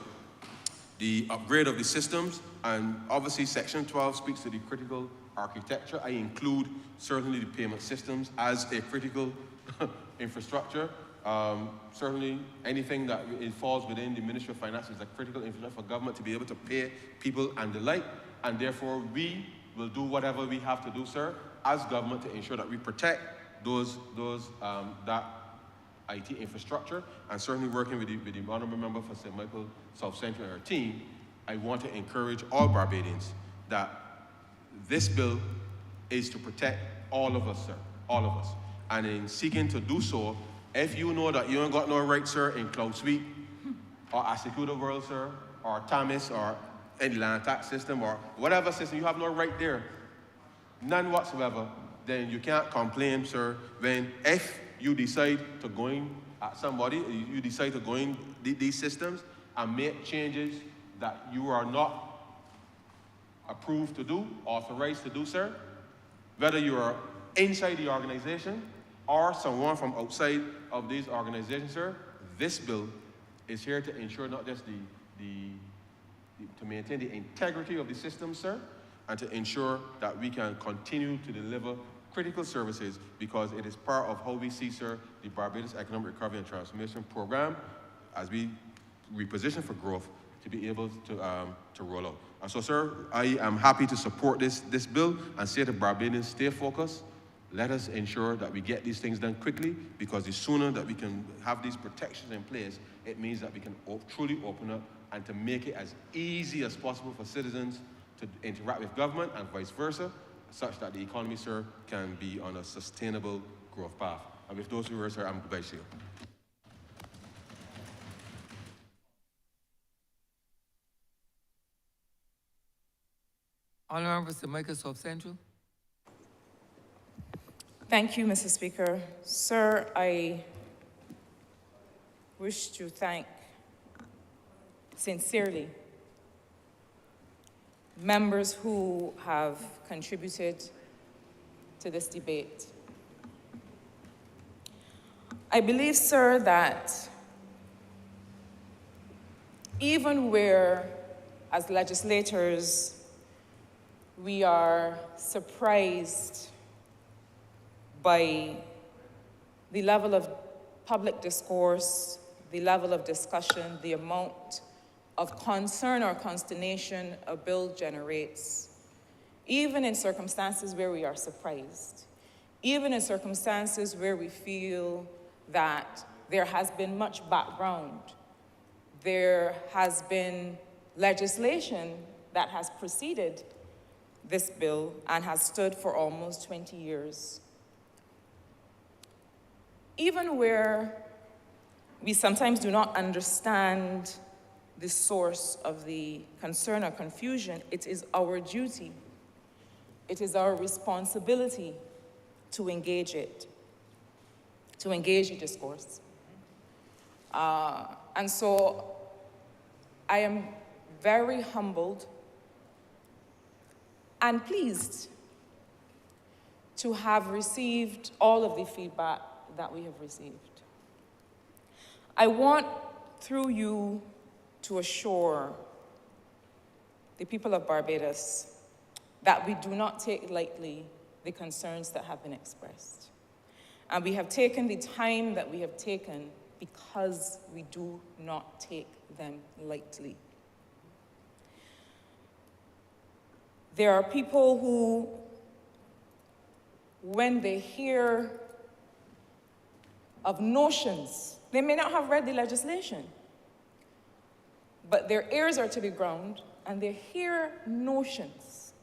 the upgrade of the systems, and obviously Section 12 speaks to the critical architecture. I include certainly the payment systems as a critical infrastructure. Certainly anything that falls within the Ministry of Finance is a critical infrastructure for government to be able to pay people and the like, and therefore we will do whatever we have to do, sir, as government to ensure that we protect that IT infrastructure, and certainly working with the Honourable Member for St. Michael South Central and our team. I want to encourage all Barbadians that this bill is to protect all of us, sir, all of us. And in seeking to do so, if you know that you ain't got no right, sir, in Cloud Suite, or Asecuda World, sir, or TAMIS, or any land tax system, or whatever system, you have no right there, none whatsoever, then you can't complain, sir, when if you decide to go in at somebody, you decide to go in these systems and make changes that you are not approved to do, authorized to do, sir. Whether you are inside the organization or someone from outside of these organizations, sir, this bill is here to ensure not just to maintain the integrity of the system, sir, and to ensure that we can continue to deliver critical services, because it is part of how we see, sir, the Barbados Economic Recovery and Transformation Program as we reposition for growth to be able to roll out. And so, sir, I am happy to support this bill and say to Barbadians, stay focused. Let us ensure that we get these things done quickly, because the sooner that we can have these protections in place, it means that we can truly open up and to make it as easy as possible for citizens to interact with government and vice versa, such that the economy, sir, can be on a sustainable growth path. And with those words, sir, I'm goodbye to you. Honourable Mr. Michael South Central. Thank you, Mr. Speaker. Sir, I wish to thank sincerely members who have contributed to this debate. I believe, sir, that even where, as legislators, we are surprised by the level of public discourse, the level of discussion, the amount of concern or consternation a bill generates, even in circumstances where we are surprised, even in circumstances where we feel that there has been much background, there has been legislation that has preceded this bill and has stood for almost 20 years. Even where we sometimes do not understand the source of the concern or confusion, it is our duty, it is our responsibility to engage it, to engage the discourse. And so I am very humbled and pleased to have received all of the feedback that we have received. I want, through you, to assure the people of Barbados that we do not take lightly the concerns that have been expressed. And we have taken the time that we have taken because we do not take them lightly. There are people who, when they hear of notions, they may not have read the legislation, but their ears are to the ground and they hear notions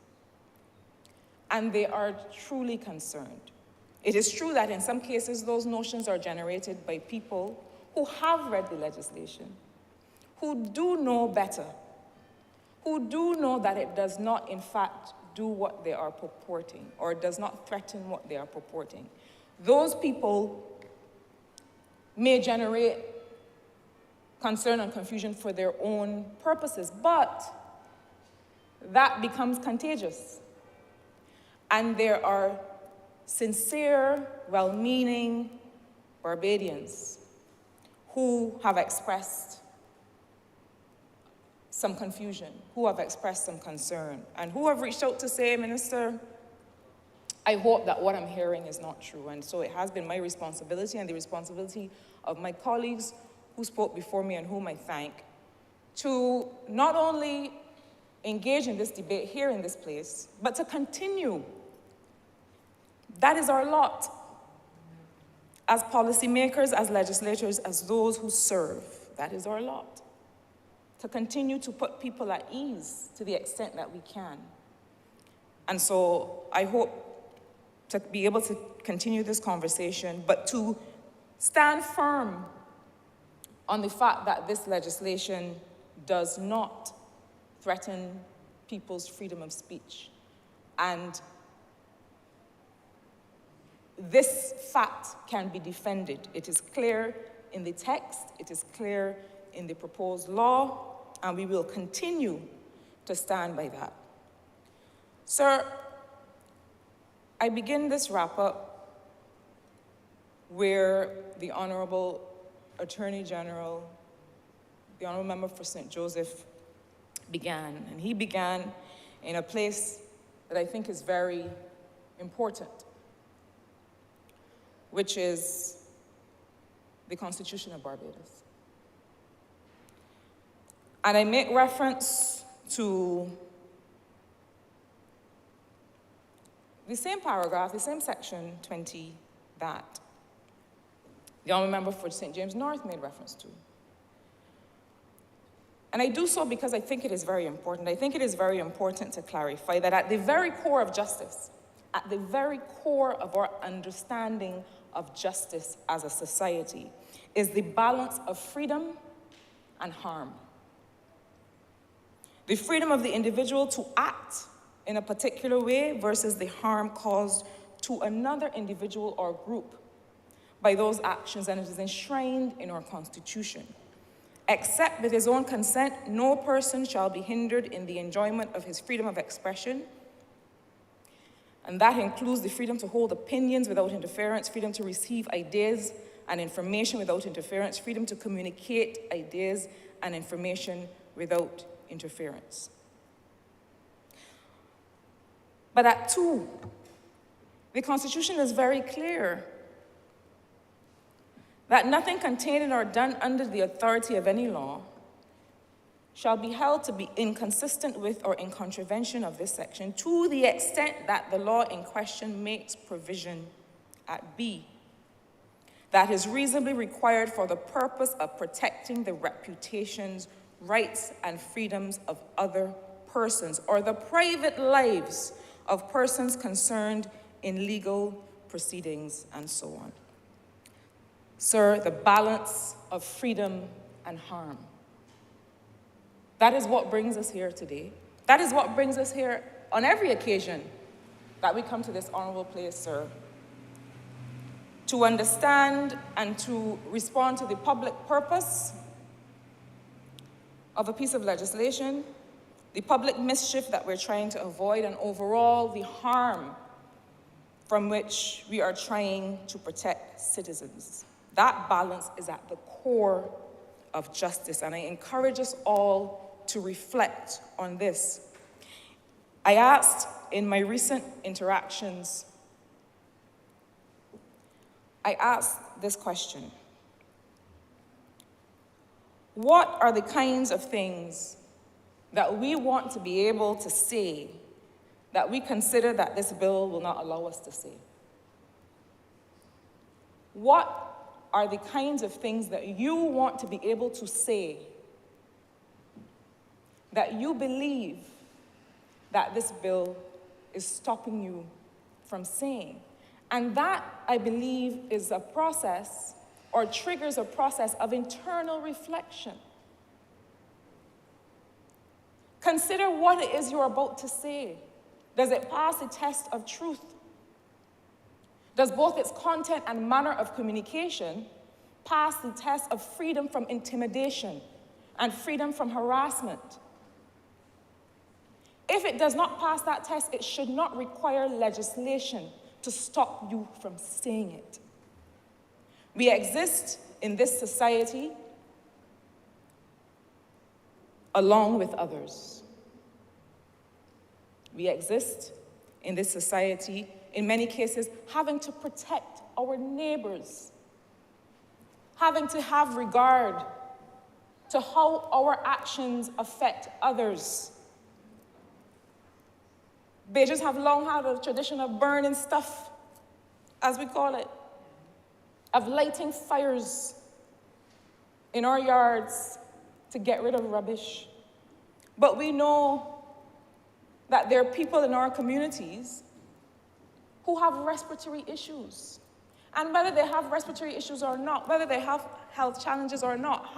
and they are truly concerned. It is true that in some cases those notions are generated by people who have read the legislation, who do know better, who do know that it does not in fact do what they are purporting or does not threaten what they are purporting. Those people may generate concern and confusion for their own purposes, but that becomes contagious. And there are sincere, well-meaning Barbadians who have expressed some confusion, who have expressed some concern, and who have reached out to say, Minister, I hope that what I'm hearing is not true. And so it has been my responsibility and the responsibility of my colleagues who spoke before me and whom I thank, to not only engage in this debate here in this place, but to continue. That is our lot. As policymakers, as legislators, as those who serve, that is our lot. To continue to put people at ease to the extent that we can. And so I hope to be able to continue this conversation, but to stand firm on the fact that this legislation does not threaten people's freedom of speech. And this fact can be defended. It is clear in the text, it is clear in the proposed law, and we will continue to stand by that. Sir, I begin this wrap-up where the Honourable Attorney General, the Honourable Member for St. Joseph, began. And he began in a place that I think is very important, which is the Constitution of Barbados. And I make reference to the same paragraph, the same section 20 that the Honourable Member for St. James North made reference to. And I do so because I think it is very important. I think it is very important to clarify that at the very core of justice, at the very core of our understanding of justice as a society, is the balance of freedom and harm. The freedom of the individual to act in a particular way versus the harm caused to another individual or group by those actions, and it is enshrined in our Constitution. Except with his own consent, no person shall be hindered in the enjoyment of his freedom of expression, and that includes the freedom to hold opinions without interference, freedom to receive ideas and information without interference, freedom to communicate ideas and information without interference. But at 2, the Constitution is very clear that nothing contained or done under the authority of any law shall be held to be inconsistent with or in contravention of this section to the extent that the law in question makes provision at B that is reasonably required for the purpose of protecting the reputations, rights, and freedoms of other persons or the private lives of persons concerned in legal proceedings and so on. Sir, the balance of freedom and harm. That is what brings us here today. That is what brings us here on every occasion that we come to this honorable place, sir, to understand and to respond to the public purpose of a piece of legislation, the public mischief that we're trying to avoid, and overall the harm from which we are trying to protect citizens. That balance is at the core of justice, and I encourage us all to reflect on this. I asked in my recent interactions, I asked this question: what are the kinds of things that we want to be able to say that we consider that this bill will not allow us to say? What are the kinds of things that you want to be able to say that you believe that this bill is stopping you from saying? And that, I believe, is a process or triggers a process of internal reflection. Consider what it is you're about to say. Does it pass the test of truth? Does both its content and manner of communication pass the test of freedom from intimidation and freedom from harassment? If it does not pass that test, it should not require legislation to stop you from saying it. We exist in this society along with others. We exist in this society, in many cases, having to protect our neighbors, having to have regard to how our actions affect others. Bajans have long had a tradition of burning stuff, as we call it, of lighting fires in our yards to get rid of rubbish. But we know that there are people in our communities who have respiratory issues. And whether they have respiratory issues or not, whether they have health challenges or not,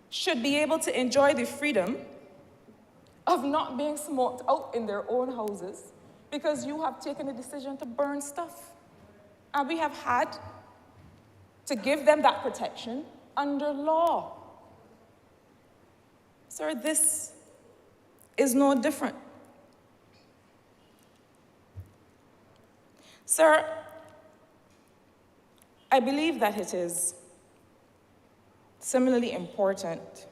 should be able to enjoy the freedom of not being smoked out in their own houses because you have taken a decision to burn stuff. And we have had to give them that protection under law. Sir, this is no different. Sir, I believe that it is similarly important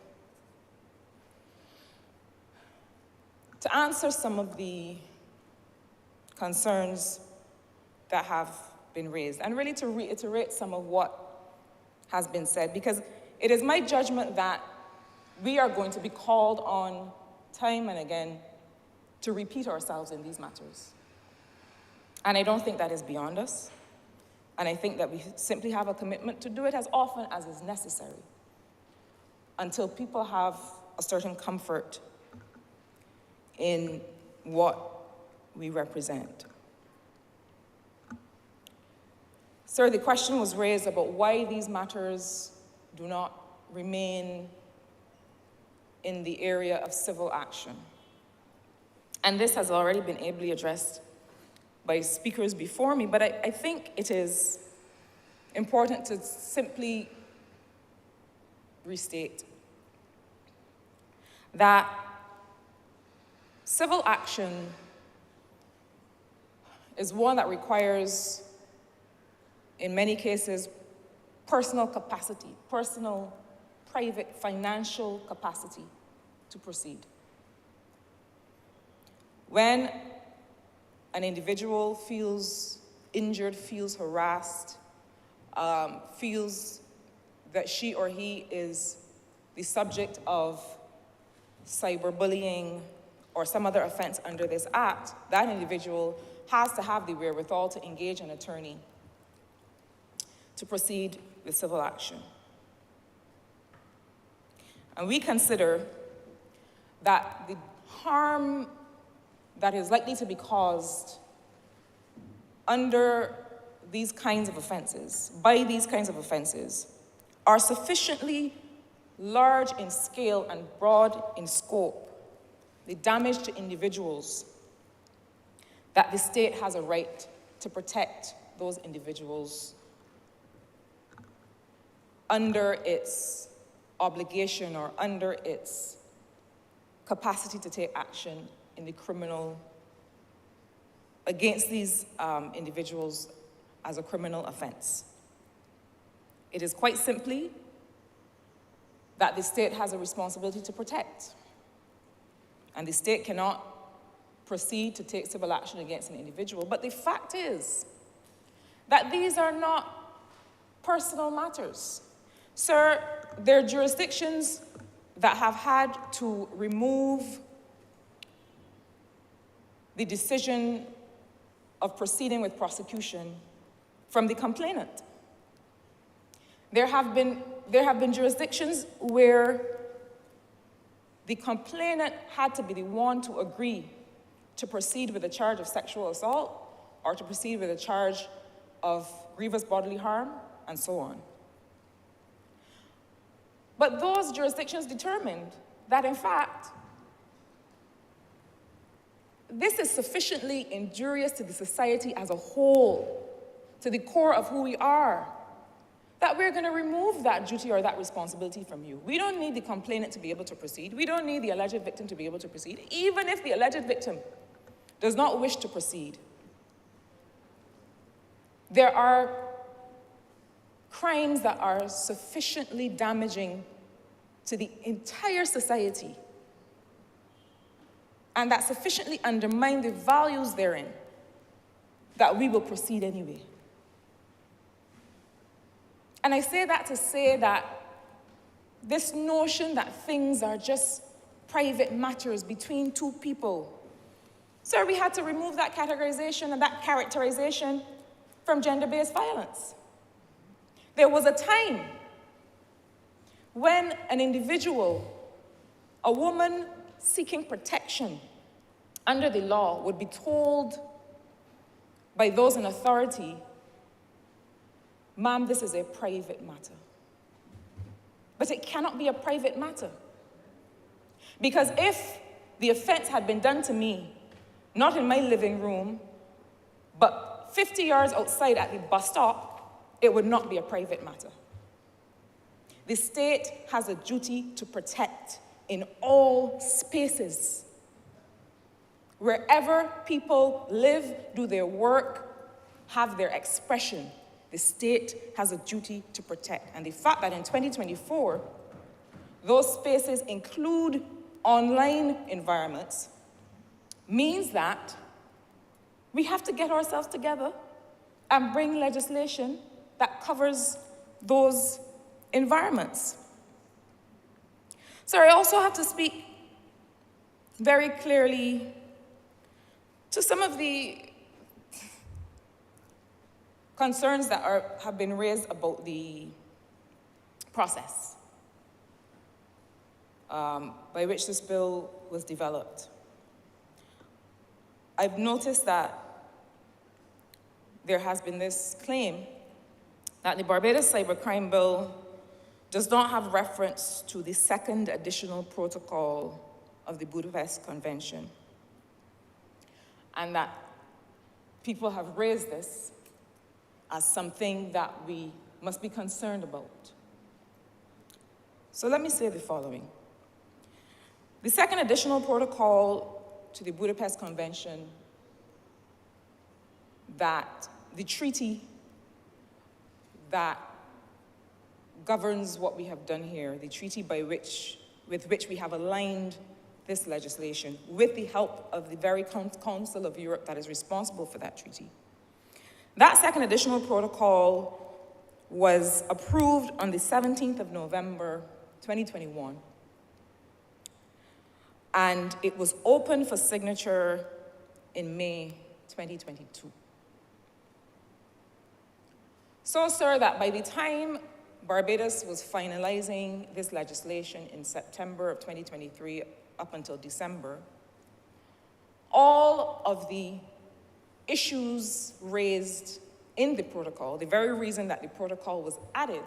to answer some of the concerns that have been raised, and really to reiterate some of what has been said, because it is my judgment that we are going to be called on time and again to repeat ourselves in these matters. And I don't think that is beyond us. And I think that we simply have a commitment to do it as often as is necessary until people have a certain comfort in what we represent. Sir, the question was raised about why these matters do not remain in the area of civil action. And this has already been ably addressed by speakers before me, but I think it is important to simply restate that civil action is one that requires, in many cases, personal capacity, personal, private, financial capacity to proceed. When an individual feels injured, feels harassed, feels that she or he is the subject of cyberbullying or some other offense under this act, that individual has to have the wherewithal to engage an attorney to proceed with civil action. And we consider that the harm that is likely to be caused under these kinds of offenses, by these kinds of offenses, are sufficiently large in scale and broad in scope, the damage to individuals, that the state has a right to protect those individuals under its obligation or under its capacity to take action in the criminal, against these individuals as a criminal offense. It is quite simply that the state has a responsibility to protect. And the state cannot proceed to take civil action against an individual. But the fact is that these are not personal matters. Sir, there are jurisdictions that have had to remove the decision of proceeding with prosecution from the complainant. There have been jurisdictions where the complainant had to be the one to agree to proceed with a charge of sexual assault or to proceed with a charge of grievous bodily harm, and so on. But those jurisdictions determined that, in fact, this is sufficiently injurious to the society as a whole, to the core of who we are, that we're going to remove that duty or that responsibility from you. We don't need the complainant to be able to proceed. We don't need the alleged victim to be able to proceed, even if the alleged victim does not wish to proceed. There are crimes that are sufficiently damaging to the entire society and that sufficiently undermine the values therein that we will proceed anyway. And I say that to say that this notion that things are just private matters between two people, sir, we had to remove that categorization and that characterization from gender-based violence. There was a time when an individual, a woman seeking protection under the law, would be told by those in authority, ma'am, this is a private matter. But it cannot be a private matter. Because if the offense had been done to me, not in my living room, but 50 yards outside at the bus stop, it would not be a private matter. The state has a duty to protect in all spaces. Wherever people live, do their work, have their expression, the state has a duty to protect. And the fact that in 2024, those spaces include online environments means that we have to get ourselves together and bring legislation that covers those environments. So I also have to speak very clearly to some of the concerns that have been raised about the process by which this bill was developed. I've noticed that there has been this claim that the Barbados Cybercrime Bill does not have reference to the second additional protocol of the Budapest Convention, and that people have raised this as something that we must be concerned about. So let me say the following. The second additional protocol to the Budapest Convention, that the treaty that governs what we have done here, the treaty with which we have aligned this legislation with the help of the very Council of Europe that is responsible for that treaty. That second additional protocol was approved on the 17th of November, 2021. And it was open for signature in May 2022. So, sir, that by the time Barbados was finalizing this legislation in September of 2023 up until December, all of the issues raised in the protocol, the very reason that the protocol was added,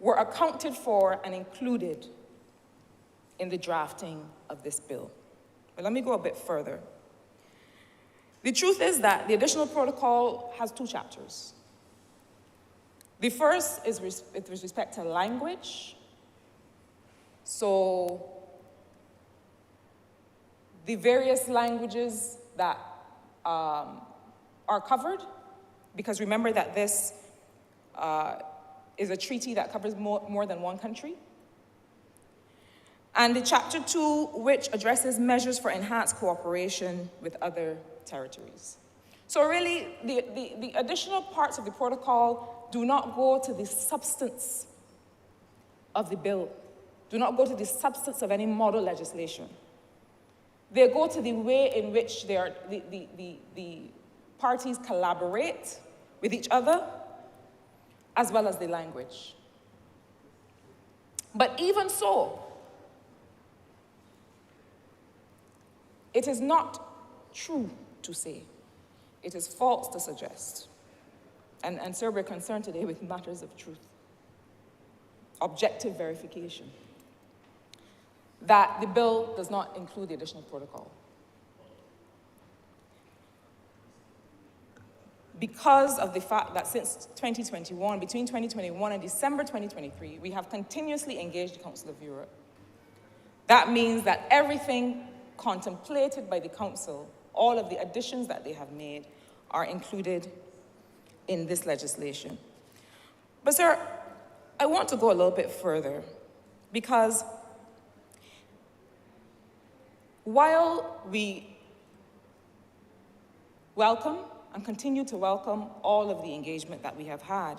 were accounted for and included in the drafting of this bill. But let me go a bit further. The truth is that the additional protocol has 2 chapters. The first is with respect to language. So the various languages that are covered, because remember that this is a treaty that covers more than one country. And the Chapter 2, which addresses measures for enhanced cooperation with other territories. So really, the additional parts of the protocol do not go to the substance of the bill, do not go to the substance of any model legislation. They go to the way in which the parties collaborate with each other, as well as the language. But even so, it is not true to say, it is false to suggest, and sir, we're concerned today with matters of truth, objective verification, that the bill does not include the additional protocol. Because of the fact that since 2021, between 2021 and December 2023, we have continuously engaged the Council of Europe. That means that everything contemplated by the Council, all of the additions that they have made, are included in this legislation. But sir, I want to go a little bit further, because while we welcome and continue to welcome all of the engagement that we have had,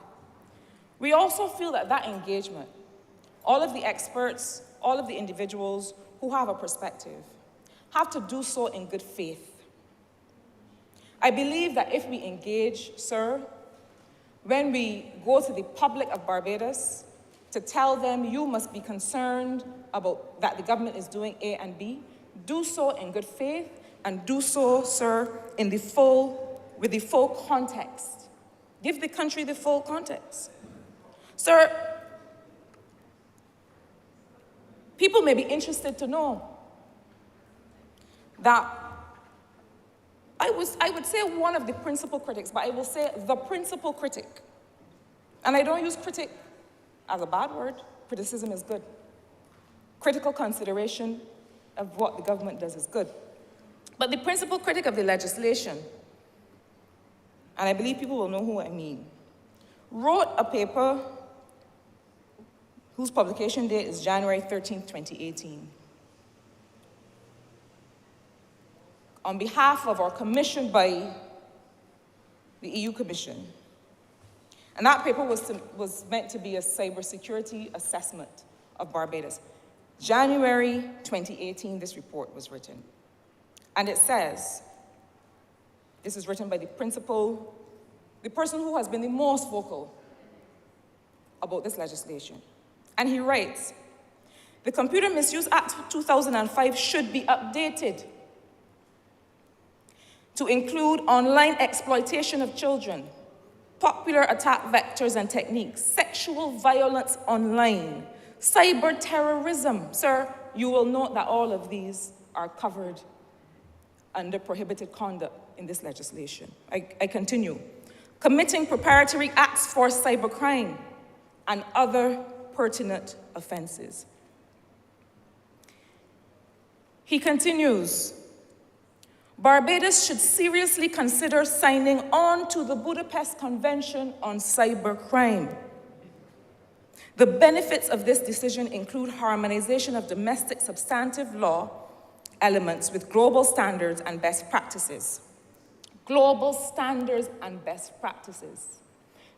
we also feel that that engagement, all of the experts, all of the individuals who have a perspective, have to do so in good faith. I believe that if we engage, sir, when we go to the public of Barbados to tell them you must be concerned about that the government is doing A and B, do so in good faith, and do so, sir, with the full context. Give the country the full context. Sir, people may be interested to know that I would say one of the principal critics, but I will say the principal critic. And I don't use critic as a bad word. Criticism is good. Critical consideration of what the government does is good. But the principal critic of the legislation and I believe people will know who I mean, wrote a paper whose publication date is January 13th, 2018, on behalf of or commissioned by the EU Commission. And that paper was meant to be a cybersecurity assessment of Barbados. January 2018, this report was written. And it says, this is written by the person who has been the most vocal about this legislation. And he writes, the Computer Misuse Act 2005 should be updated to include online exploitation of children, popular attack vectors and techniques, sexual violence online, cyber terrorism. Sir, you will note that all of these are covered under prohibited conduct in this legislation. I continue. Committing preparatory acts for cybercrime and other pertinent offenses. He continues, Barbados should seriously consider signing on to the Budapest Convention on Cybercrime. The benefits of this decision include harmonization of domestic substantive law elements with global standards and best practices. Global standards and best practices.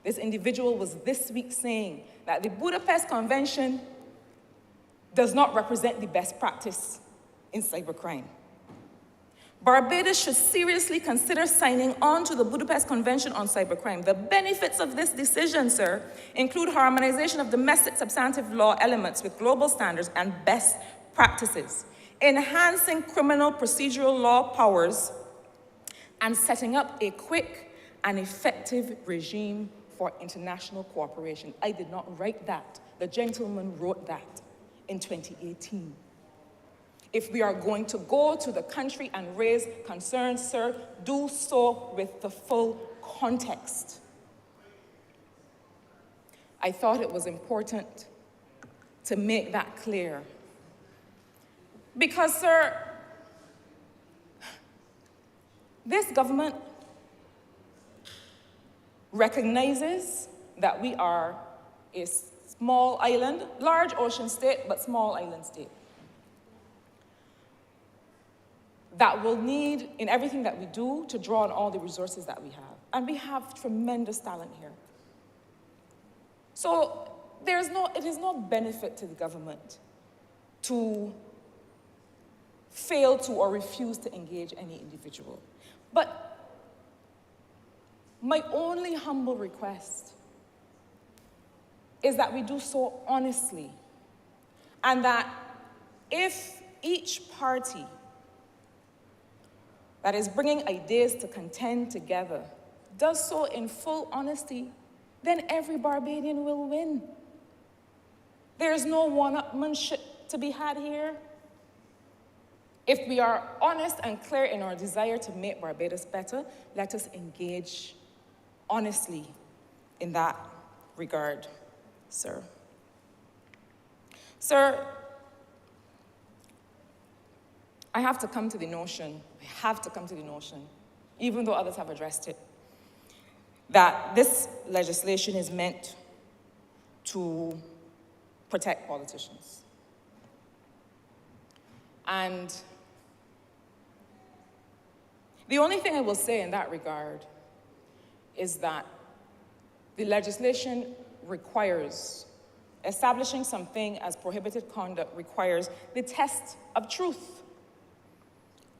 This individual was this week saying that the Budapest Convention does not represent the best practice in cybercrime. Barbados should seriously consider signing on to the Budapest Convention on Cybercrime. The benefits of this decision, sir, include harmonization of domestic substantive law elements with global standards and best practices, enhancing criminal procedural law powers, and setting up a quick and effective regime for international cooperation. I did not write that. The gentleman wrote that in 2018. If we are going to go to the country and raise concerns, sir, do so with the full context. I thought it was important to make that clear. Because, sir, this government recognizes that we are a small island, large ocean state, but small island state, that will need, in everything that we do, to draw on all the resources that we have. And we have tremendous talent here. So it is no benefit to the government to fail to or refuse to engage any individual. But my only humble request is that we do so honestly, and that if each party that is bringing ideas to contend together does so in full honesty, then every Barbadian will win. There is no one-upmanship to be had here. If we are honest and clear in our desire to make Barbados better, let us engage honestly in that regard, sir. Sir, I have to come to the notion, even though others have addressed it, that this legislation is meant to protect politicians. And the only thing I will say in that regard is that the legislation requires, establishing something as prohibited conduct requires the test of truth.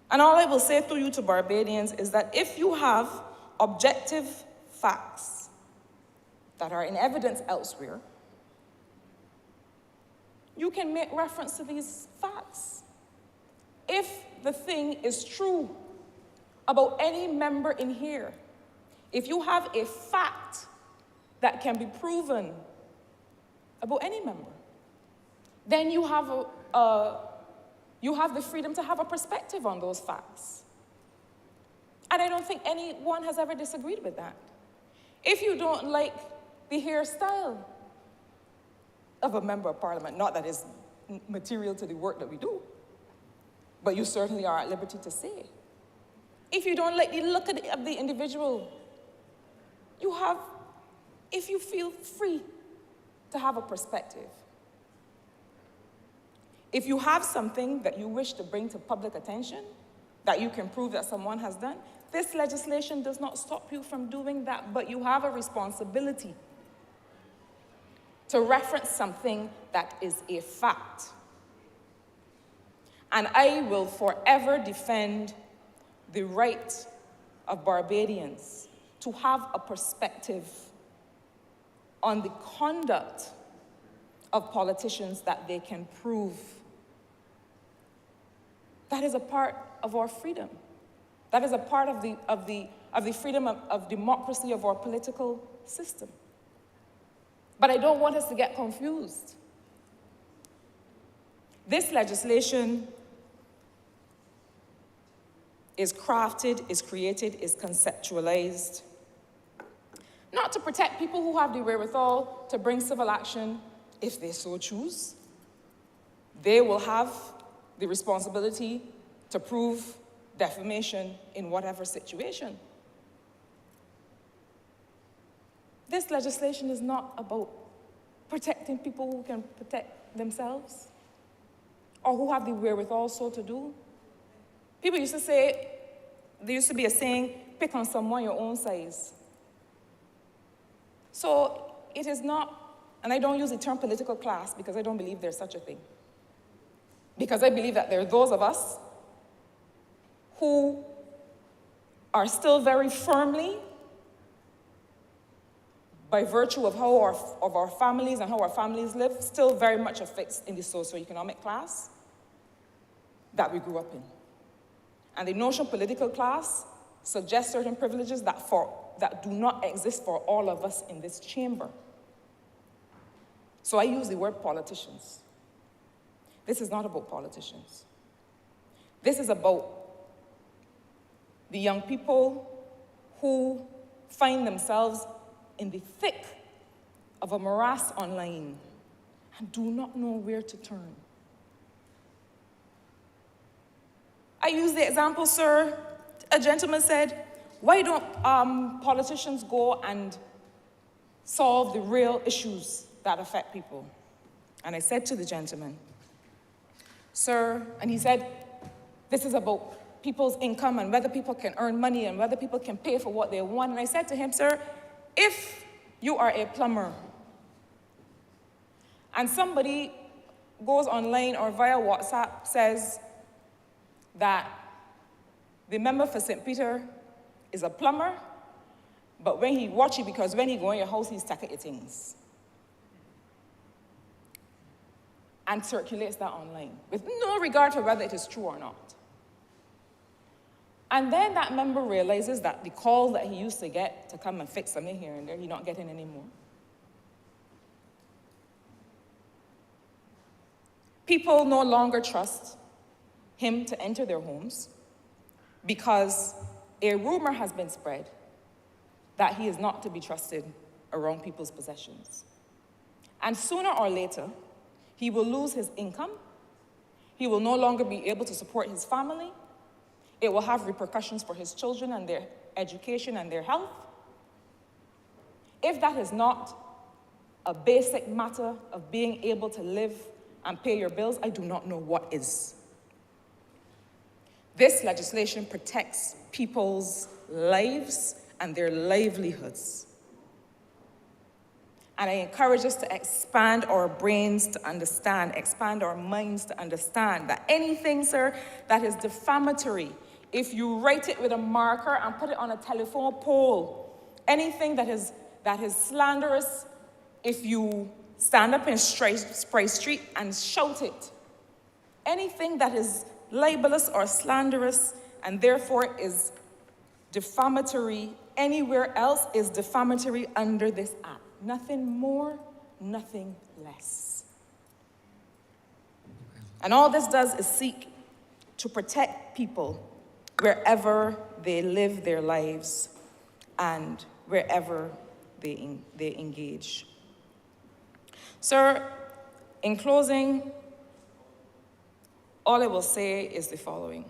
And all I will say to you, to Barbadians, is that if you have objective facts that are in evidence elsewhere, you can make reference to these facts. If the thing is true about any member in here, if you have a fact that can be proven about any member, then you have the freedom to have a perspective on those facts. And I don't think anyone has ever disagreed with that. If you don't like the hairstyle of a member of parliament, not that is material to the work that we do, but you certainly are at liberty to say. If you don't like the look of the individual, if you feel free to have a perspective, if you have something that you wish to bring to public attention, that you can prove that someone has done, this legislation does not stop you from doing that, but you have a responsibility to reference something that is a fact. And I will forever defend the right of Barbadians to have a perspective on the conduct of politicians that they can prove. That is a part of our freedom. That is a part of the freedom of democracy of our political system. But I don't want us to get confused. This legislation is crafted, is created, is conceptualized, not to protect people who have the wherewithal to bring civil action if they so choose. They will have the responsibility to prove defamation in whatever situation. This legislation is not about protecting people who can protect themselves or who have the wherewithal so to do. People used to say, there used to be a saying, pick on someone your own size. So it is not, and I don't use the term political class because I don't believe there's such a thing. Because I believe that there are those of us who are still very firmly, by virtue of our families and how our families live, still very much affixed in the socioeconomic class that we grew up in. And the notion of political class suggests certain privileges that do not exist for all of us in this chamber. So I use the word politicians. This is not about politicians. This is about the young people who find themselves in the thick of a morass online and do not know where to turn. I use the example, sir, a gentleman said, why don't politicians go and solve the real issues that affect people? And I said to the gentleman, sir, and he said, this is about people's income and whether people can earn money and whether people can pay for what they want. And I said to him, sir, if you are a plumber and somebody goes online or via WhatsApp says that the member for St. Peter is a plumber, but when he watch it, because when he go in your house, he's taking your things. And circulates that online with no regard for whether it is true or not. And then that member realizes that the calls that he used to get to come and fix something here and there, he's not getting anymore. People no longer trust him to enter their homes because a rumor has been spread that he is not to be trusted around people's possessions. And sooner or later, he will lose his income. He will no longer be able to support his family. It will have repercussions for his children and their education and their health. If that is not a basic matter of being able to live and pay your bills, I do not know what is. This legislation protects people's lives and their livelihoods. And I encourage us to expand our brains to understand, expand our minds to understand that anything, sir, that is defamatory, if you write it with a marker and put it on a telephone pole, anything that is slanderous, if you stand up in Spray Street and shout it, anything that is libelous or slanderous and therefore is defamatory anywhere else is defamatory under this act. Nothing more, nothing less. And all this does is seek to protect people wherever they live their lives and wherever they engage. Sir, in closing, all I will say is the following.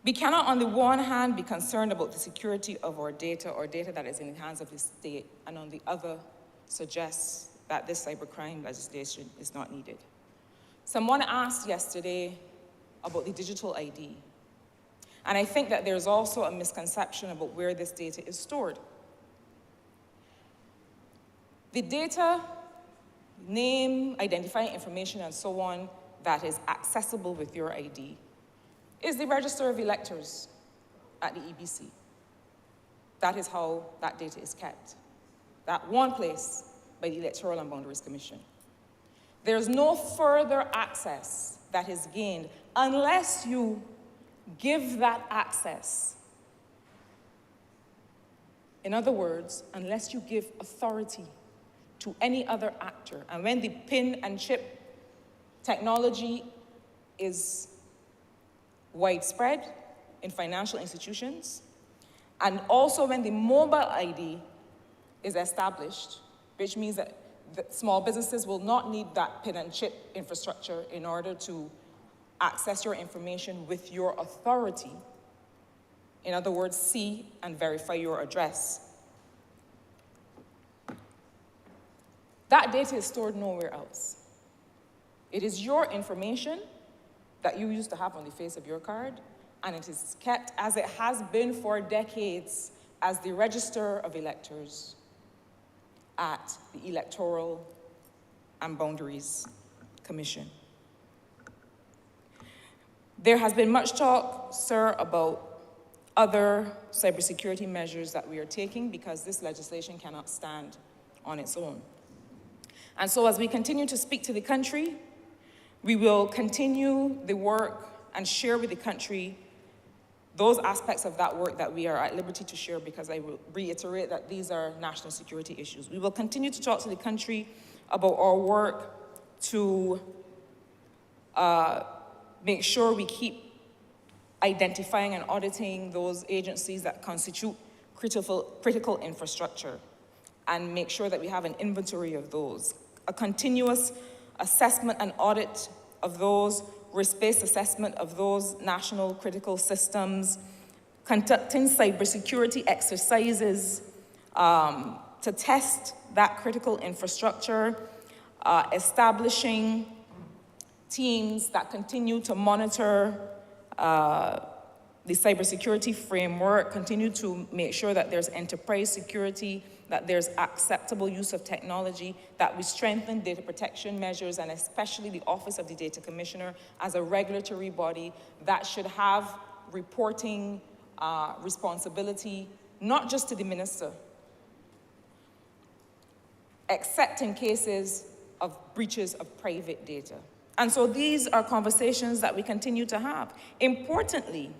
We cannot, on the one hand, be concerned about the security of our data or data that is in the hands of the state, and on the other, suggest that this cybercrime legislation is not needed. Someone asked yesterday about the digital ID, and I think that there's also a misconception about where this data is stored. The data, name, identifying information, and so on, that is accessible with your ID is the register of electors at the EBC. That is how that data is kept. That one place by the Electoral and Boundaries Commission. There's no further access that is gained unless you give that access. In other words, unless you give authority to any other actor. And when the pin and chip technology is widespread in financial institutions, and also when the mobile ID is established, which means that small businesses will not need that pin and chip infrastructure in order to access your information with your authority. In other words, see and verify your address. That data is stored nowhere else. It is your information that you used to have on the face of your card, and it is kept as it has been for decades as the register of electors at the Electoral and Boundaries Commission. There has been much talk, sir, about other cybersecurity measures that we are taking because this legislation cannot stand on its own. And so as we continue to speak to the country, we will continue the work and share with the country those aspects of that work that we are at liberty to share, because I will reiterate that these are national security issues. We will continue to talk to the country about our work to make sure we keep identifying and auditing those agencies that constitute critical infrastructure, and make sure that we have an inventory of those, a continuous assessment and audit of those, risk-based assessment of those national critical systems, conducting cybersecurity exercises to test that critical infrastructure, establishing teams that continue to monitor the cybersecurity framework, continue to make sure that there's enterprise security, that there's acceptable use of technology, that we strengthen data protection measures, and especially the Office of the Data Commissioner as a regulatory body that should have reporting responsibility, not just to the minister, except in cases of breaches of private data. And so these are conversations that we continue to have. Importantly,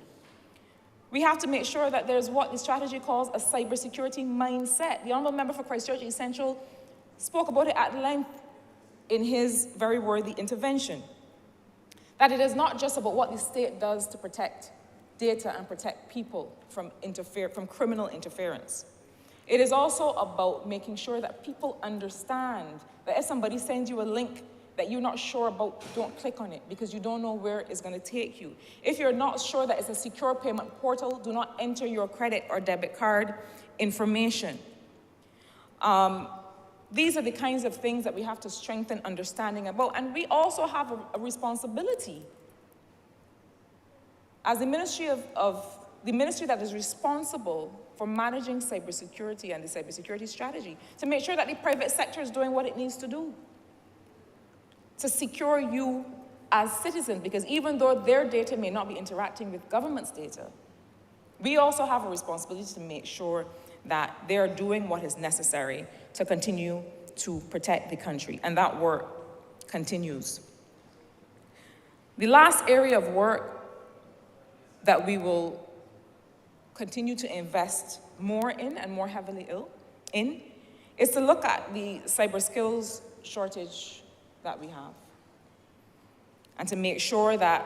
we have to make sure that there's what the strategy calls a cybersecurity mindset. The Honourable Member for Christchurch East Central spoke about it at length in his very worthy intervention. That it is not just about what the state does to protect data and protect people from criminal interference. It is also about making sure that people understand that if somebody sends you a link that you're not sure about, don't click on it because you don't know where it's going to take you. If you're not sure that it's a secure payment portal, do not enter your credit or debit card information. These are the kinds of things that we have to strengthen understanding about. And we also have a responsibility as the ministry the ministry that is responsible for managing cybersecurity and the cybersecurity strategy, to make sure that the private sector is doing what it needs to do to secure you as citizens, because even though their data may not be interacting with government's data, we also have a responsibility to make sure that they are doing what is necessary to continue to protect the country, and that work continues. The last area of work that we will continue to invest more in and more heavily in is to look at the cyber skills shortage that we have, and to make sure that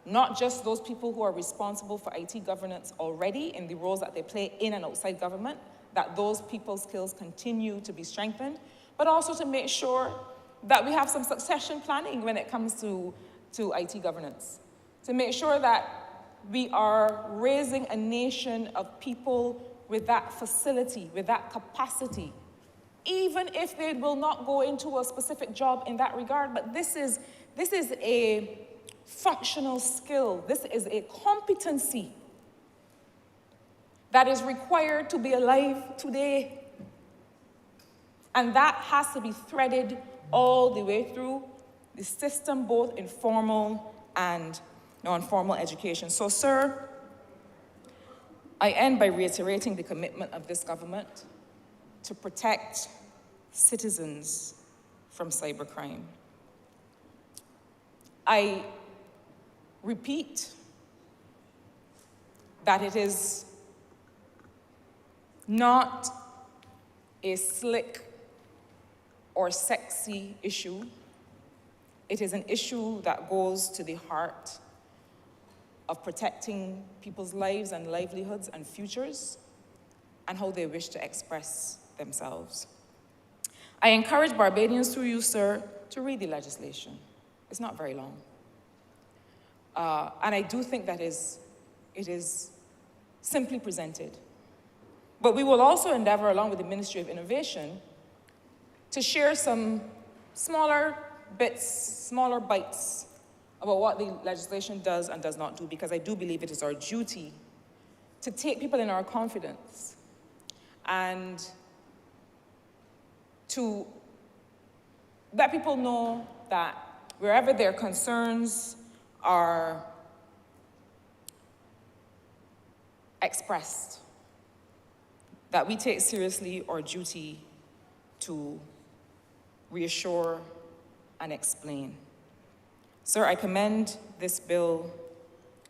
not just those people who are responsible for IT governance already in the roles that they play in and outside government, that those people's skills continue to be strengthened, but also to make sure that we have some succession planning when it comes to IT governance, to make sure that we are raising a nation of people with that facility, with that capacity, even if they will not go into a specific job in that regard. But this is a functional skill. This is a competency that is required to be alive today. And that has to be threaded all the way through the system, both in formal and non-formal education. So, sir, I end by reiterating the commitment of this government to protect citizens from cybercrime. I repeat that it is not a slick or sexy issue. It is an issue that goes to the heart of protecting people's lives and livelihoods and futures and how they wish to express themselves. I encourage Barbadians through you, sir, to read the legislation. It's not very long. And I do think that it is simply presented. But we will also endeavor, along with the Ministry of Innovation, to share some smaller bits, smaller bites about what the legislation does and does not do, because I do believe it is our duty to take people in our confidence and to let people know that wherever their concerns are expressed, that we take seriously our duty to reassure and explain. Sir, I commend this bill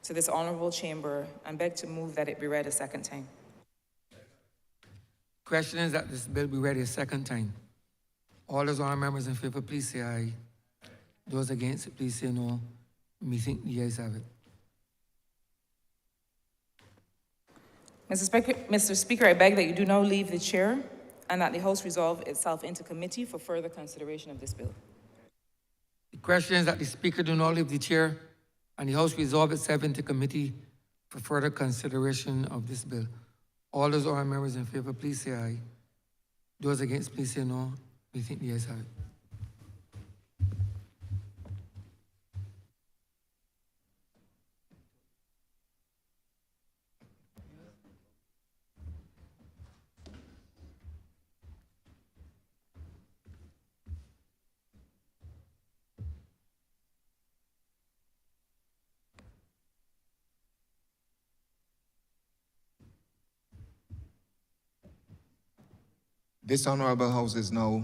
to this honourable chamber and beg to move that it be read a second time. Question is that this bill be read a second time. All those honourable members in favor, please say aye. Those against it, please say no. Methinks the ayes have it. Mr. Speaker, I beg that you do now leave the chair and that the House resolve itself into committee for further consideration of this bill. The question is that the Speaker do not leave the chair and the House resolve itself into committee for further consideration of this bill. All those honourable members in favor, please say aye. Those against, please say no. We think the ayes have it. This Honourable House is now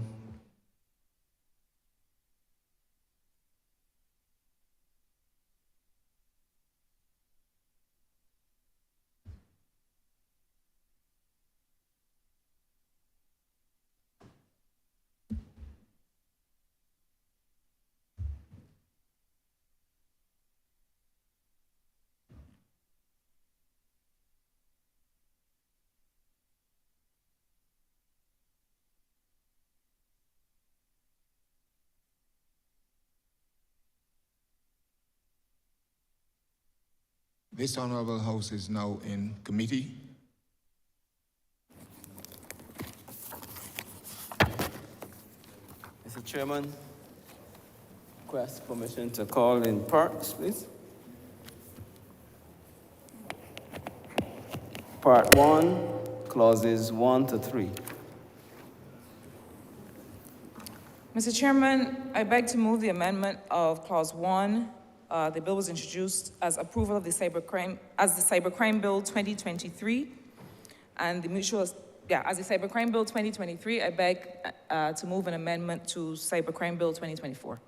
This Honourable House is now in committee. Mr. Chairman, request permission to call in parts, please. Part 1, clauses 1 to 3. Mr. Chairman, I beg to move the amendment of Clause 1. The bill was introduced as approval of the Cybercrime Bill 2023, and as the Cybercrime Bill 2023, I beg to move an amendment to Cybercrime Bill 2024.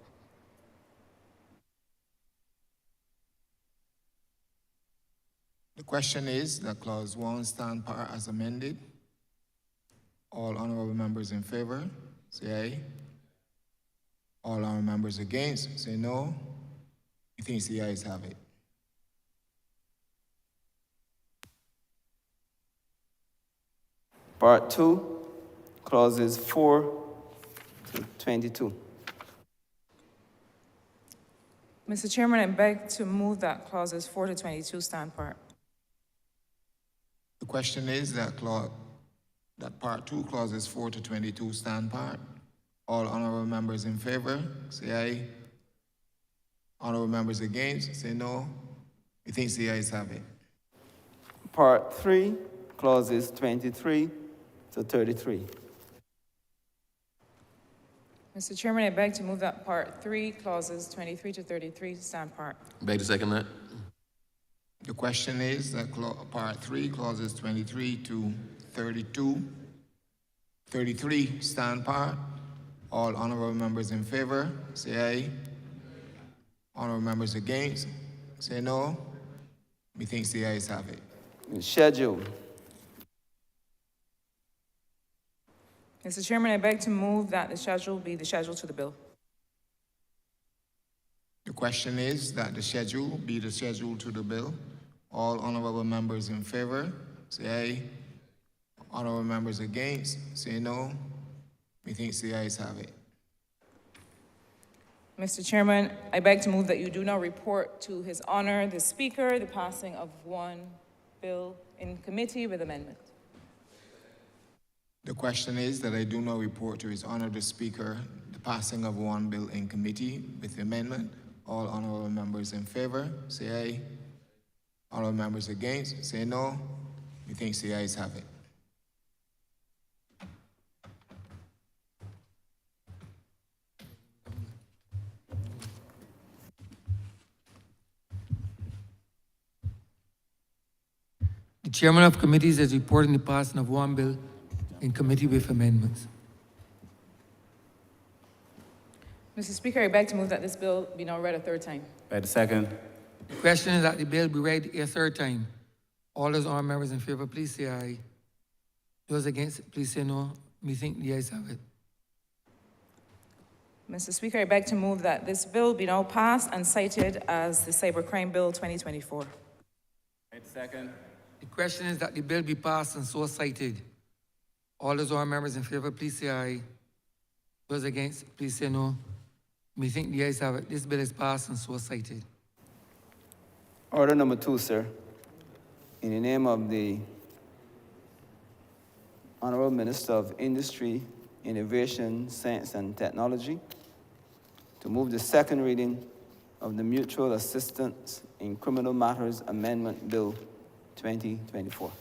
The question is that Clause 1 stand par as amended. All honourable members in favour, say aye. All honourable members against, say no. I think the ayes have it. Part 2, clauses 4 to 22. Mr. Chairman, I beg to move that clauses 4 to 22 stand part. The question is that part 2, clauses 4 to 22 stand part. All honorable members in favor, say aye. Honorable members against, say no. Methinks the ayes have it. Part 3, clauses 23 to 33. Mr. Chairman, I beg to move that part 3, clauses 23 to 33 stand part. Beg to second that. The question is that part 3, clauses 23 to 33 stand part. All honorable members in favor, say aye. Honorable members against, say no. Methinks the ayes have it. Schedule. Mr. Chairman, I beg to move that the schedule be the schedule to the bill. The question is that the schedule be the schedule to the bill. All honorable members in favor, say aye. Honorable members against, say no. Methinks the ayes have it. Mr. Chairman, I beg to move that you do not report to His Honor, the Speaker, the passing of one bill in committee with amendment. The question is that I do not report to His Honor, the Speaker, the passing of one bill in committee with amendment. All honorable members in favor, say aye. Honorable members against, say no. Methinks the ayes have it. The chairman of committees is reporting the passing of one bill in committee with amendments. Mr. Speaker, I beg to move that this bill be now read a third time. By the second. The question is that the bill be read a third time. All those honorable members in favor, please say aye. Those against, please say no. Methinks the ayes have it. Mr. Speaker, I beg to move that this bill be now passed and cited as the Cybercrime Bill 2024. By the second. The question is that the bill be passed and so cited. All those honorable members in favor, please say aye. Those against, please say no. Methinks the ayes have it. This bill is passed and so cited. Order number 2, sir. In the name of the Honorable Minister of Industry, Innovation, Science and Technology, to move the second reading of the Mutual Assistance in Criminal Matters Amendment Bill 2024.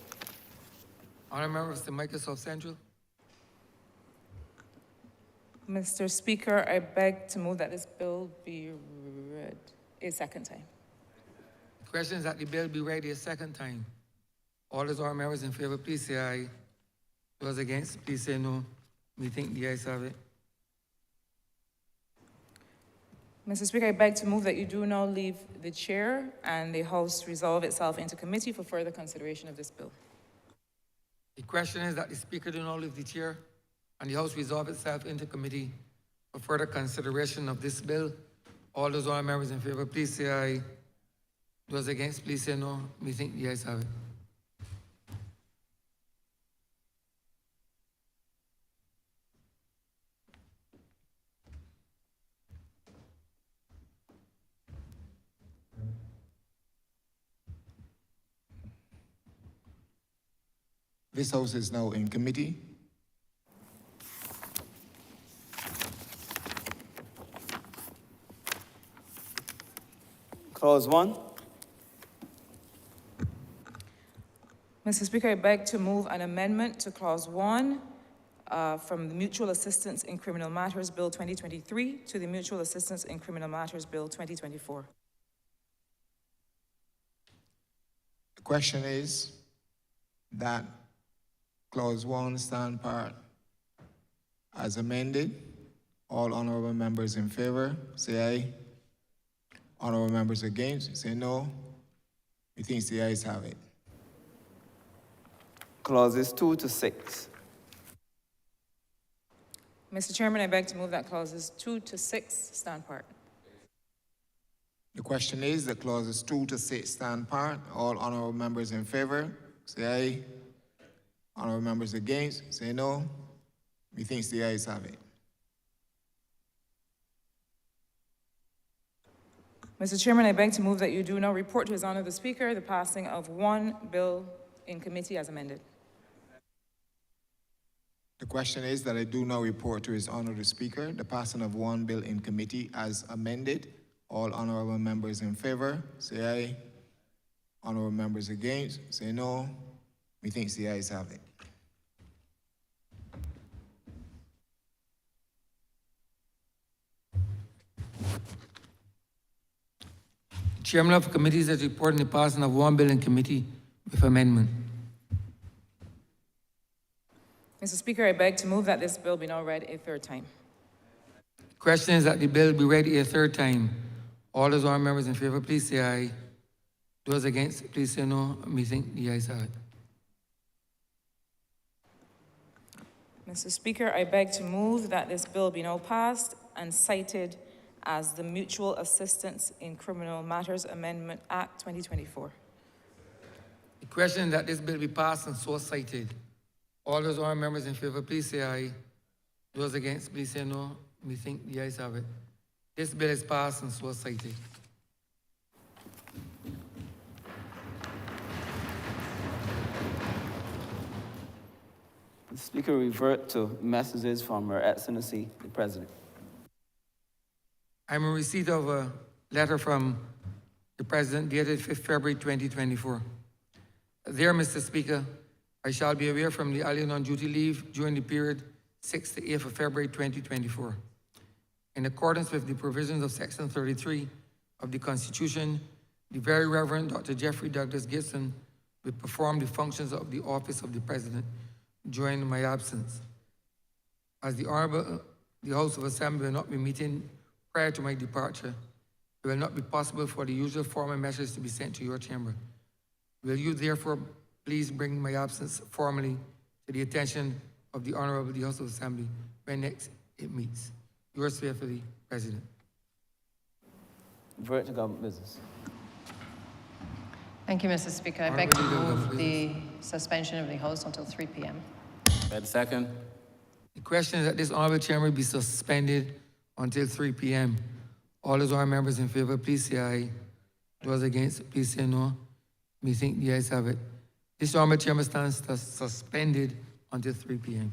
Honorable members to Microsoft Central. Mr. Speaker, I beg to move that this bill be read a second time. The question is that the bill be read a second time. All those honorable members in favor, please say aye. Those against, please say no. Methinks the ayes have it. Mr. Speaker, I beg to move that you do now leave the chair and the House resolve itself into committee for further consideration of this bill. The question is that the Speaker do not leave the chair and the House resolve itself into committee for further consideration of this bill. All those honorable members in favor, please say aye. Those against, please say no. Methinks the ayes have it. This House is now in committee. Clause 1. Mr. Speaker, I beg to move an amendment to Clause 1 from the Mutual Assistance in Criminal Matters Bill 2023 to the Mutual Assistance in Criminal Matters Bill 2024. The question is that Clause 1 stand part as amended. All honorable members in favor, say aye. Honorable members against, say no. Methinks the ayes have it. Clauses 2 to 6. Mr. Chairman, I beg to move that clauses 2 to 6 stand part. The question is that clauses 2 to 6 stand part. All honorable members in favor, say aye. Honorable members against, say no. Methinks the ayes have it. Mr. Chairman, I beg to move that you do now report to His Honor the Speaker the passing of one bill in committee as amended. The question is that I do now report to His Honor the Speaker the passing of one bill in committee as amended. All honorable members in favor, say aye. Honorable members against, say no. Methinks the ayes have it. Chairman of committees has reported the passing of one bill in committee with amendment. Mr. Speaker, I beg to move that this bill be now read a third time. Question is that the bill be read a third time. All those honorable members in favor, please say aye. Those against, please say no. Methinks the ayes have it. Mr. Speaker, I beg to move that this bill be now passed and cited as the Mutual Assistance in Criminal Matters Amendment Act 2024. The question is that this bill be passed and so cited. All those honorable members in favor, please say aye. Those against, please say no. Methinks the ayes have it. This bill is passed and so cited. The Speaker revert to messages from Her Excellency, the President. I'm in receipt of a letter from the President dated 5th February 2024. There, Mr. Speaker, I shall be aware from the alien on duty leave during the period 6th to 8th of February 2024. In accordance with the provisions of Section 33 of the Constitution, the Very Reverend Dr. Jeffrey Douglas Gibson will perform the functions of the office of the President during my absence. As the House of Assembly will not be meeting prior to my departure, it will not be possible for the usual formal message to be sent to your chamber. Will you therefore please bring my absence formally to the attention of the Honourable the House of Assembly when next it meets? Yours faithfully, President. Revert to government business. Thank you, Mr. Speaker. I beg to move the suspension of the House until 3 p.m. Second. The question is that this honourable chamber be suspended until 3 p.m. All those honourable members in favour, please say aye. Those against, please say no. Methinks the ayes have it. This honourable chamber stands suspended until 3 p.m.